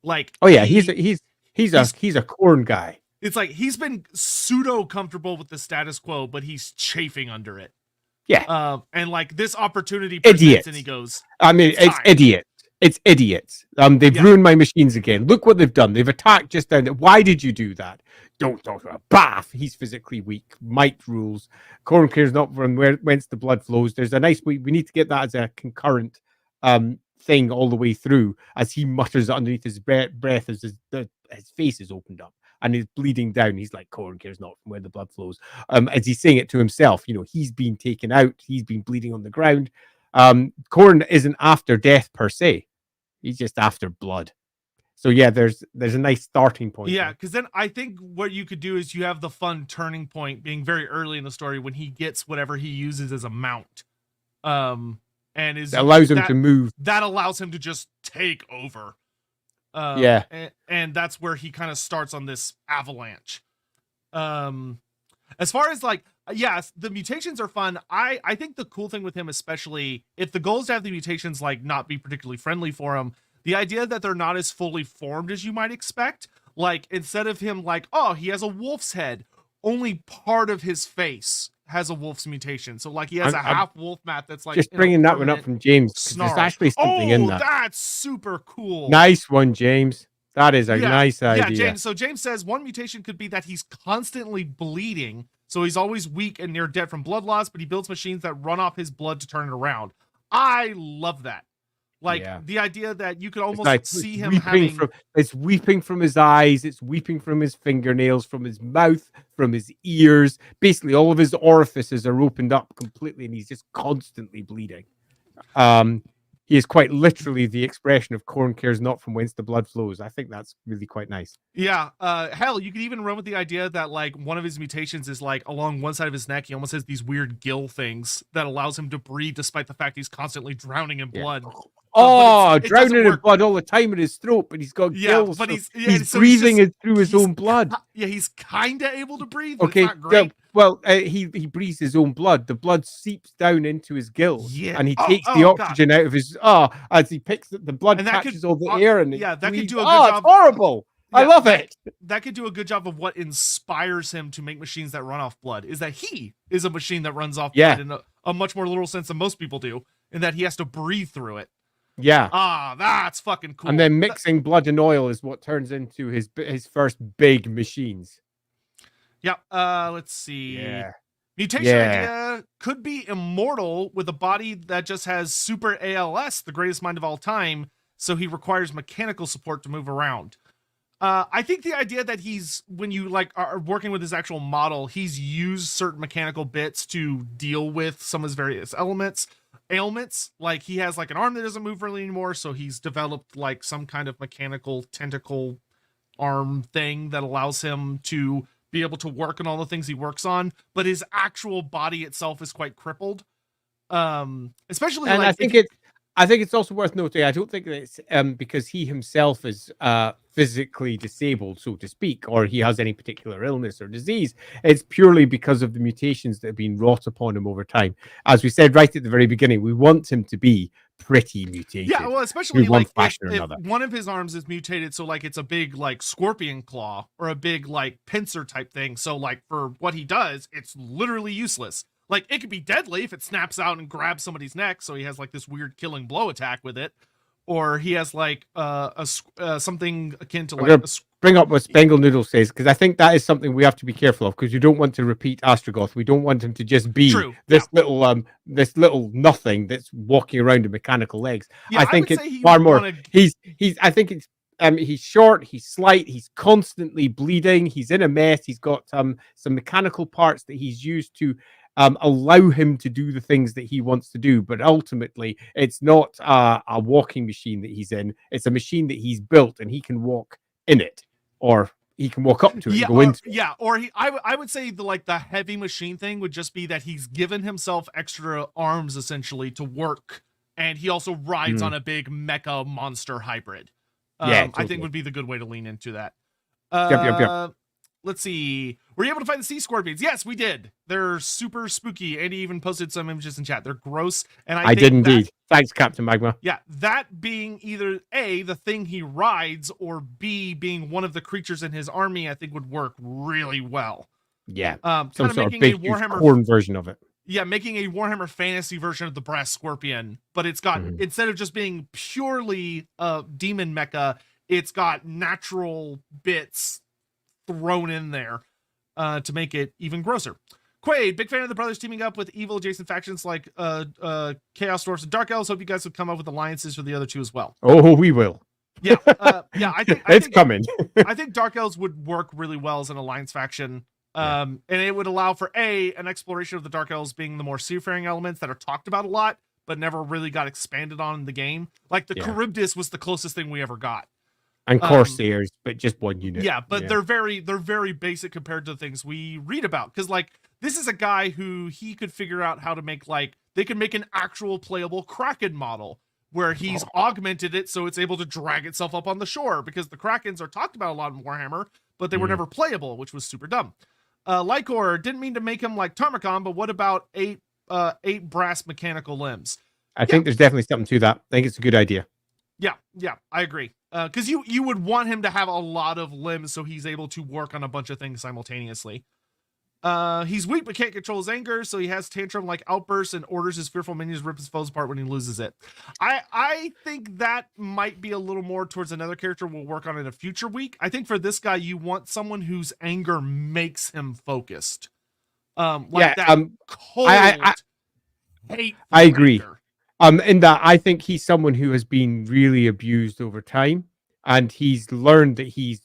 like he's a Khorne guy. It's like he's been pseudo comfortable with the status quo, but he's chafing under it. Yeah. And like this opportunity presents and he goes, I mean, it's idiots. It's idiots. They've ruined my machines again. Look what they've done. They've attacked just down there. Why did you do that? Don't talk about Bath. He's physically weak. Might rules. Khorne cares not from whence the blood flows. There's a nice we need to get that as a concurrent thing all the way through as he mutters underneath his breath as his face is opened up and he's bleeding down. He's like, Khorne cares not from where the blood flows. As he's saying it to himself, he's been taken out. He's been bleeding on the ground. Khorne isn't after death per se. He's just after blood. So yeah, there's a nice starting point. Yeah, because then I think what you could do is you have the fun turning point being very early in the story when he gets whatever he uses as a mount. And that allows him to move. That allows him to just take over. And that's where he kind of starts on this avalanche. As far as like, yes, the mutations are fun. I think the cool thing with him, especially if the goal is to have the mutations like not be particularly friendly for him, the idea that they're not as fully formed as you might expect, like instead of him like, oh, he has a wolf's head, only part of his face has a wolf's mutation. So like he has I'm a half wolf mat that's like just in a bringing that one up permanent from James because there's snarl. actually something in Oh, that. that's super cool. Nice one, James. That is a Yeah, nice yeah, idea. James. So James says one mutation could be that he's constantly bleeding, so he's always weak and near dead from blood loss, but he builds machines that run off his blood to turn it around. I love that. Like Yeah. the idea that you could It's almost like see him weeping having it's weeping from his eyes, it's weeping from his fingernails, from his mouth, from his ears. Basically, all of his orifices are opened up completely, and he's just constantly bleeding. He is quite literally the expression of Khorne cares not from whence the blood flows. I think that's really quite nice. Yeah, hell, you could even run with the idea that like one of his mutations is like along one side of his neck, he almost has these weird gill things that allows him to breathe despite the fact he's constantly drowning in blood. Oh, it doesn't drowning in work. blood all the time in his throat, but he's got gills. But so he's breathing just, it through his own blood. Yeah, he's kind of able to breathe, but Okay, it's not great. well, he breathes his own blood. The blood seeps down into his gills, and he takes the oxygen out of his as he picks it. The blood catches all the air, and that could do a good job. It's horrible. Yeah, I love it. That could do a good job of what inspires him to make machines that run off blood. Is that he is a machine that runs off blood in a much more literal sense than most people do, in that he has to breathe through it. Yeah. That's fucking cool. And then mixing blood and oil is what turns into his first big machines. Yeah. Let's see. Yeah. Mutation idea could be immortal with a body that just has super ALS, the greatest mind of all time, so he requires mechanical support to move around. I think the idea that when you like are working with his actual model, he's used certain mechanical bits to deal with some of his various ailments. Like he has like an arm that doesn't move really anymore, so he's developed like some kind of mechanical tentacle arm thing that allows him to be able to work on all the things he works on, but his actual body itself is quite crippled. Especially, and like I think it's also worth noting, I don't think that it's because he himself is physically disabled, so to speak, or he has any particular illness or disease. It's purely because of the mutations that have been wrought upon him over time. As we said right at the very beginning, we want him to be pretty mutated. Yeah, well, especially in one like fashion or if another. One of his arms is mutated, so like it's a big like scorpion claw or a big like pincer type thing. So like for what he does, it's literally useless. Like it could be deadly if it snaps out and grabs somebody's neck, so he has like this weird killing blow attack with it, or he has like something akin to like bring up what Spangle Noodle says, because I think that is something we have to be careful of, because you don't want to repeat Astrogoth. We don't want him to just be this little nothing that's walking around with mechanical legs. Yeah, I think it's far more. He's I think it's he's short, he's slight, he's constantly bleeding, he's in a mess, he's got some mechanical parts that he's used to allow him to do the things that he wants to do, but ultimately it's not a walking machine that he's in. It's a machine that he's built, and he can walk in it, or he can walk up to it and go into it. Yeah, or I would say the heavy machine thing would just be that he's given himself extra arms essentially to work, and he also rides on a big mecha monster hybrid. Totally. I think would be the good way to lean into that. Yep. Let's see. Were you able to find the sea scorpions? Yes, we did. They're super spooky. Andy even posted some images in chat. They're gross. And I did indeed. Thanks, Captain Magma. Yeah, that being either A, the thing he rides, or B, being one of the creatures in his army, I think would work really well. Yeah. Some sort of big Khorne version of it. Yeah, making a Warhammer Fantasy version of the brass scorpion, but it's got, instead of just being purely demon mecha, it's got natural bits thrown in there to make it even grosser. Quaid, big fan of the brothers teaming up with evil adjacent factions like Chaos Dwarfs and Dark Elves. Hope you guys would come up with alliances for the other two as well. Oh, we will. Yeah, I think it's coming. I think Dark Elves would work really well as an alliance faction. And it would allow for an exploration of the Dark Elves being the more seafaring elements that are talked about a lot, but never really got expanded on in the game. Like the Charybdis was the closest thing we ever got. And Corsairs, but just one unit. Yeah, but they're very basic compared to the things we read about. Because like this is a guy who he could figure out how to make they could make an actual playable Kraken model where he's augmented it so it's able to drag itself up on the shore. Because the Krakens are talked about a lot in Warhammer, but they were never playable, which was super dumb. Lycor, didn't mean to make him like Tamurkhan, but what about eight brass mechanical limbs? I think there's definitely something to that. I think it's a good idea. Yeah, I agree. Because you would want him to have a lot of limbs so he's able to work on a bunch of things simultaneously. He's weak but can't control his anger, so he has tantrum-like outbursts and orders his fearful minions to rip his foes apart when he loses it. I think that might be a little more towards another character we'll work on in a future week. I think for this guy, you want someone whose anger makes him focused. Like that cold, hateful I agree. anger. In that I think he's someone who has been really abused over time, and he's learned that he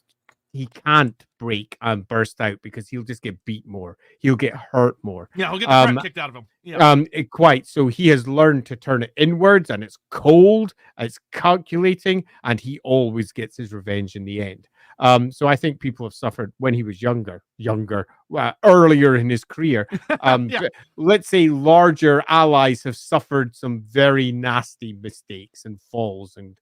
can't break and burst out because he'll just get beat more. He'll get hurt more. Yeah, he'll get the crap kicked out of him. Yeah. Quite. So he has learned to turn it inwards, and it's cold, it's calculating, and he always gets his revenge in the end. So I think people have suffered when he was younger, earlier in his career. Yeah. Let's say larger allies have suffered some very nasty mistakes and falls, and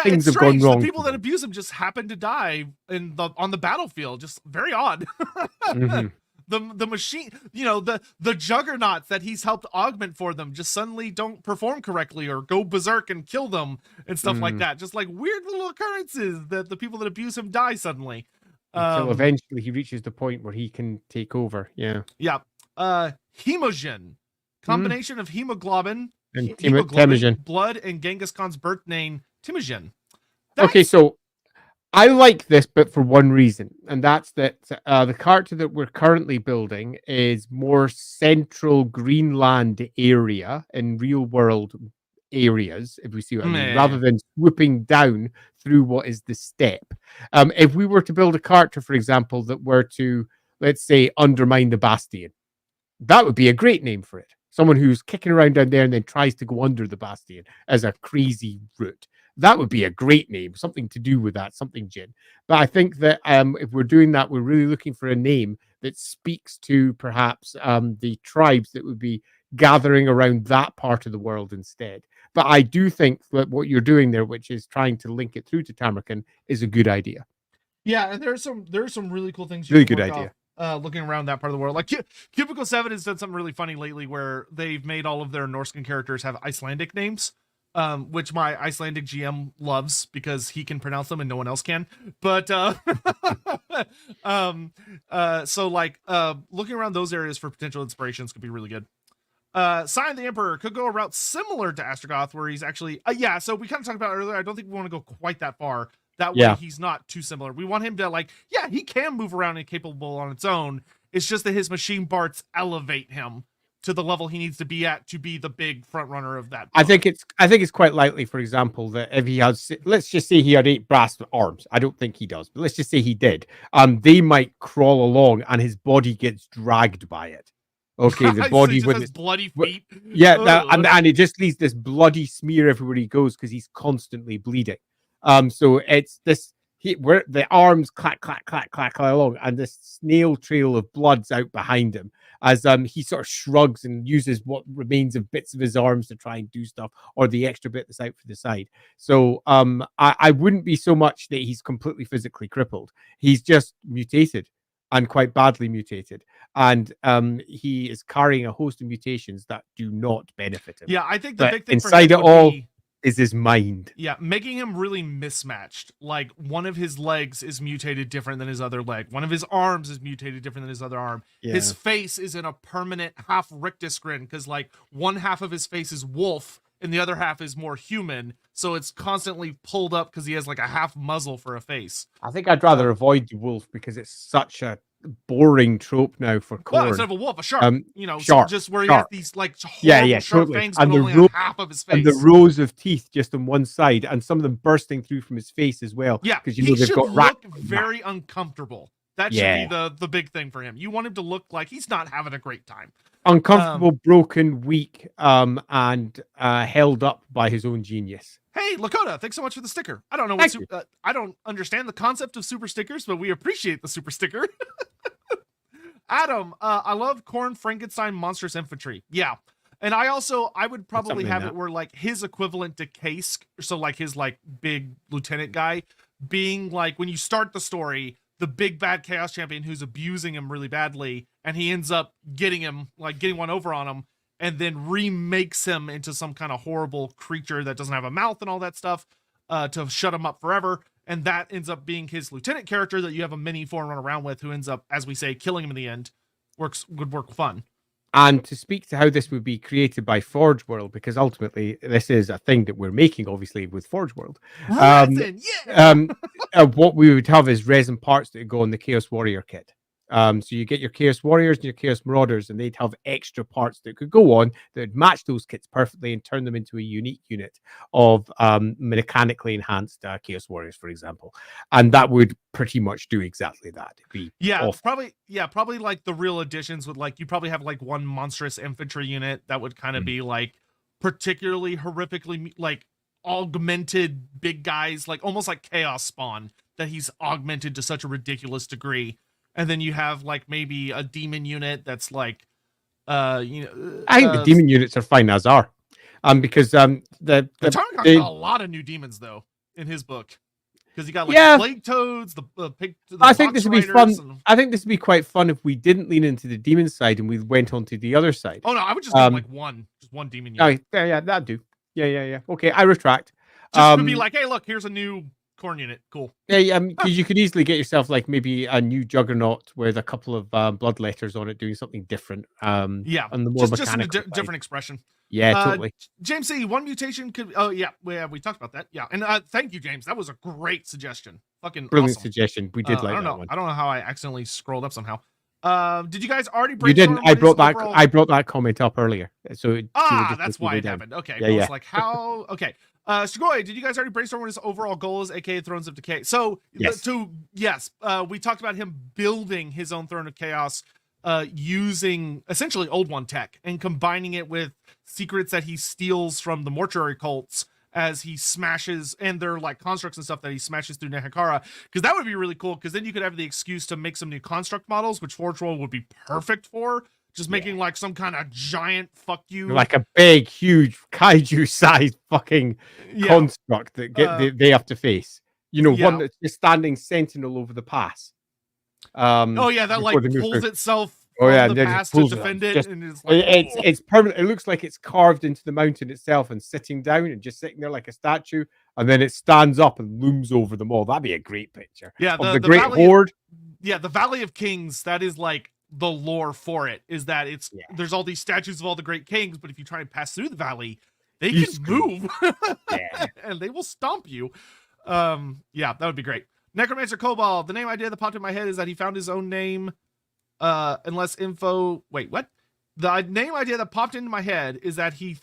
things have gone wrong. The people that abuse him just happen to die on the battlefield. Just very odd. Mm-hmm. The machine, the juggernauts that he's helped augment for them just suddenly don't perform correctly or go berserk and kill them and stuff like that. Just like weird little occurrences that the people that abuse him die suddenly. Until eventually he reaches the point where he can take over. Yeah. Yeah. Hemogen. Combination of hemoglobin, and Temujin, blood, and Genghis Khan's birth name, Temujin. Okay, so I like this, but for one reason, and that's that the character that we're currently building is more central Greenland area in real world areas, if we see what I mean, rather than swooping down through what is the steppe. If we were to build a character, for example, that were to, let's say, undermine the Bastion, that would be a great name for it. Someone who's kicking around down there and then tries to go under the Bastion as a crazy route. That would be a great name, something to do with that, something Jin. But I think that if we're doing that, we're really looking for a name that speaks to perhaps the tribes that would be gathering around that part of the world instead. But I do think that what you're doing there, which is trying to link it through to Tamurkhan, is a good idea. Yeah, and there's some really cool things. Really good idea. Looking around that part of the world, like Cubicle 7 has done something really funny lately, where they've made all of their Norscan characters have Icelandic names. Which my Icelandic GM loves because he can pronounce them and no one else can. But so like looking around those areas for potential inspirations could be really good. Sign of the Emperor could go a route similar to Astrogoth, where he's actually so we kind of talked about earlier. I don't think we want to go quite that far. That way he's not too similar. We want him to he can move around and capable on its own. It's just that his machine parts elevate him to the level he needs to be at to be the big front runner of that book. I think it's quite likely, for example, that if he has, let's just say he had 8 brass arms. I don't think he does, but let's just say he did. They might crawl along and his body gets dragged by it. Okay, the body with his bloody feet. Yeah, and it just leaves this bloody smear everywhere he goes because he's constantly bleeding. So it's this where the arms clack along, and this snail trail of blood's out behind him as he sort of shrugs and uses what remains of bits of his arms to try and do stuff, or the extra bit that's out for the side. So I wouldn't be so much that he's completely physically crippled. He's just mutated, and quite badly mutated, and he is carrying a host of mutations that do not benefit him. Yeah, I think the big thing inside for him it all is his mind. Yeah, making him really mismatched. Like one of his legs is mutated different than his other leg. One of his arms is mutated different than his other arm. Yeah. His face is in a permanent half rictus grin because like one half of his face is wolf and the other half is more human. So it's constantly pulled up because he has like a half muzzle for a face. I think I'd rather avoid the wolf because it's such a boring trope now for Khorne. Well, instead of a wolf, a shark. Shark, so just where he has these like horrible sharp totally. fangs, and but only half of his face, and the rows of teeth just on one side, and some of them bursting through from his face as well. Yeah, because he should look very uncomfortable. That should be the big thing for him. You want him to look like he's not having a great time. Uncomfortable, broken, weak, and held up by his own genius. Hey, Lakota, thanks so much for the sticker. I don't know what I don't understand the concept of super stickers, but we appreciate the super sticker. Adam, I love Khorne Frankenstein Monstrous Infantry. Yeah. And I would probably have it where like his equivalent to Kask, so like his like big lieutenant guy, being like when you start the story, the big bad chaos champion who's abusing him really badly, and he ends up getting one over on him, and then remakes him into some kind of horrible creature that doesn't have a mouth and all that stuff to shut him up forever. and that ends up being his lieutenant character that you have a mini for and run around with, who ends up, as we say, killing him in the end. Would work fun. And to speak to how this would be created by Forge World, because ultimately this is a thing that we're making, obviously, with Forge World. Resin, yeah. What we would have is resin parts that go in the Chaos Warrior kit. So you get your Chaos Warriors and your Chaos Marauders, and they'd have extra parts that could go on that would match those kits perfectly and turn them into a unique unit of mechanically enhanced Chaos Warriors, for example. And that would pretty much do exactly that. It'd be probably like the real additions would like you probably have like one monstrous infantry unit that would kind of be like particularly horrifically like augmented big guys, like almost like Chaos Spawn, that he's augmented to such a ridiculous degree. And then you have like maybe a demon unit that's like I think the demon units are fine as are. Because the Tamurkhan got a lot of new demons though in his book. Because you got like plague toads, the pig. I think this would be fun. I think this would be quite fun if we didn't lean into the demon side and we went on to the other side. Oh no, I would just do like one demon unit. Yeah, that'd do. Yeah. Okay, I retract. Just to be like, hey, look, here's a new Khorne unit. Cool. Yeah, because you could easily get yourself like maybe a new Juggernaut with a couple of bloodletters on it, doing something different. And the more just a different expression. Yeah, totally. James C, one mutation could. Oh yeah, we talked about that. Yeah, and thank you, James. That was a great suggestion. Fucking brilliant awesome. Suggestion. We did like that one. I don't know how I accidentally scrolled up somehow. Did you guys already? You didn't. I brought that comment up earlier. So that's why it happened. Okay, I was like, how? Okay. Strigoi, did you guys already brainstorm what his overall goal is, aka Thrones of Decay? So, we talked about him building his own Throne of Chaos using essentially Old One tech and combining it with secrets that he steals from the mortuary cults as he smashes, and they're like constructs and stuff that he smashes through Nehekara, because that would be really cool, because then you could have the excuse to make some new construct models, which Forge World would be perfect for. Just making like some kind of giant fuck you, like a big, huge kaiju-sized fucking construct that they have to face. One that's just standing sentinel over the pass. That like pulls itself from the pass to defend it, and it's permanent. It looks like it's carved into the mountain itself and sitting down and just sitting there like a statue, and then it stands up and looms over them all. That'd be a great picture. Yeah, the Great Horde. The Valley of Kings. That is like the lore for it, is that there's all these statues of all the great kings, but if you try and pass through the valley, they can move and they will stomp you. That would be great. Necromancer Cobalt, the name idea that popped in my head is that he found his own name unless info the name idea that popped into my head is that he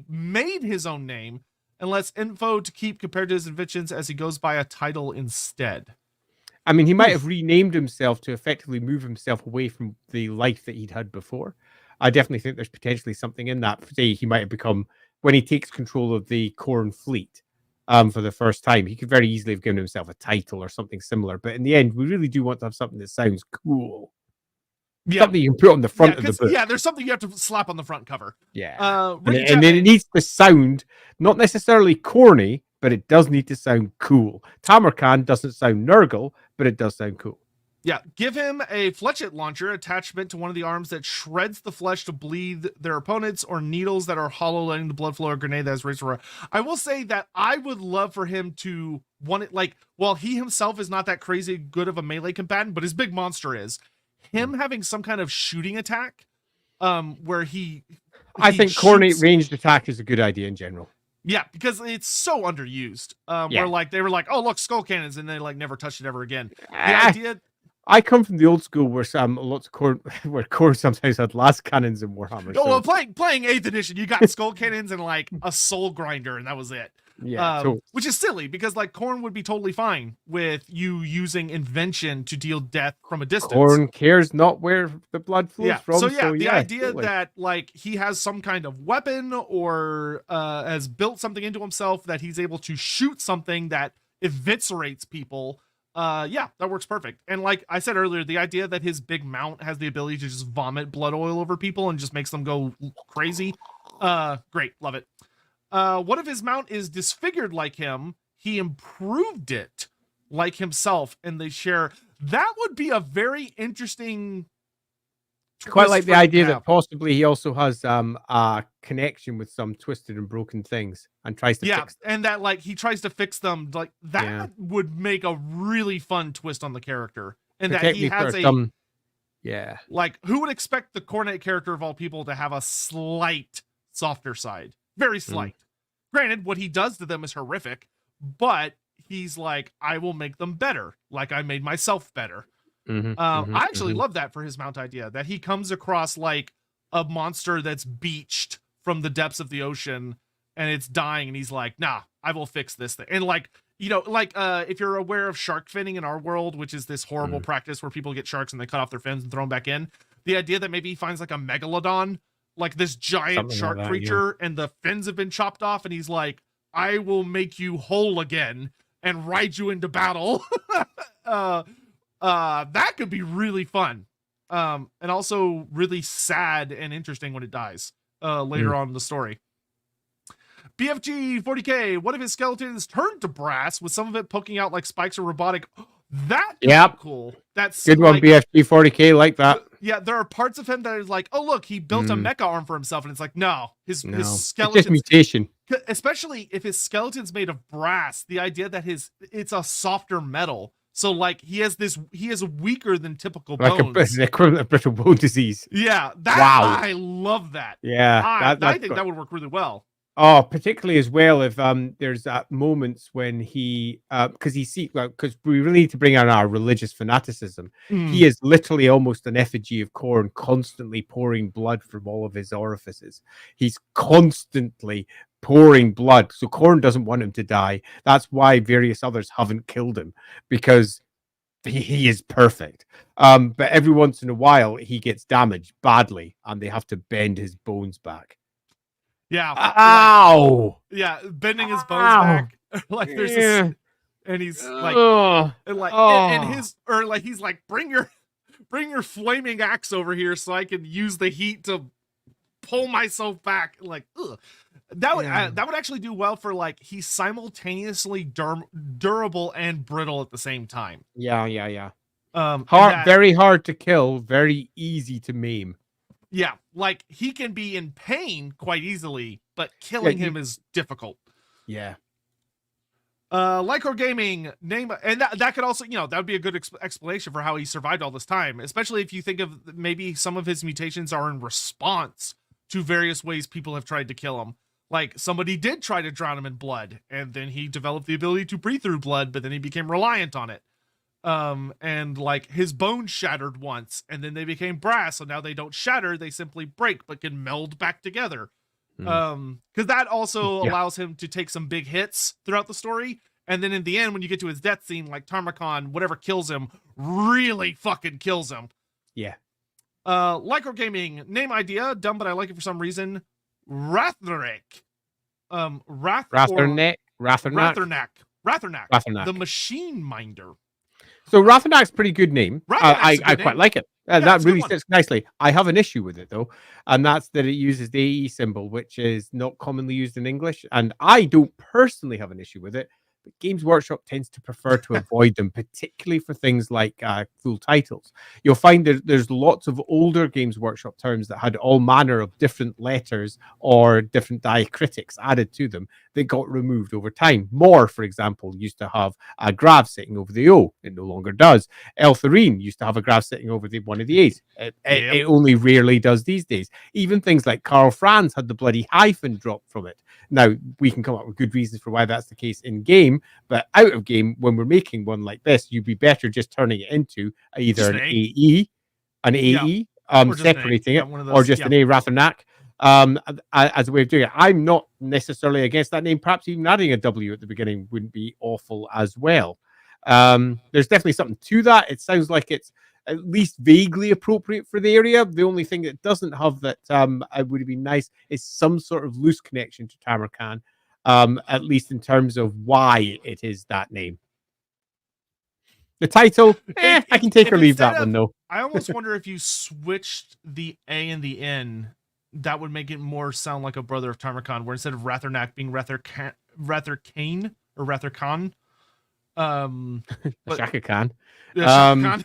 made his own name unless info to keep compared to his inventions, as he goes by a title instead. I mean, he might have renamed himself to effectively move himself away from the life that he'd had before. I definitely think there's potentially something in that. Say he might have become, when he takes control of the Khorne fleet for the first time, he could very easily have given himself a title or something similar. But in the end, we really do want to have something that sounds cool. Yeah. Something you can put on the front of the book. Yeah, there's something you have to slap on the front cover. Yeah. And then it needs to sound not necessarily corny, but it does need to sound cool. Tamurkhan doesn't sound Nurgle, but it does sound cool. Yeah, give him a fletchet launcher attachment to one of the arms that shreds the flesh to bleed their opponents, or needles that are hollow, letting the blood flow, or grenade that is raised for. I will say that I would love for him to want it, like, while he himself is not that crazy good of a melee combatant, but his big monster is, him having some kind of shooting attack, where I think Khorne ranged attack is a good idea in general. Yeah, because it's so underused. Where like they were like, oh look, skull cannons, and they like never touched it ever again. The idea. I come from the old school where lots of Khorne sometimes had last cannons in Warhammer. Oh, well, playing 8th edition, you got skull cannons and like a soul grinder, and that was it. Yeah, which is silly, because like Khorne would be totally fine with you using invention to deal death from a distance. Khorne cares not where the blood flows from. So the idea that like he has some kind of weapon or has built something into himself that he's able to shoot something that eviscerates people. That works perfect. And like I said earlier, the idea that his big mount has the ability to just vomit blood oil over people and just makes them go crazy. Great. Love it. What if his mount is disfigured like him? He improved it like himself, and they share. That would be a very interesting Quite like the for him to idea that have. possibly he also has a connection with some twisted and broken things and tries to Yeah, fix them. and that like he tries to fix them. Like that Yeah. would make a really fun twist on the character, and that he Particularly for has a some. Yeah. like who would expect the Khorne character of all people to have a slight softer side, very slight. Granted, what he does to them is horrific, but he's like, I will make them better, like I made myself better. I actually love that for his mount idea, that he comes across like a monster that's beached from the depths of the ocean and it's dying, and he's like, nah, I will fix this thing. And like, you know, like if you're aware of shark finning in our world, which is this horrible practice where people get sharks and they cut off their fins and throw them back in, the idea that maybe he finds like a megalodon, like this giant Something shark like that, creature, and the fins have been chopped off, and he's like, I will make you whole again and ride you into battle. That could be really fun. And also really sad and interesting when it dies later on in the story. BFG 40K, one of his skeletons turned to brass with some of it poking out like spikes or robotic. That is cool. That's good one, like, BFG 40K, like that. Yeah, there are parts of him that is like, oh look, he built a mecha arm for himself, and it's like, no, his skeleton, it's just mutation. Especially if his skeleton's made of brass, the idea that it's a softer metal. So like he is weaker than typical bones. Like an equivalent of brittle bone disease. Yeah, I love that. Yeah, I think that would work really well. Oh, particularly as well if there's moments when he because we really need to bring on our religious fanaticism. He is literally almost an effigy of Khorne, constantly pouring blood from all of his orifices. He's constantly pouring blood, so Khorne doesn't want him to die. That's why various others haven't killed him, because he is perfect. But every once in a while he gets damaged badly and they have to bend his bones back. Yeah. Ow! Like, yeah, bending his bones back. Like there's this, and he's like, he's like, bring your flaming axe over here so I can use the heat to pull myself back. Like, ugh. That would actually do well for like he's simultaneously durable and brittle at the same time. Yeah. Very hard to kill, very easy to maim. Yeah, like he can be in pain quite easily, but killing him is difficult. Yeah. Lycor Gaming, name, and that could also, that would be a good explanation for how he survived all this time, especially if you think of maybe some of his mutations are in response to various ways people have tried to kill him. Like somebody did try to drown him in blood, and then he developed the ability to breathe through blood, but then he became reliant on it. And like his bones shattered once and then they became brass, so now they don't shatter, they simply break but can meld back together. Because that also allows him to take some big hits throughout the story, and then in the end when you get to his death scene, like Tamurkhan, whatever kills him really fucking kills him. Lycor Gaming, name idea dumb, but I like it for some reason. Rathernak, Rathernak, the machine minder. So Rathernak's pretty good name. I quite like it. That really sits nicely. I have an issue with it though, and that's that it uses the AE symbol, which is not commonly used in English, and I don't personally have an issue with it. But Games Workshop tends to prefer to avoid them, particularly for things like full titles. You'll find that there's lots of older Games Workshop terms that had all manner of different letters or different diacritics added to them that got removed over time. More, for example, used to have a grav sitting over the O. It no longer does. Eltharine used to have a grav sitting over one of the A's. It only rarely does these days. Even things like Karl Franz had the bloody hyphen dropped from it. Now, we can come up with good reasons for why that's the case in game, but out of game, when we're making one like this, you'd be better just turning it into either an AE, separating it, or just an A Rathernak as a way of doing it. I'm not necessarily against that name. Perhaps even adding a W at the beginning wouldn't be awful as well. There's definitely something to that. It sounds like it's at least vaguely appropriate for the area. The only thing that doesn't have that would be nice is some sort of loose connection to Tamurkhan, at least in terms of why it is that name. The title, I can take or leave that one though. I almost wonder if you switched the A and the N, that would make it more sound like a brother of Tamurkhan, where instead of Rathernak being Ratherkane or Ratherkhan, Shaka Khan. Shaka Khan.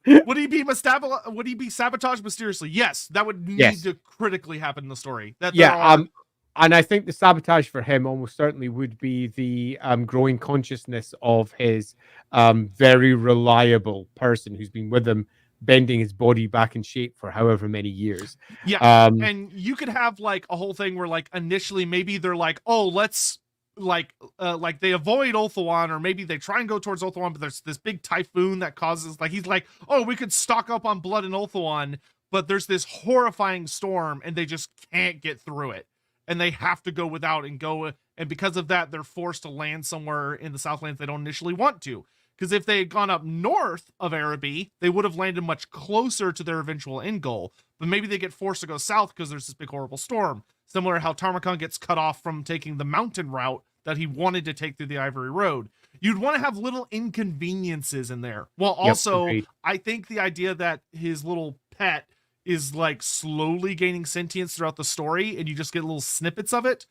Would he be sabotaged mysteriously? Yes, that would need Yes. to critically happen in the story. That there Yeah. are And I think the sabotage for him almost certainly would be the growing consciousness of his very reliable person who's been with him, bending his body back in shape for however many years. yeah, Um, and you could have like a whole thing where like initially maybe they're like, oh, let's like they avoid Ulthuan, or maybe they try and go towards Ulthuan, but there's this big typhoon that causes like he's like, oh, we could stock up on blood in Ulthuan, but there's this horrifying storm and they just can't get through it. And they have to go without and go, and because of that, they're forced to land somewhere in the Southlands they don't initially want to. Because if they had gone up north of Araby, they would have landed much closer to their eventual end goal. But maybe they get forced to go south because there's this big horrible storm. Similar to how Tamurkhan gets cut off from taking the mountain route that he wanted to take through the Ivory Road. You'd want to have little inconveniences in there. While also, agreed. I think the idea that his little pet is like slowly gaining sentience throughout the story, and you just get little snippets of it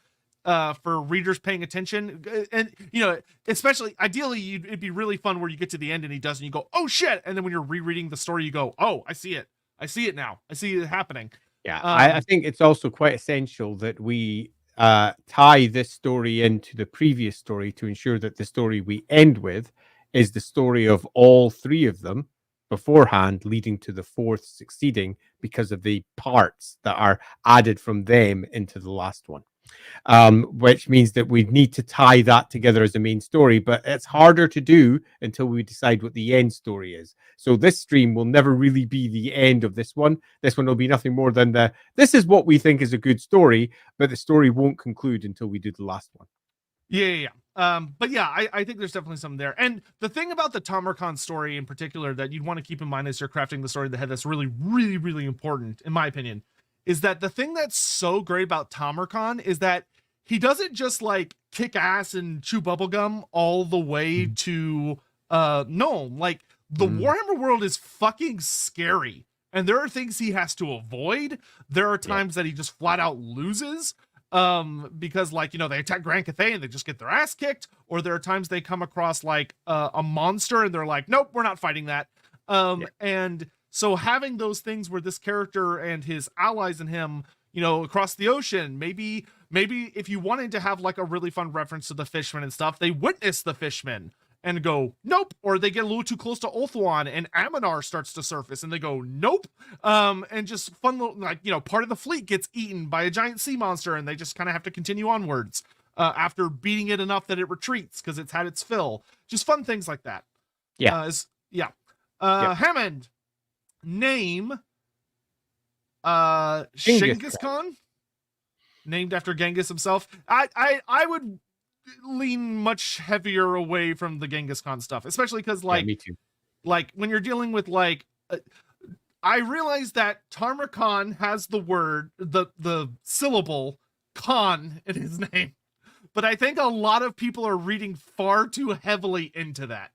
for readers paying attention. And you know, especially ideally, it'd be really fun where you get to the end and he does, and you go, "Oh shit!" And then when you're rereading the story, you go, "Oh, I see it. I see it now. I see it happening." Yeah, I think it's also quite essential that we tie this story into the previous story to ensure that the story we end with is the story of all three of them beforehand, leading to the fourth succeeding because of the parts that are added from them into the last one. Which means that we need to tie that together as a main story, but it's harder to do until we decide what the end story is. So this stream will never really be the end of this one. This one will be nothing more than this is what we think is a good story, but the story won't conclude until we do the last one. Yeah. But yeah, I think there's definitely something there. And the thing about the Tamurkhan story in particular that you'd want to keep in mind as you're crafting the story in the head that's really, really, really important, in my opinion, is that the thing that's so great about Tamurkhan is that he doesn't just like kick ass and chew bubblegum all the way to no, like the Warhammer world is fucking scary. And there are things he has to avoid. There are times that he just flat out loses. Because like, you know, they attack Grand Cathay and they just get their ass kicked, or there are times they come across like a monster and they're like, nope, we're not fighting that. And so having those things where this character and his allies and him, you know, across the ocean, maybe if you wanted to have like a really fun reference to the fishmen and stuff, they witness the fishmen and go, nope, or they get a little too close to Ulthuan and Aminar starts to surface and they go, nope. And just fun little, like, you know, part of the fleet gets eaten by a giant sea monster and they just kind of have to continue onwards after beating it enough that it retreats because it's had its fill. Just fun things like that. Hammond, name Genghis Khan, named after Genghis himself. I would lean much heavier away from the Genghis Khan stuff, especially because like me too. Like when you're dealing with like I realize that Tamurkhan has the word the syllable Khan in his name, but I think a lot of people are reading far too heavily into that.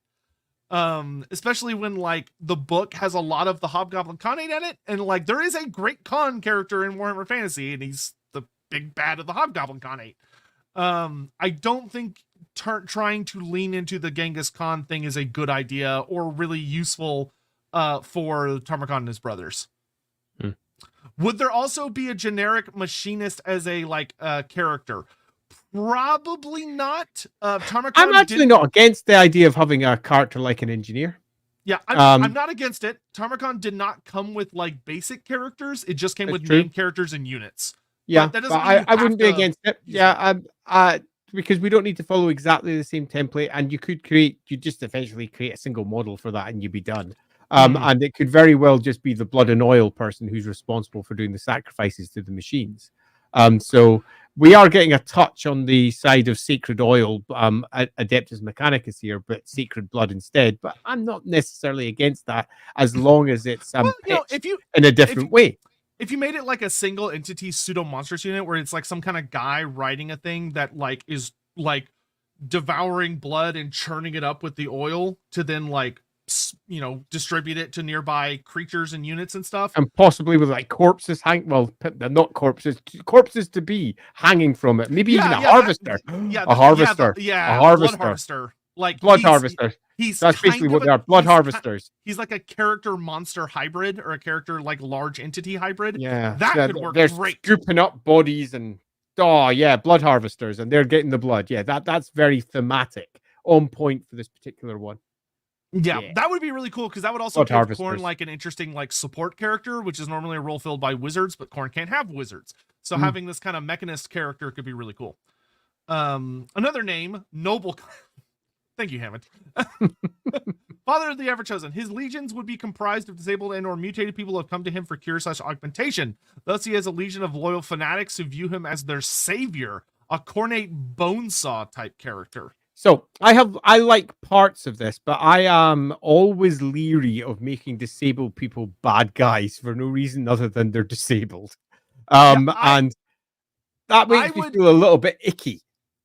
Especially when like the book has a lot of the Hobgoblin Khanate in it, and like there is a great Khan character in Warhammer Fantasy, and he's the big bad of the Hobgoblin Khanate. I don't think trying to lean into the Genghis Khan thing is a good idea or really useful for Tamurkhan and his brothers. Would there also be a generic machinist as a like character? Probably not. I'm actually not against the idea of having a character like an engineer. Yeah, I'm not against it. Tamurkhan did not come with like basic characters. It just came with named characters and units. Yeah, but I wouldn't be against it. Yeah, because we don't need to follow exactly the same template, and you just eventually create a single model for that, and you'd be done. And it could very well just be the blood and oil person who's responsible for doing the sacrifices to the machines. So we are getting a touch on the side of sacred oil, Adeptus Mechanicus here, but sacred blood instead. But I'm not necessarily against that as long as it's in a different way. If you made it like a single entity pseudo monstrous unit where it's like some kind of guy riding a thing that like is like devouring blood and churning it up with the oil to then like, you know, distribute it to nearby creatures and units and stuff, and possibly with like corpses not corpses to be hanging from it, maybe even a harvester. A harvester. Like Blood harvesters. He's That's basically what they are. Blood harvesters. He's like a character monster hybrid, or a character like large entity hybrid. Yeah, that could work they're great. scooping up bodies and blood harvesters, and they're getting the blood. Yeah, that's very thematic, on point for this particular one. Yeah, that would be really cool, because that would also give Khorne like an interesting like support character, which is normally a role filled by wizards, but Khorne can't have wizards. So having this kind of mechanist character could be really cool. Another name, Noble. Thank you, Hammond. Father of the Everchosen. His legions would be comprised of disabled and or mutated people who have come to him for cure/augmentation. Thus, he has a legion of loyal fanatics who view him as their savior, a cornate bonesaw type character. So I like parts of this, but I am always leery of making disabled people bad guys for no reason other than they're disabled. And that makes me feel a little bit icky.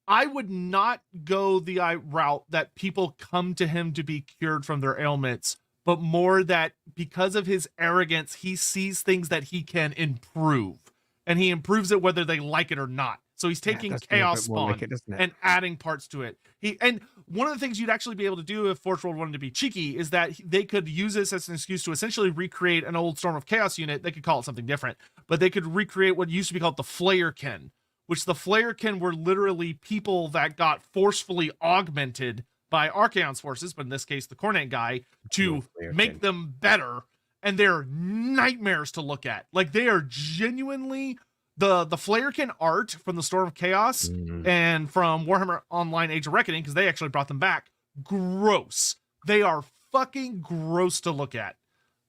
I would not go the route that people come to him to be cured from their ailments, but more that because of his arrogance, he sees things that he can improve, and he improves it whether they like it or not. So he's taking Chaos Spawn and adding parts to it. And one of the things you'd actually be able to do if Forge World wanted to be cheeky is that they could use this as an excuse to essentially recreate an old Storm of Chaos unit. They could call it something different, but they could recreate what used to be called the Flayerkin, which the Flayerkin were literally people that got forcefully augmented by Archaon's forces, but in this case, the Khorne guy, to make them better. And they're nightmares to look at. Like, they are genuinely the Flayerkin art from the Storm of Chaos and from Warhammer Online Age of Reckoning, because they actually brought them back. Gross. They are fucking gross to look at.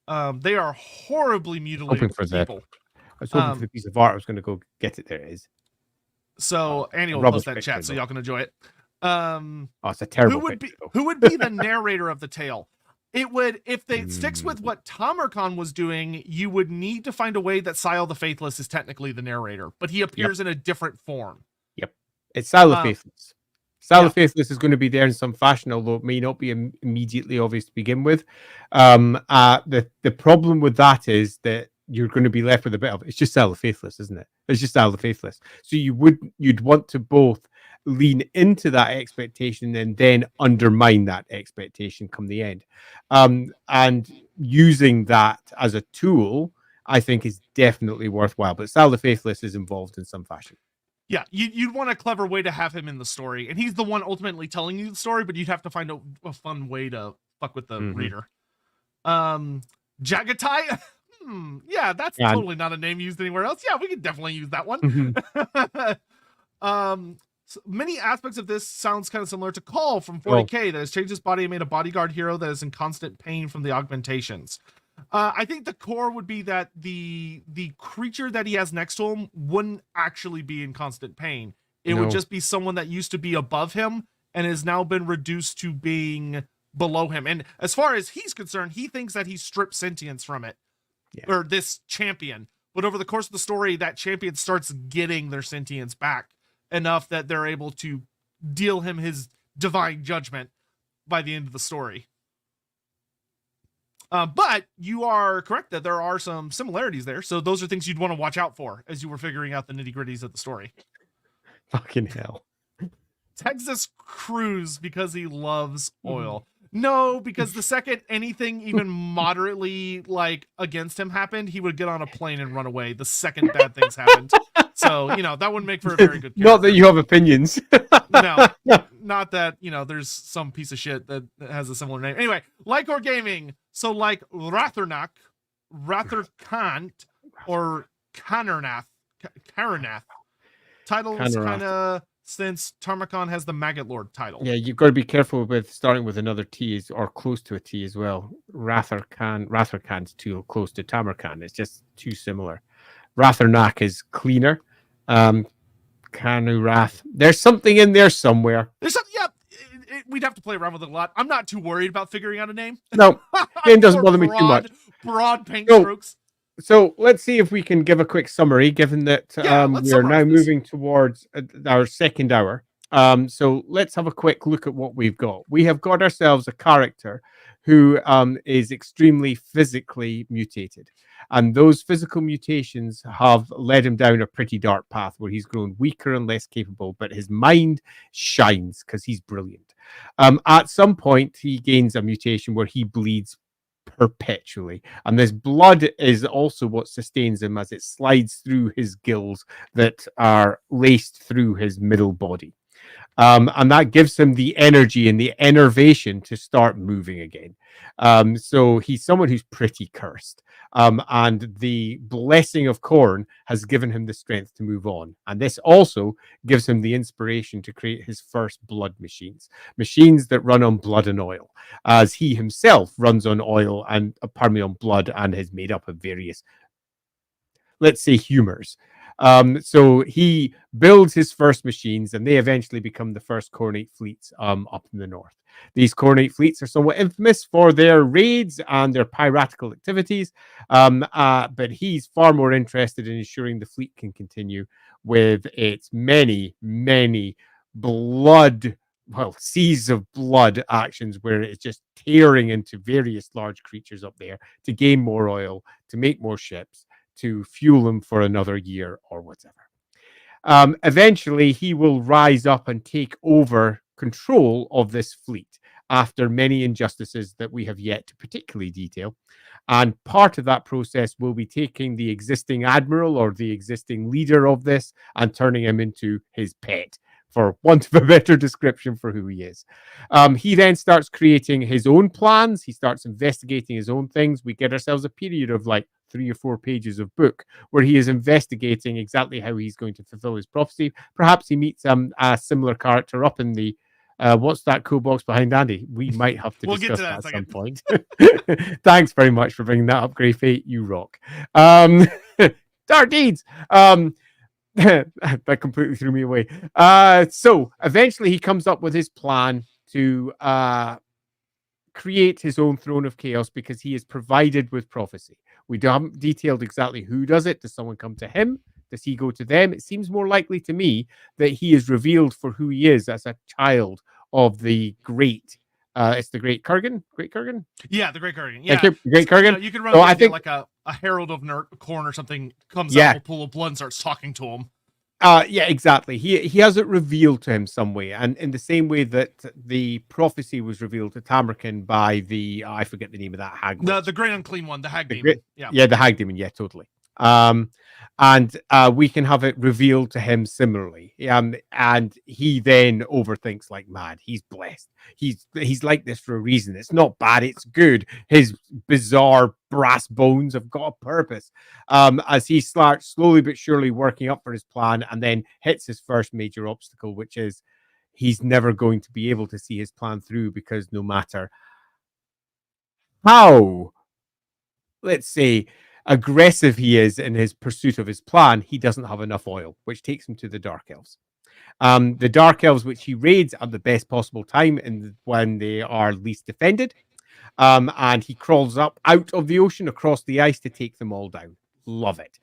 They are horribly mutilated people. I was hoping for the piece of art. I was going to go get it. There it is. So Annie will post that in chat so y'all can enjoy it. It's a terrible who would be the narrator of the tale? It would, if they sticks with what Tamurkhan was doing, you would need to find a way that Sile the Faithless is technically the narrator, but he appears in a different form. Yep. It's Sile the Faithless. Sile the Faithless is going to be there in some fashion, although it may not be immediately obvious to begin with. The problem with that is that you're going to be left with a bit of it's just Sile the Faithless, isn't it? It's just Sile the Faithless. So you'd want to both lean into that expectation and then undermine that expectation come the end. And using that as a tool, I think, is definitely worthwhile. But Sile the Faithless is involved in some fashion. Yeah, you'd want a clever way to have him in the story, and he's the one ultimately telling you the story, but you'd have to find a fun way to fuck with the reader. Jagatai? Yeah, that's totally not a name used anywhere else. Yeah, we could definitely use that one. So many aspects of this sounds kind of similar to Call from 40K that has changed his body and made a bodyguard hero that is in constant pain from the augmentations. I think the core would be that the creature that he has next to him wouldn't actually be in constant pain. It would just be someone that used to be above him and has now been reduced to being below him. And as far as he's concerned, he thinks that he stripped sentience from it, or this champion. But over the course of the story, that champion starts getting their sentience back enough that they're able to deal him his divine judgment by the end of the story. But you are correct that there are some similarities there. So those are things you'd want to watch out for as you were figuring out the nitty gritties of the story. Fucking hell. Texas Cruise because he loves oil. No, because the second anything even moderately like against him happened, he would get on a plane and run away the second bad things happened. So, that wouldn't make for a very good character. Not that you have opinions. No, not that, there's some piece of shit that has a similar name. Anyway, Lycor Gaming. So like Ratherkant, or Karnath. Titles kind of, since Tamurkhan has the Maggot Lord title. Yeah, you've got to be careful with starting with another T or close to a T as well. Ratherkant's too close to Tamurkhan. It's just too similar. Rathernak is cleaner. Kanurath. There's something in there somewhere. There's something, we'd have to play around with it a lot. I'm not too worried about figuring out a name. No, name doesn't bother me too much. Broad paint strokes. So let's see if we can give a quick summary, given that we are now moving towards our second hour. So let's have a quick look at what we've got. We have got ourselves a character who is extremely physically mutated. And those physical mutations have led him down a pretty dark path where he's grown weaker and less capable, but his mind shines because he's brilliant. At some point, he gains a mutation where he bleeds perpetually, and this blood is also what sustains him as it slides through his gills that are laced through his middle body. And that gives him the energy and the enervation to start moving again. So he's someone who's pretty cursed. And the blessing of Khorne has given him the strength to move on. And this also gives him the inspiration to create his first blood machines, machines that run on blood and oil, as he himself runs on oil and, pardon me, on blood, and is made up of various, let's say, humors. So he builds his first machines, and they eventually become the first Khornate fleets up in the north. These Khornate fleets are somewhat infamous for their raids and their piratical activities, but he's far more interested in ensuring the fleet can continue with its many, many seas of blood actions where it's just tearing into various large creatures up there to gain more oil, to make more ships, to fuel them for another year or whatever. Eventually, he will rise up and take over control of this fleet after many injustices that we have yet to particularly detail. And part of that process will be taking the existing admiral or the existing leader of this and turning him into his pet, for want of a better description for who he is. He then starts creating his own plans. He starts investigating his own things. We get ourselves a period of like 3 or 4 pages of book where he is investigating exactly how he's going to fulfill his prophecy. Perhaps he meets a similar character up in the what's that cool box behind Andy? We might have to discuss that at some point. Thanks very much for bringing that up, Grey Fate. You rock. Dark Deeds. That completely threw me away. So eventually he comes up with his plan to create his own throne of chaos because he is provided with prophecy. We haven't detailed exactly who does it. Does someone come to him? Does he go to them? It seems more likely to me that he is revealed for who he is as a child of the great. It's the Great Kurgan. Great Kurgan. Yeah, the Great Kurgan. Yeah, Great Kurgan. You can run. So I think like a herald of Khorne or something comes out, a pool of blood, and starts talking to him. Yeah, exactly. He has it revealed to him some way, and in the same way that the prophecy was revealed to Tamurkhan by the I forget the name of that hag. The great unclean one, the hag demon. Yeah, the hag demon. Yeah, totally. And we can have it revealed to him similarly. And he then overthinks like mad. He's blessed. He's like this for a reason. It's not bad. It's good. His bizarre brass bones have got a purpose. As he starts slowly but surely working up for his plan, and then hits his first major obstacle, which is he's never going to be able to see his plan through because no matter how, let's say, aggressive he is in his pursuit of his plan, he doesn't have enough oil, which takes him to the Dark Elves. The Dark Elves, which he raids at the best possible time when they are least defended. And he crawls up out of the ocean across the ice to take them all down. Love it.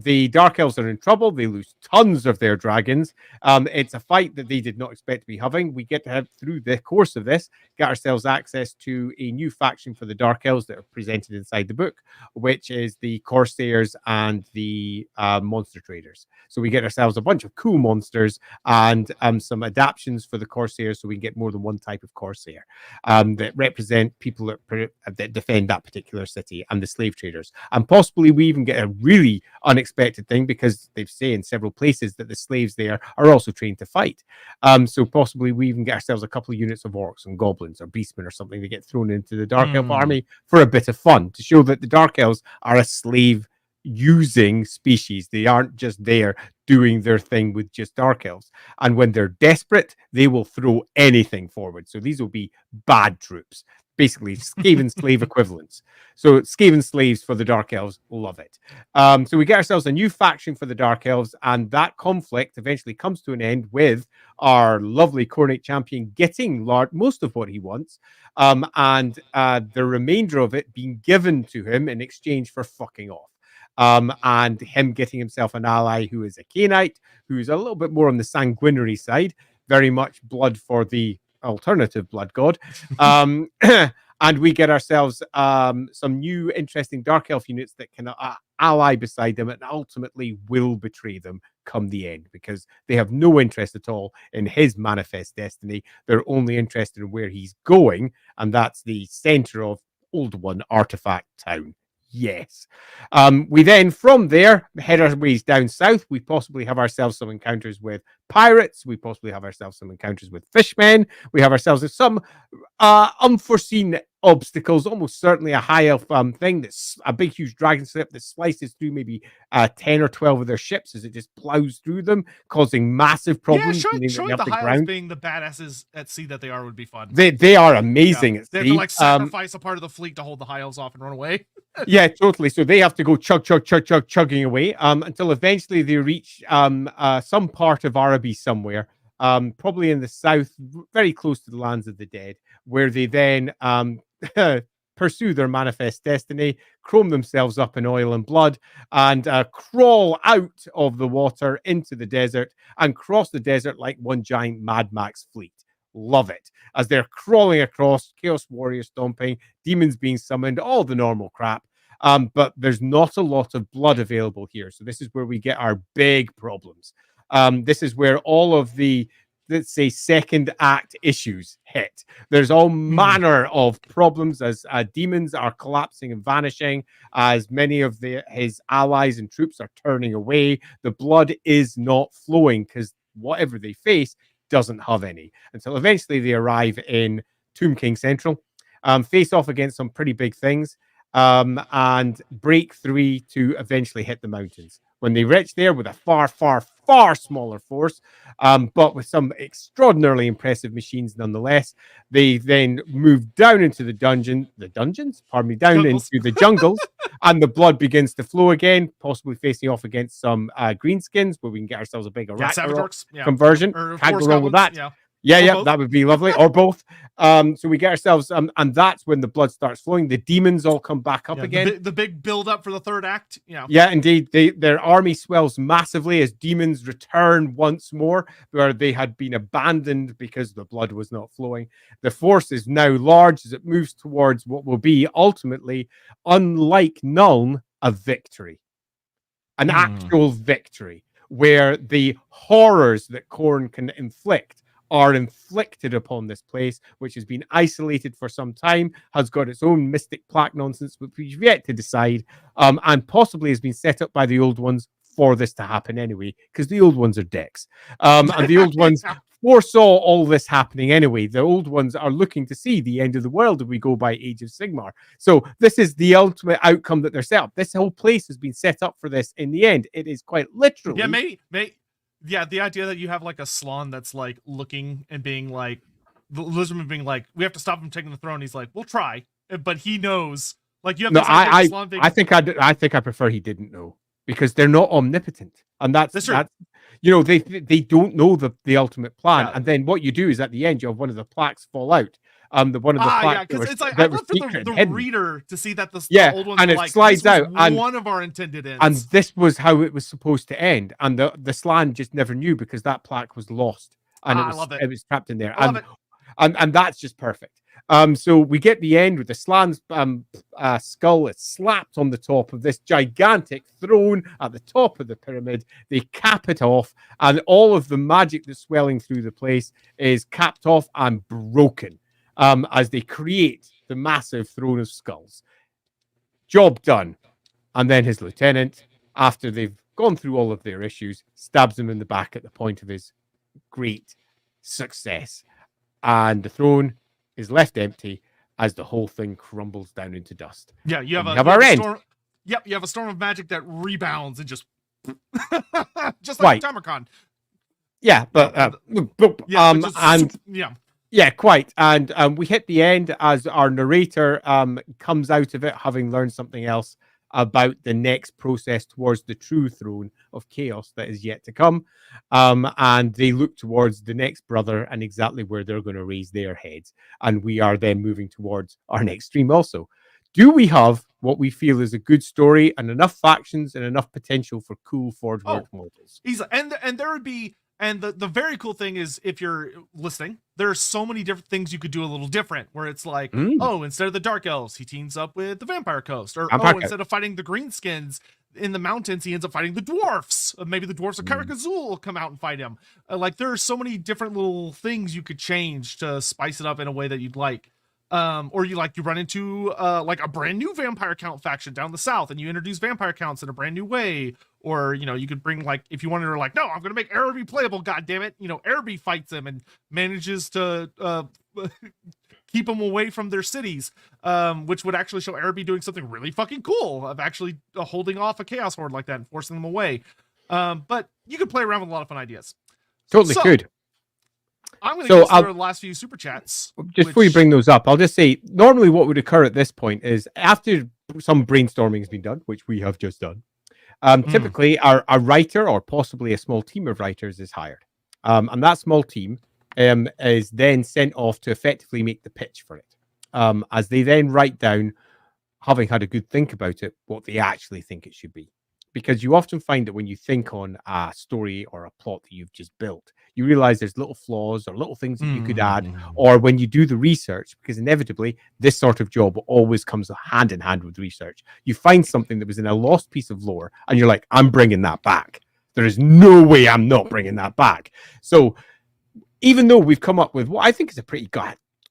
The Dark Elves are in trouble. They lose tons of their dragons. It's a fight that they did not expect to be having. We get to have, through the course of this, get ourselves access to a new faction for the Dark Elves that are presented inside the book, which is the Corsairs and the Monster Traders. So we get ourselves a bunch of cool monsters and some adaptions for the Corsairs, so we can get more than one type of Corsair that represent people that defend that particular city, and the slave traders. And possibly we even get a really unexpected thing because they say in several places that the slaves there are also trained to fight. So possibly we even get ourselves a couple of units of orcs and goblins or beastmen or something that get thrown into the Dark Elf army for a bit of fun to show that the Dark Elves are a slave using species. They aren't just there doing their thing with just Dark Elves. And when they're desperate, they will throw anything forward. So these will be bad troops. Basically, Skaven slave equivalents. So Skaven slaves for the Dark Elves, love it. So we get ourselves a new faction for the Dark Elves, and that conflict eventually comes to an end with our lovely Khornate champion getting most of what he wants, and the remainder of it being given to him in exchange for fucking off. And him getting himself an ally who is a Cainite, who's a little bit more on the sanguinary side, very much blood for the alternative blood god. And we get ourselves some new interesting Dark Elf units that can ally beside them and ultimately will betray them come the end, because they have no interest at all in his manifest destiny. They're only interested in where he's going, and that's the center of Old One Artifact Town. Yes. We then, from there, head our ways down south. We possibly have ourselves some encounters with pirates. We possibly have ourselves some encounters with fishmen. We have ourselves some unforeseen obstacles, almost certainly a high elf thing that's a big, huge dragon slip that slices through maybe 10 or 12 of their ships as it just plows through them, causing massive problems. Yeah, showing the high elves being the badasses at sea that they are would be fun. They are amazing at sea. They have to like sacrifice a part of the fleet to hold the high elves off and run away. Yeah, totally. So they have to go chugging away until eventually they reach some part of Araby somewhere, probably in the south, very close to the lands of the dead, where they then pursue their manifest destiny, chrome themselves up in oil and blood, and crawl out of the water into the desert and cross the desert like one giant Mad Max fleet. Love it. As they're crawling across, Chaos Warrior stomping, demons being summoned, all the normal crap. But there's not a lot of blood available here. So this is where we get our big problems. This is where all of the, let's say, second act issues hit. There's all manner of problems as demons are collapsing and vanishing, as many of his allies and troops are turning away. The blood is not flowing because whatever they face doesn't have any, until eventually they arrive in Tomb King Central, face off against some pretty big things, and break 3 to eventually hit the mountains. When they reach there with a far, far, far smaller force, but with some extraordinarily impressive machines nonetheless, they then move down into the jungles, into the jungles, and the blood begins to flow again, possibly facing off against some greenskins, where we can get ourselves a big conversion. Can't go wrong with that. Yeah, that would be lovely, or both. So we get ourselves, and that's when the blood starts flowing. The demons all come back up again. The big build up for the third act. Yeah, indeed. Their army swells massively as demons return once more, where they had been abandoned because the blood was not flowing. The force is now large as it moves towards what will be ultimately, unlike Nuln, a victory, an actual victory, where the horrors that Khorne can inflict are inflicted upon this place, which has been isolated for some time, has got its own mystic plaque nonsense, which we've yet to decide, and possibly has been set up by the old ones for this to happen anyway, because the old ones are dicks. And the old ones foresaw all this happening anyway. The old ones are looking to see the end of the world if we go by Age of Sigmar. So this is the ultimate outcome that they're set up. This whole place has been set up for this in the end. It is quite literally. Yeah, maybe. Yeah, the idea that you have like a Slann that's like looking and being like, the lizardman being like, we have to stop him taking the throne. He's like, we'll try, but he knows. Like you have. No, I think I prefer he didn't know, because they're not omnipotent, and that's you know, they don't know the ultimate plan, and then what you do is at the end you have one of the plaques fall out. The one of the plaques, because it's like I love for the reader to see that the old ones and it like, slides out, and one of our intended ends. And this was how it was supposed to end, and the Slann just never knew because that plaque was lost, and it was trapped in there, and that's just perfect. So we get the end with the Slann's skull. It's slapped on the top of this gigantic throne at the top of the pyramid. They cap it off, and all of the magic that's swelling through the place is capped off and broken. As they create the massive throne of skulls. Job done. And then his lieutenant, after they've gone through all of their issues, stabs him in the back at the point of his great success. And the throne is left empty as the whole thing crumbles down into dust. Yeah, you have our end. Yep, you have a storm of magic that rebounds and just like Tamurkhan. Yeah, but yeah, quite. And we hit the end as our narrator comes out of it having learned something else about the next process towards the true throne of chaos that is yet to come. And they look towards the next brother and exactly where they're going to raise their heads. And we are then moving towards our next stream also. Do we have what we feel is a good story and enough factions and enough potential for cool Forge World models? And there would be And the very cool thing is, if you're listening, there are so many different things you could do a little different, where it's like, oh, instead of the dark elves, he teams up with the vampire coast, or instead of fighting the greenskins in the mountains, he ends up fighting the dwarfs. Maybe the dwarfs of Karakazul will come out and fight him. Like, there are so many different little things you could change to spice it up in a way that you'd like. Or you run into like a brand new vampire count faction down the south, and you introduce vampire counts in a brand new way. Or, you could bring, like, if you wanted to, like, no, I'm gonna make Araby playable, goddammit. Araby fights him and manages to keep them away from their cities, which would actually show Araby doing something really fucking cool of actually holding off a chaos horde like that and forcing them away. But you could play around with a lot of fun ideas. Totally could. I'm going to go through the last few super chats. Just before you bring those up, I'll just say, normally what would occur at this point is, after some brainstorming has been done, which we have just done, typically a writer, or possibly a small team of writers, is hired. And that small team is then sent off to effectively make the pitch for it. As they then write down, having had a good think about it, what they actually think it should be. Because you often find that when you think on a story or a plot that you've just built, you realize there's little flaws or little things that you could add. Or when you do the research, because inevitably this sort of job always comes hand in hand with research, you find something that was in a lost piece of lore and you're like, I'm bringing that back. There is no way I'm not bringing that back. So even though we've come up with what I think is a pretty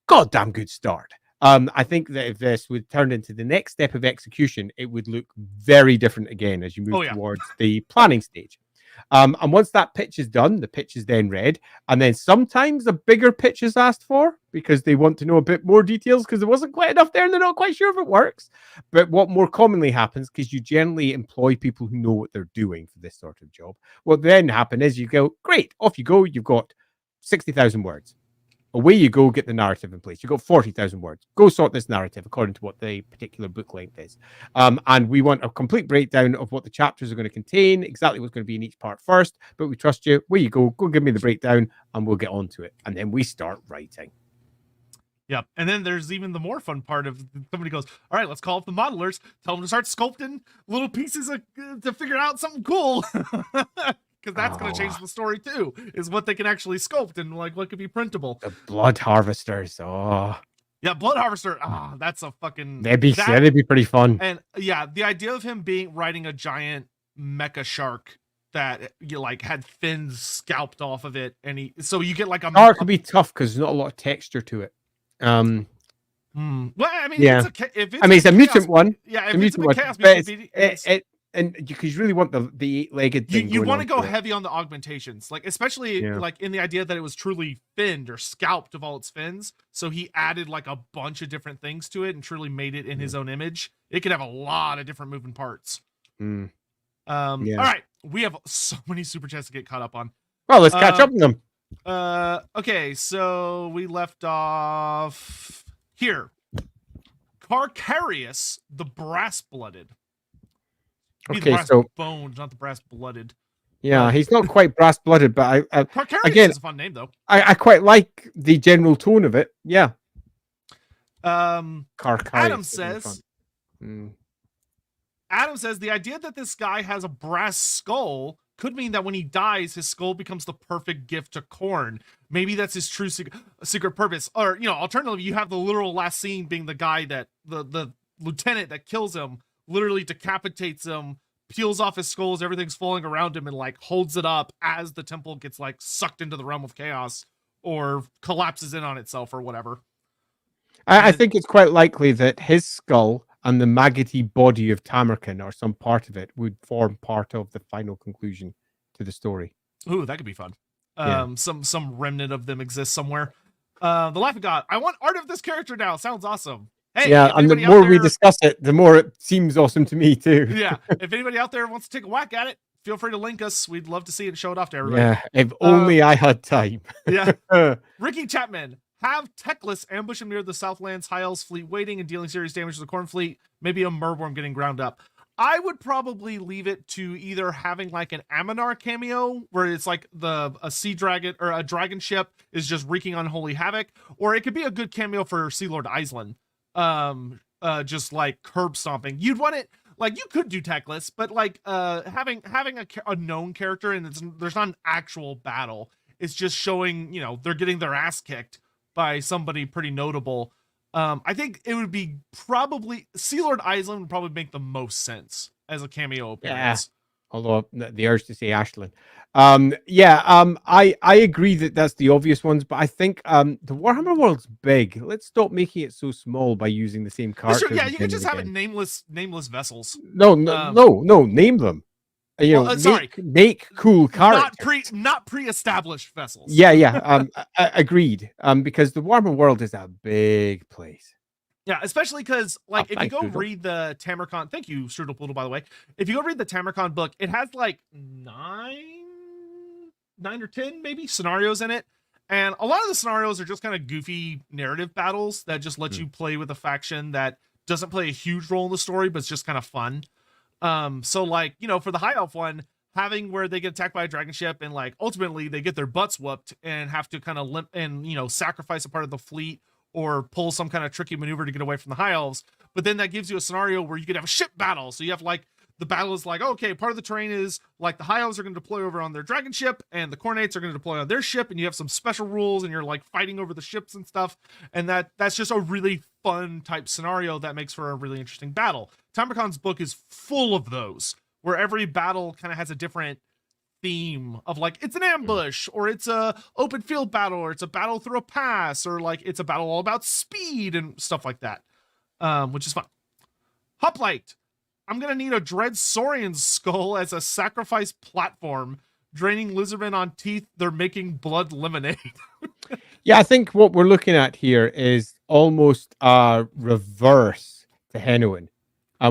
goddamn good start, I think that if this would turn into the next step of execution, it would look very different again as you move towards the planning stage. And once that pitch is done, the pitch is then read. And then sometimes a bigger pitch is asked for because they want to know a bit more details because there wasn't quite enough there and they're not quite sure if it works. But what more commonly happens, because you generally employ people who know what they're doing for this sort of job, what then happens is you go, great, off you go. You've got 60,000 words. Away you go, get the narrative in place. You've got 40,000 words. Go sort this narrative according to what the particular book length is. And we want a complete breakdown of what the chapters are going to contain, exactly what's going to be in each part first. But we trust you. Away you go. Go give me the breakdown and we'll get on to it. And then we start writing. Yep. And then there's even the more fun part of somebody goes, all right, let's call up the modelers. Tell them to start sculpting little pieces to figure out something cool. Because that's going to change the story too, is what they can actually sculpt and like what could be printable. The blood harvesters. Oh, yeah, blood harvester. That's a fucking. That'd be pretty fun. And yeah, the idea of him riding a giant mecha shark that had fins scalped off of it, and so you get like a shark could be tough because there's not a lot of texture to it. Well, I mean, yeah. It's a mutant one. Yeah, if it's a chaos mutant, and because you really want the eight-legged thing. You want to go heavy on the augmentations, like especially like in the idea that it was truly finned or scalped of all its fins. So he added like a bunch of different things to it and truly made it in his own image. It could have a lot of different moving parts. All right, we have so many super chats to get caught up on. Well, let's catch up on them. Okay, so we left off here. Carcarius, the brass-blooded. Okay, so bones, not the brass-blooded. Yeah, he's not quite brass-blooded, but Carcarius is a fun name though. I quite like the general tone of it. Yeah. Carcarius. Adam says the idea that this guy has a brass skull could mean that when he dies, his skull becomes the perfect gift to Khorne. Maybe that's his true secret purpose. Or, alternatively, you have the literal last scene being the guy that the lieutenant that kills him literally decapitates him, peels off his skull as everything's falling around him, and like holds it up as the temple gets like sucked into the realm of chaos or collapses in on itself or whatever. I think it's quite likely that his skull and the maggoty body of Tamurkhan or some part of it would form part of the final conclusion to the story. Ooh, that could be fun. Some remnant of them exists somewhere. The Laughing God. I want art of this character now. Sounds awesome. Hey, yeah, and the more we discuss it, the more it seems awesome to me too. Yeah, if anybody out there wants to take a whack at it, feel free to link us. We'd love to see it and show it off to everybody. Yeah, if only I had time. Yeah. Ricky Chapman. Have Teclis ambush him near the Southlands High Elves fleet waiting and dealing serious damage to the Khorne fleet. Maybe a Murworm getting ground up. I would probably leave it to either having like an Aminar cameo where it's like a sea dragon or a dragon ship is just wreaking unholy havoc, or it could be a good cameo for Sea Lord Island. Just like curb stomping. You'd want it like you could do techless, but like having a known character and there's not an actual battle. It's just showing, they're getting their ass kicked by somebody pretty notable. I think it would be probably Sea Lord Island would probably make the most sense as a cameo appearance. Although the urge to say Ashland. I agree that that's the obvious ones, but I think the Warhammer world's big. Let's stop making it so small by using the same characters. Sure, yeah, you can just have it nameless vessels. No, name them. Make cool characters. Not pre-established vessels. Yeah. Agreed. Because the Warhammer world is a big place. Yeah, especially because, like, if you go read the Tamurkhan, thank you, Strudel Poodle, by the way. If you go read the Tamurkhan book, it has like 9 or 10 maybe scenarios in it, and a lot of the scenarios are just kind of goofy narrative battles that just let you play with a faction that doesn't play a huge role in the story, but it's just kind of fun. So like, for the High Elf one, having where they get attacked by a dragon ship and like ultimately they get their butts whooped and have to kind of limp and sacrifice a part of the fleet or pull some kind of tricky maneuver to get away from the High Elves. But then that gives you a scenario where you could have a ship battle. So you have like, the battle is like, okay, part of the terrain is like the High Elves are going to deploy over on their dragon ship and the Khornates are going to deploy on their ship, and you have some special rules and you're like fighting over the ships and stuff. And that's just a really fun type scenario that makes for a really interesting battle. Tamurkhan's book is full of those, where every battle kind of has a different theme of like, it's an ambush, or it's a open field battle, or it's a battle through a pass, or like it's a battle all about speed and stuff like that, which is fun. Hoplite, I'm gonna need a Dread Saurian skull as a sacrifice platform, draining lizardmen on teeth. They're making blood lemonade. Yeah, I think what we're looking at here is almost a reverse to Henowin.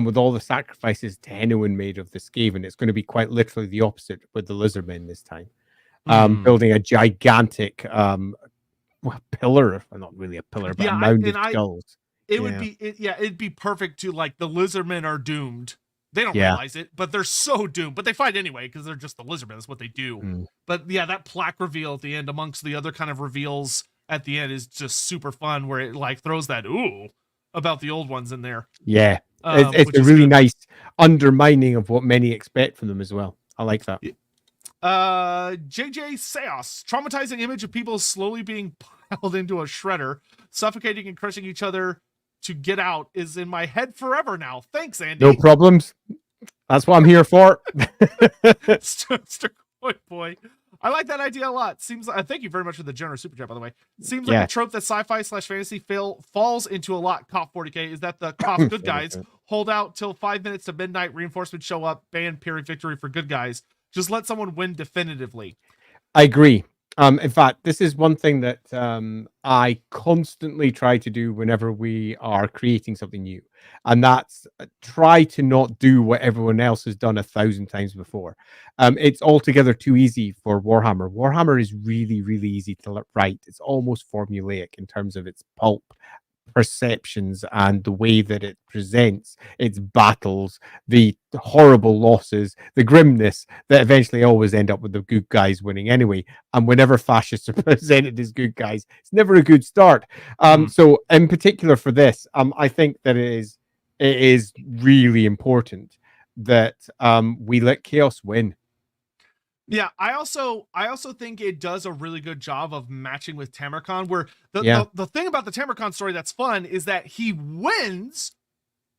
With all the sacrifices to Henowin made of the Skaven, it's going to be quite literally the opposite with the lizardmen this time. Building a gigantic pillar, not really a pillar, but a mound of skulls. It'd be perfect to, like, the lizardmen are doomed. They don't realize it, but they're so doomed. But they fight anyway because they're just the lizardmen. That's what they do. But yeah, that plaque reveal at the end, amongst the other kind of reveals at the end, is just super fun. Where it like throws that ooh about the old ones in there. Yeah, it's a really nice undermining of what many expect from them as well. I like that. JJ Seos, traumatizing image of people slowly being piled into a shredder, suffocating and crushing each other to get out is in my head forever now. Thanks, Andy. No problems. That's what I'm here for. Boy. I like that idea a lot. Seems thank you very much for the generous super chat, by the way. Seems like a trope that sci-fi / fantasy falls into a lot. Cough 40k is that the cough good guys hold out till 5 minutes to midnight, reinforcements show up, ban Pyrrhic victory for good guys. Just let someone win definitively. I agree. In fact, this is one thing that I constantly try to do whenever we are creating something new. And that's try to not do what everyone else has done 1,000 times before. It's altogether too easy for Warhammer. Warhammer is really, really easy to write. It's almost formulaic in terms of its pulp perceptions and the way that it presents its battles, the horrible losses, the grimness that eventually always end up with the good guys winning anyway. And whenever fascists are presented as good guys, it's never a good start. So in particular for this, I think that it is really important that we let chaos win. Yeah, I also think it does a really good job of matching with Tamurkhan, where the thing about the Tamurkhan story that's fun is that he wins,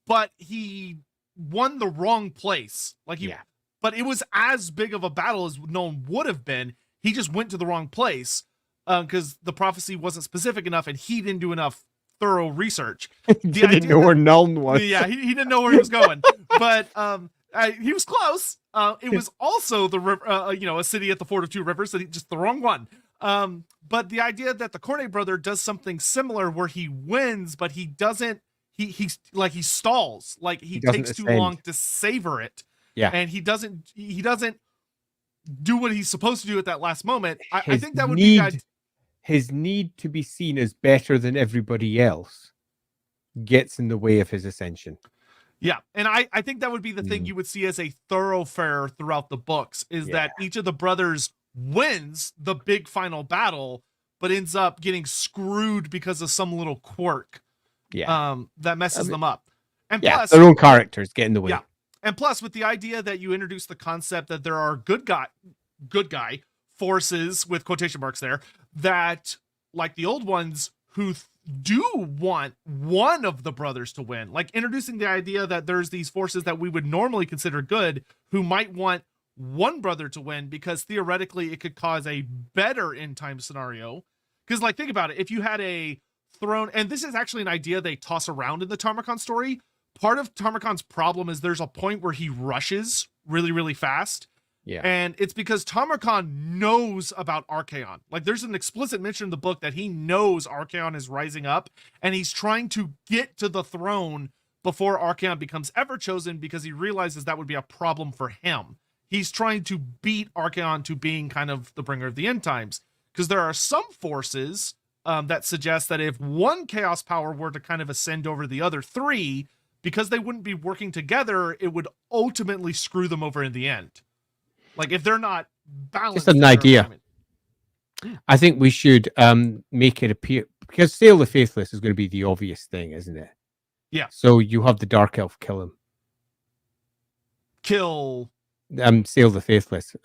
but he won the wrong place. But it was as big of a battle as Nuln would have been. He just went to the wrong place because the prophecy wasn't specific enough and he didn't do enough through research. He didn't know where Nuln was. Yeah, he didn't know where he was going. But he was close. It was also the river, a city at the Ford of Two Rivers, just the wrong one. But the idea that the Khorne brother does something similar where he wins, but he doesn't. He stalls. Like he takes too long to savor it. Yeah, and he doesn't do what he's supposed to do at that last moment. I think that would be his need to be seen as better than everybody else gets in the way of his ascension. Yeah, and I think that would be the thing you would see as a thoroughfare throughout the books, is that each of the brothers wins the big final battle, but ends up getting screwed because of some little quirk that messes them up. And plus, their own characters get in the way. Yeah, And plus, with the idea that you introduce the concept that there are good guy forces with quotation marks there that, like the old ones, who do want one of the brothers to win, like introducing the idea that there's these forces that we would normally consider good who might want one brother to win because theoretically it could cause a better end time scenario. Because, like, think about it, if you had a throne, and this is actually an idea they toss around in the Tamurkhan story. Part of Tamurkhan's problem is there's a point where he rushes really, really fast. Yeah. And it's because Tamurkhan knows about Archaon. Like, there's an explicit mention in the book that he knows Archaon is rising up, and he's trying to get to the throne before Archaon becomes ever chosen because he realizes that would be a problem for him. He's trying to beat Archaon to being kind of the bringer of the end times. Because there are some forces that suggest that if one chaos power were to kind of ascend over the other three, because they wouldn't be working together, it would ultimately screw them over in the end. Like, if they're not balanced. Just an idea. I think we should make it appear, because Sail the Faithless is going to be the obvious thing, isn't it? Yeah. So you have the Dark Elf kill him. Kill. Sail the Faithless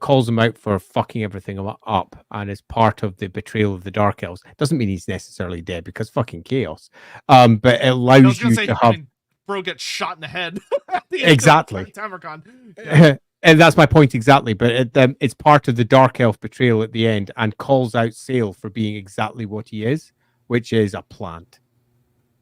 calls him out for fucking everything up, and is part of the betrayal of the Dark Elves. Doesn't mean he's necessarily dead because fucking chaos. But it allows you to have. Bro gets shot in the head. Exactly. Tamurkhan. Yeah. And that's my point exactly. But it's part of the Dark Elf betrayal at the end, and calls out Sail for being exactly what he is, which is a plant.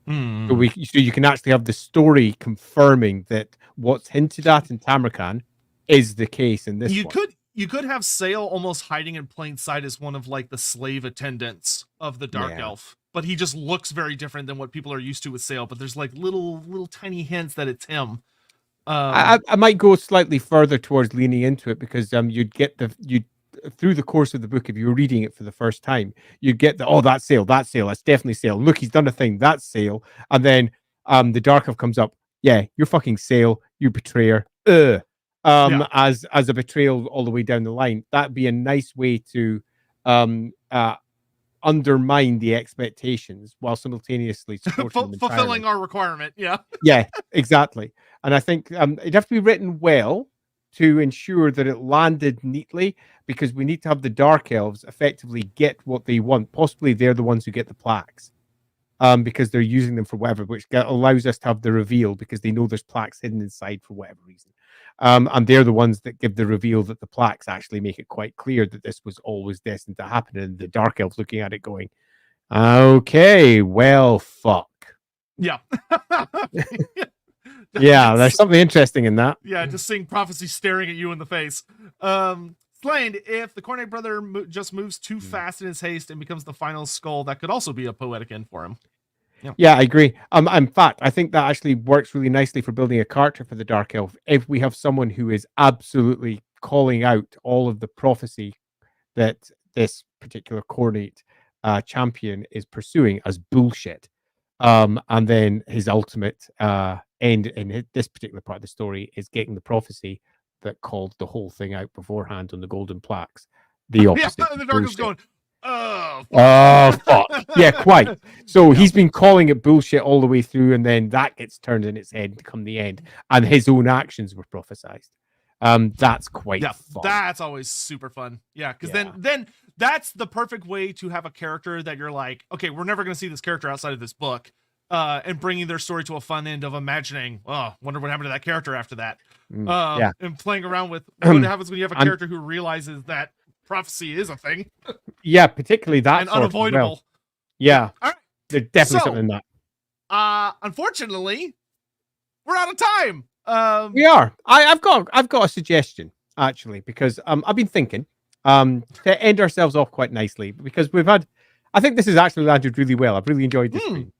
Mm. So you can actually have the story confirming that what's hinted at in Tamurkhan is the case in this one. You could have Sail almost hiding in plain sight as one of, like, the slave attendants of the Dark Elf, but he just looks very different than what people are used to with Sail. But there's like little tiny hints that it's him. I might go slightly further towards leaning into it, because you'd get through the course of the book, if you were reading it for the first time, you'd get that's Sail, that's definitely Sail. Look, he's done a thing, that's Sail. And then the Dark Elf comes up, yeah, you're fucking Sail, you betrayer. As a betrayal all the way down the line. That'd be a nice way to undermine the expectations while simultaneously fulfilling our requirement. Yeah, exactly. And I think it'd have to be written well to ensure that it landed neatly, because we need to have the Dark Elves effectively get what they want. Possibly they're the ones who get the plaques, because they're using them for whatever, which allows us to have the reveal, because they know there's plaques hidden inside for whatever reason. And they're the ones that give the reveal that the plaques actually make it quite clear that this was always destined to happen. And the Dark Elves looking at it going, okay, well, fuck. Yeah. Yeah, there's something interesting in that. Yeah, just seeing prophecy staring at you in the face. Slain, if the Khorne brother just moves too fast in his haste and becomes the final skull, that could also be a poetic end for him. Yeah, I agree. In fact, I think that actually works really nicely for building a character for the Dark Elf. If we have someone who is absolutely calling out all of the prophecy that this particular Khornate champion is pursuing as bullshit, and then his ultimate end in this particular part of the story is getting the prophecy that called the whole thing out beforehand on the golden plaques. The opposite. Yeah, the Dark Elf's going, fuck. Yeah, quite. So he's been calling it bullshit all the way through, and then that gets turned in its head to come the end, and his own actions were prophesized. That's quite fun. That's always super fun. Yeah, because then that's the perfect way to have a character that you're like, okay, we're never going to see this character outside of this book, and bringing their story to a fun end of imagining, wonder what happened to that character after that. And playing around with what happens when you have a character who realizes that prophecy is a thing. Yeah, particularly that and unavoidable. Well. Yeah, all right. There's definitely something in that. Unfortunately, we're out of time. We are. I've got a suggestion actually, because I've been thinking to end ourselves off quite nicely, because we've had. I think this has actually landed really well. I've really enjoyed this stream.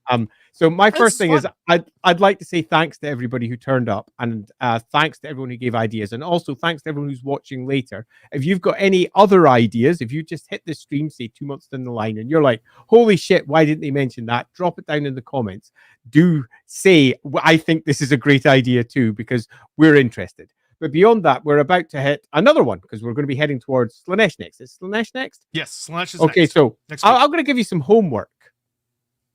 So my first thing is I'd like to say thanks to everybody who turned up, and thanks to everyone who gave ideas, and also thanks to everyone who's watching later. If you've got any other ideas, if you just hit the stream, say 2 months down the line, and you're like, holy shit, why didn't they mention that? Drop it down in the comments. Do say, I think this is a great idea too, because we're interested. But beyond that, we're about to hit another one, because we're going to be heading towards Slaanesh next. Is Slaanesh next? Yes, Slaanesh is okay, next. So next I'm going to give you some homework,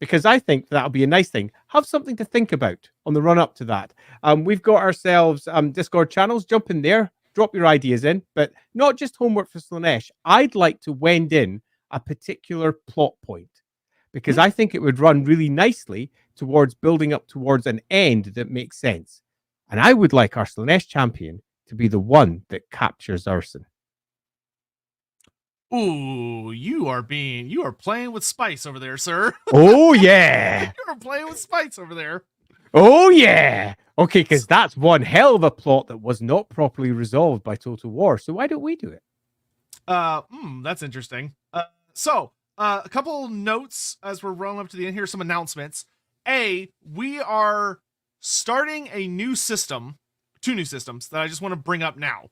because I think that'll be a nice thing. Have something to think about on the run up to that. We've got ourselves Discord channels. Jump in there, drop your ideas in, but not just homework for Slanesh. I'd like to wend in a particular plot point because I think it would run really nicely towards building up towards an end that makes sense. And I would like our Slanesh champion to be the one that captures Urson. Ooh, you are playing with spice over there, sir. Oh yeah. You are playing with spice over there. Oh yeah. Okay, because that's one hell of a plot that was not properly resolved by Total War. So why don't we do it? That's interesting. A couple notes as we're rolling up to the end here, some announcements. We are starting a new system, 2 new systems that I just want to bring up now.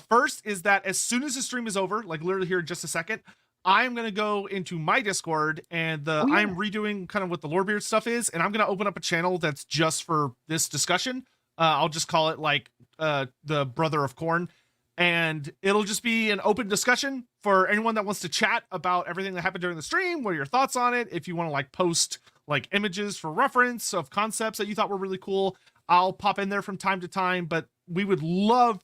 First is that as soon as the stream is over, like literally here in just a second, I'm going to go into my Discord and I'm redoing kind of what the Lorebeard stuff is. And I'm going to open up a channel that's just for this discussion. I'll just call it like, the Brother of Khorne. And it'll just be an open discussion for anyone that wants to chat about everything that happened during the stream. What are your thoughts on it? If you want to like post like images for reference of concepts that you thought were really cool, I'll pop in there from time to time. But we would love,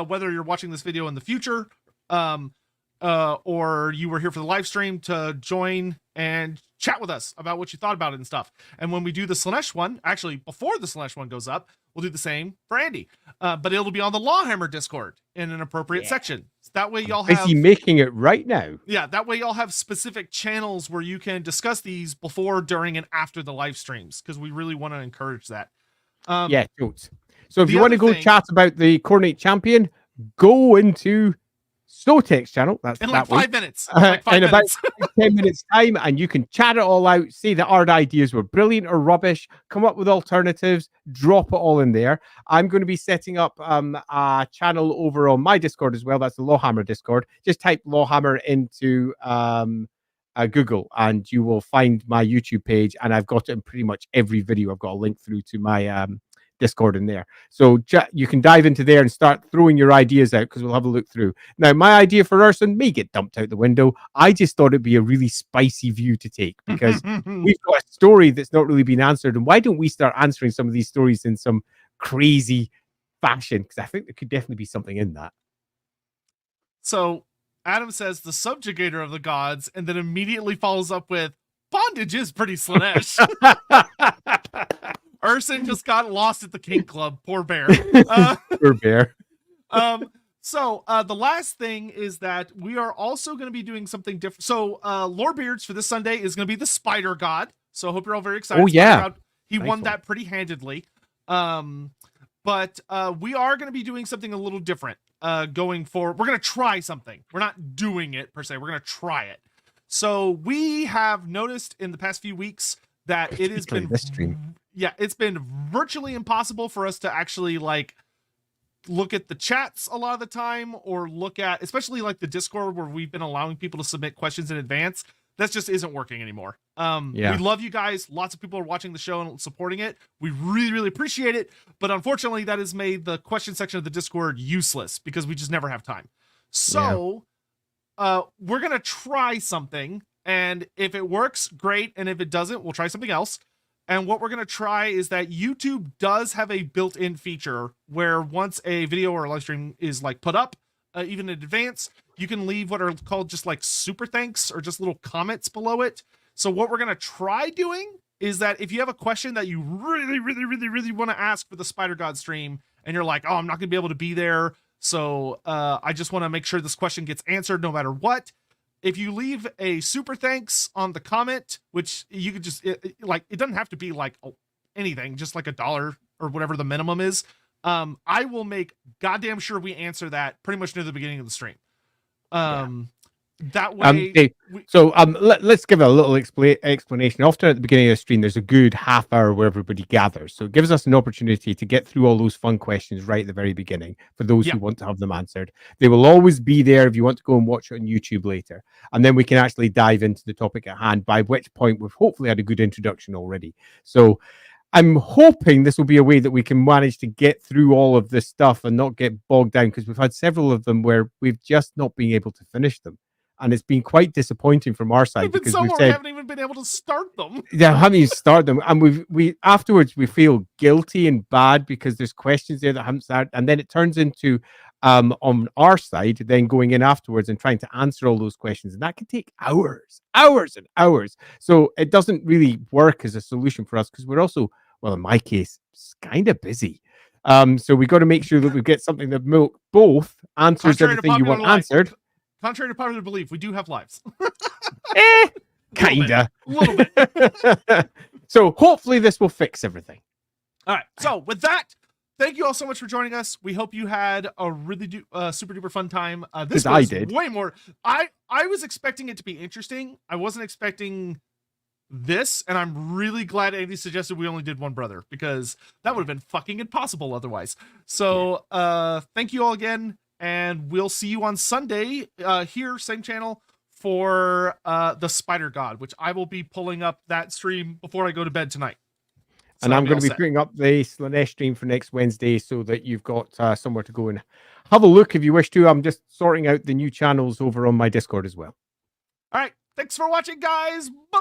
whether you're watching this video in the future, or you were here for the live stream, to join and chat with us about what you thought about it and stuff. And when we do the Slanesh one, actually before the Slanesh one goes up, we'll do the same for Andy. But it'll be on the LAWhammer Discord in an appropriate section. So that way y'all have... Is he making it right now? Yeah, that way y'all have specific channels where you can discuss these before, during, and after the live streams, because we really want to encourage that. Yeah, totes. So if you want to go chat about the Coordinate Champion, go into Sotek's channel. That's in like 5 minutes. In about 10 minutes time, and you can chat it all out, say that our ideas were brilliant or rubbish, come up with alternatives, drop it all in there. I'm going to be setting up a channel over on my Discord as well. That's the LAWhammer Discord. Just type LAWhammer into Google and you will find my YouTube page, and I've got it in pretty much every video. I've got a link through to my Discord in there, so you can dive into there and start throwing your ideas out, because we'll have a look through. Now, my idea for Urson may get dumped out the window. I just thought it'd be a really spicy view to take, because we've got a story that's not really been answered, and why don't we start answering some of these stories in some crazy fashion, because I think there could definitely be something in that. So Adam says the subjugator of the gods, and then immediately follows up with bondage is pretty Slanesh. Urson just got lost at the King Club. Poor bear. Poor bear. So the last thing is that we are also going to be doing something different. So Lorebeards for this Sunday is going to be the Spider God. So I hope you're all very excited. Oh, yeah. He won that pretty handedly. But we are going to be doing something a little different going forward. We're going to try something. We're not doing it per se. We're going to try it. So we have noticed in the past few weeks that it has been this stream. Yeah, it's been virtually impossible for us to actually like look at the chats a lot of the time, or look at, especially like the Discord where we've been allowing people to submit questions in advance. That just isn't working anymore. We love you guys. Lots of people are watching the show and supporting it. We really, really appreciate it. But unfortunately, that has made the question section of the Discord useless because we just never have time. So we're going to try something. And if it works, great. And if it doesn't, we'll try something else. And what we're going to try is that YouTube does have a built-in feature where once a video or a live stream is like put up, even in advance, you can leave what are called just like super thanks or just little comments below it. So what we're going to try doing is that if you have a question that you really, really, really, really want to ask for the Spider God stream, and you're like, oh, I'm not going to be able to be there, so I just want to make sure this question gets answered no matter what. If you leave a super thanks on the comment, which you could just it doesn't have to be like anything, just like $1 or whatever the minimum is. I will make goddamn sure we answer that pretty much near the beginning of the stream. That way. Let's give a little explanation. Often at the beginning of the stream, there's a good half hour where everybody gathers. So it gives us an opportunity to get through all those fun questions right at the very beginning for those who want to have them answered. They will always be there if you want to go and watch it on YouTube later. And then we can actually dive into the topic at hand, by which point we've hopefully had a good introduction already. So I'm hoping this will be a way that we can manage to get through all of this stuff and not get bogged down, because we've had several of them where we've just not been able to finish them. and it's been quite disappointing from our side We've been because so we've we said, haven't even been able to start them. yeah, haven't even started them, and we afterwards we feel guilty and bad because there's questions there that haven't started, and then it turns into on our side then going in afterwards and trying to answer all those questions, and that can take hours and hours. So it doesn't really work as a solution for us because we're also, well, in my case, kind of busy. So we got to make sure that we get something that both answers Contrary to everything you want answered. Contrary to popular belief, we do have lives. Kinda. A little bit. So hopefully this will fix everything. All right. So with that, thank you all so much for joining us. We hope you had a really super duper fun time. This was way more. I was expecting it to be interesting. I wasn't expecting this, and I'm really glad Andy suggested we only did one brother because that would have been fucking impossible otherwise. So thank you all again, and we'll see you on Sunday here, same channel, for the Spider God, which I will be pulling up that stream before I go to bed tonight. So and I'm going to be putting up the Slanesh stream for next Wednesday so that you've got somewhere to go and have a look if you wish to. I'm just sorting out the new channels over on my Discord as well. All right. Thanks for watching, guys. Bye.